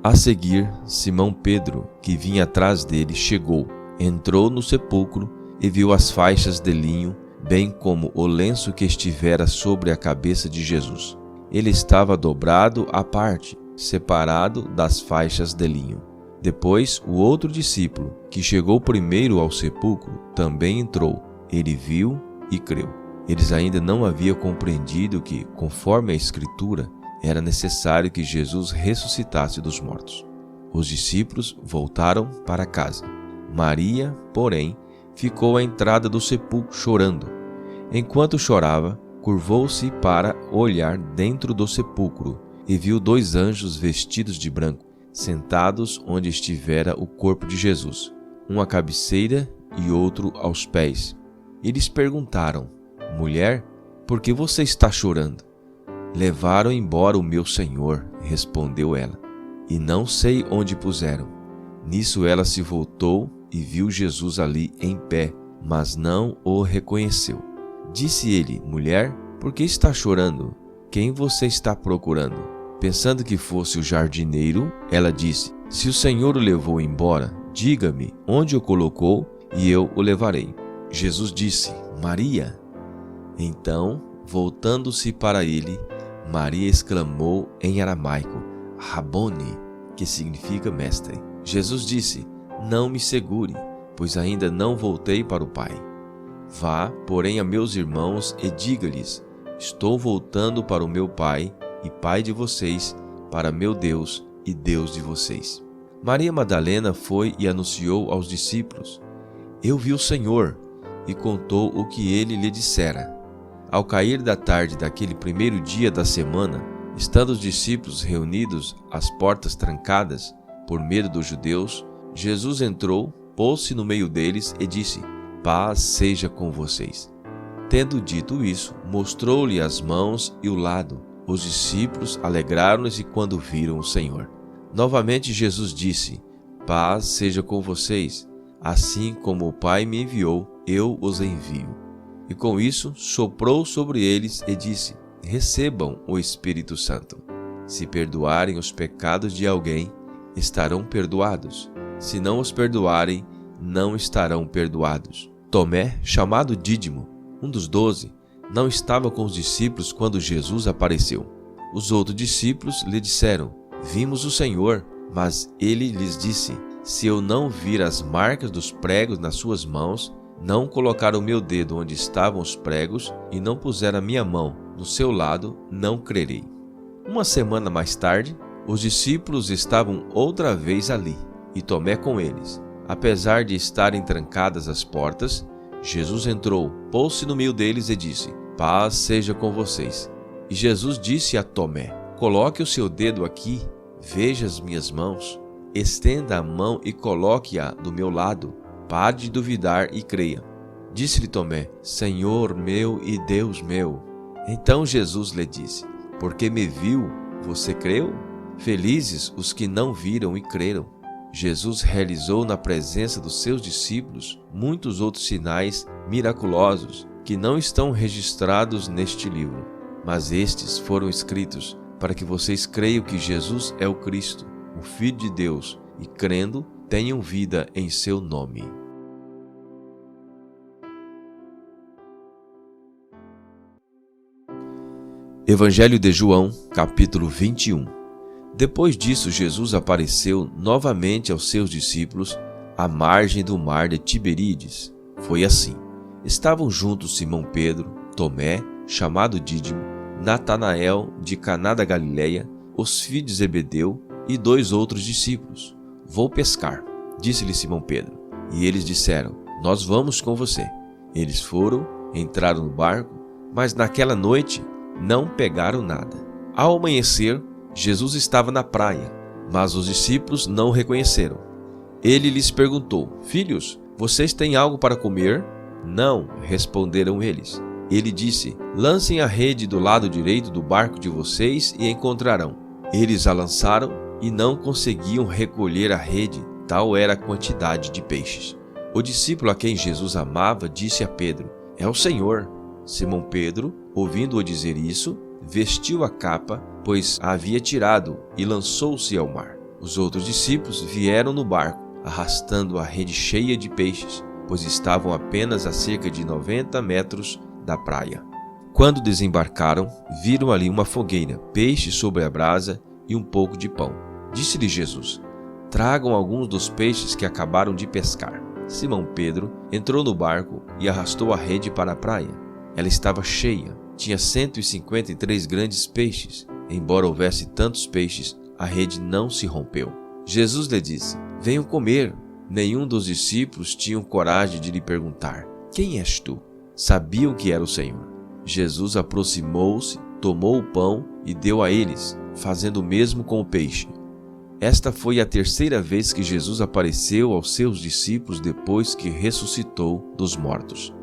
A seguir, Simão Pedro, que vinha atrás dele, chegou, entrou no sepulcro e viu as faixas de linho, bem como o lenço que estivera sobre a cabeça de Jesus. Ele estava dobrado à parte, separado das faixas de linho. Depois, o outro discípulo, que chegou primeiro ao sepulcro, também entrou. Ele viu e creu. Eles ainda não haviam compreendido que, conforme a Escritura, era necessário que Jesus ressuscitasse dos mortos. Os discípulos voltaram para casa. Maria, porém, ficou à entrada do sepulcro chorando. Enquanto chorava, curvou-se para olhar dentro do sepulcro e viu 2 anjos vestidos de branco, sentados onde estivera o corpo de Jesus, um à cabeceira e outro aos pés. E lhes perguntaram: Mulher, por que você está chorando? Levaram embora o meu Senhor, respondeu ela, e não sei onde puseram. Nisso ela se voltou e viu Jesus ali em pé, mas não o reconheceu. Disse ele: Mulher, por que está chorando? Quem você está procurando? Pensando que fosse o jardineiro, ela disse: Se o Senhor o levou embora, diga-me onde o colocou e eu o levarei. Jesus disse: Maria. Então, voltando-se para ele, Maria exclamou em aramaico: Rabone, que significa mestre. Jesus disse: Não me segure, pois ainda não voltei para o Pai. Vá, porém, a meus irmãos e diga-lhes: Estou voltando para o meu Pai e Pai de vocês, para meu Deus e Deus de vocês. Maria Madalena foi e anunciou aos discípulos: Eu vi o Senhor, e contou o que ele lhe dissera. Ao cair da tarde daquele primeiro dia da semana, estando os discípulos reunidos, as portas trancadas, por medo dos judeus, Jesus entrou, pôs-se no meio deles e disse: Paz seja com vocês. Tendo dito isso, mostrou-lhe as mãos e o lado. Os discípulos alegraram-se quando viram o Senhor. Novamente Jesus disse: Paz seja com vocês. Assim como o Pai me enviou, eu os envio. E com isso soprou sobre eles e disse: Recebam o Espírito Santo. Se perdoarem os pecados de alguém, estarão perdoados. Se não os perdoarem, não estarão perdoados. Tomé, chamado Dídimo, um dos 12, não estava com os discípulos quando Jesus apareceu. Os outros discípulos lhe disseram: Vimos o Senhor. Mas ele lhes disse: Se eu não vir as marcas dos pregos nas suas mãos, não colocar o meu dedo onde estavam os pregos e não puser a minha mão no seu lado, não crerei. Uma semana mais tarde, os discípulos estavam outra vez ali, e Tomé com eles. Apesar de estarem trancadas as portas, Jesus entrou, pôs-se no meio deles e disse: Paz seja com vocês. E Jesus disse a Tomé: Coloque o seu dedo aqui, veja as minhas mãos. Estenda a mão e coloque-a do meu lado. Pare de duvidar e creia. Disse-lhe Tomé: Senhor meu e Deus meu. Então Jesus lhe disse: Porque me viu, você creu? Felizes os que não viram e creram. Jesus realizou na presença dos seus discípulos muitos outros sinais miraculosos que não estão registrados neste livro, mas estes foram escritos para que vocês creiam que Jesus é o Cristo, o Filho de Deus, e crendo, tenham vida em seu nome. Evangelho de João, capítulo 21. Depois disso, Jesus apareceu novamente aos seus discípulos à margem do mar de Tiberíades. Foi assim: estavam juntos Simão Pedro, Tomé, chamado Dídimo, Natanael de Caná da Galileia, os filhos de Zebedeu e 2 outros discípulos. Vou pescar, disse-lhe Simão Pedro. E eles disseram: Nós vamos com você. Eles foram, entraram no barco, mas naquela noite não pegaram nada. Ao amanhecer, Jesus estava na praia, mas os discípulos não o reconheceram. Ele lhes perguntou: Filhos, vocês têm algo para comer? Não, responderam eles. Ele disse: Lancem a rede do lado direito do barco de vocês e encontrarão. Eles a lançaram e não conseguiam recolher a rede, tal era a quantidade de peixes. O discípulo a quem Jesus amava disse a Pedro: "É o Senhor." Simão Pedro, ouvindo-o dizer isso, vestiu a capa, pois a havia tirado, e lançou-se ao mar. Os outros discípulos vieram no barco, arrastando a rede cheia de peixes, pois estavam apenas a cerca de 90 metros da praia. Quando desembarcaram, viram ali uma fogueira, peixe sobre a brasa e um pouco de pão. Disse-lhe Jesus: "Tragam alguns dos peixes que acabaram de pescar." Simão Pedro entrou no barco e arrastou a rede para a praia. Ela estava cheia, tinha 153 grandes peixes. Embora houvesse tantos peixes, a rede não se rompeu. Jesus lhe disse: "Venham comer." Nenhum dos discípulos tinha coragem de lhe perguntar: "Quem és tu?" Sabiam que era o Senhor. Jesus aproximou-se, tomou o pão e deu a eles, fazendo o mesmo com o peixe. Esta foi a terceira vez que Jesus apareceu aos seus discípulos depois que ressuscitou dos mortos.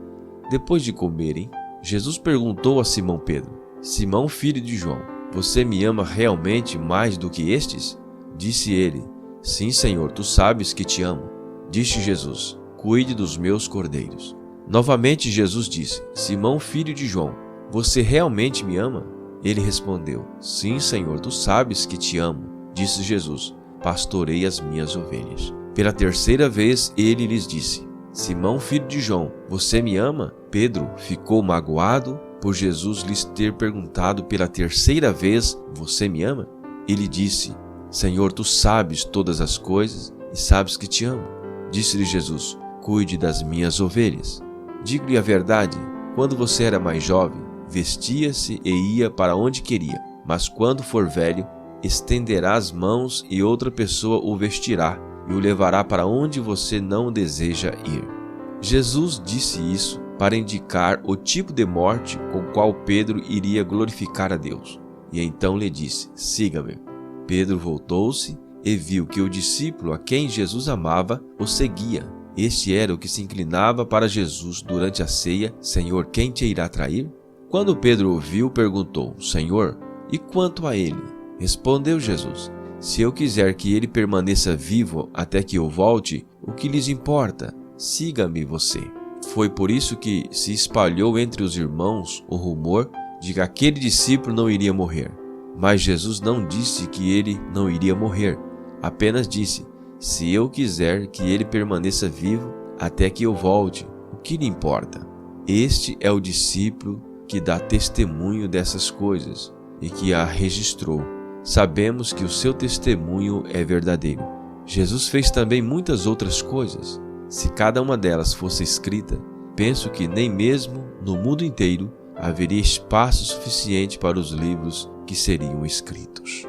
Depois de comerem, Jesus perguntou a Simão Pedro: "Simão, filho de João, você me ama realmente mais do que estes?" Disse ele: "Sim, Senhor, tu sabes que te amo." Disse Jesus: "Cuide dos meus cordeiros." Novamente Jesus disse: "Simão, filho de João, você realmente me ama?" Ele respondeu: "Sim, Senhor, tu sabes que te amo." Disse Jesus: "Pastorei as minhas ovelhas." Pela terceira vez ele lhes disse: "Simão, filho de João, você me ama?" Pedro ficou magoado por Jesus lhes ter perguntado pela terceira vez: "Você me ama?" Ele disse: "Senhor, tu sabes todas as coisas e sabes que te amo." Disse-lhe Jesus: "Cuide das minhas ovelhas." Digo-lhe a verdade, quando você era mais jovem, vestia-se e ia para onde queria, mas quando for velho, estenderá as mãos e outra pessoa o vestirá e o levará para onde você não deseja ir. Jesus disse isso para indicar o tipo de morte com qual Pedro iria glorificar a Deus. E então lhe disse: "Siga-me." Pedro voltou-se e viu que o discípulo a quem Jesus amava o seguia. Este era o que se inclinava para Jesus durante a ceia: "Senhor, quem te irá trair?" Quando Pedro ouviu, perguntou: "Senhor, e quanto a ele?" Respondeu Jesus: "Se eu quiser que ele permaneça vivo até que eu volte, o que lhes importa? Siga-me você." Foi por isso que se espalhou entre os irmãos o rumor de que aquele discípulo não iria morrer. Mas Jesus não disse que ele não iria morrer, apenas disse: "Se eu quiser que ele permaneça vivo até que eu volte, o que lhe importa?" Este é o discípulo que dá testemunho dessas coisas e que a registrou. Sabemos que o seu testemunho é verdadeiro. Jesus fez também muitas outras coisas. Se cada uma delas fosse escrita, penso que nem mesmo no mundo inteiro haveria espaço suficiente para os livros que seriam escritos.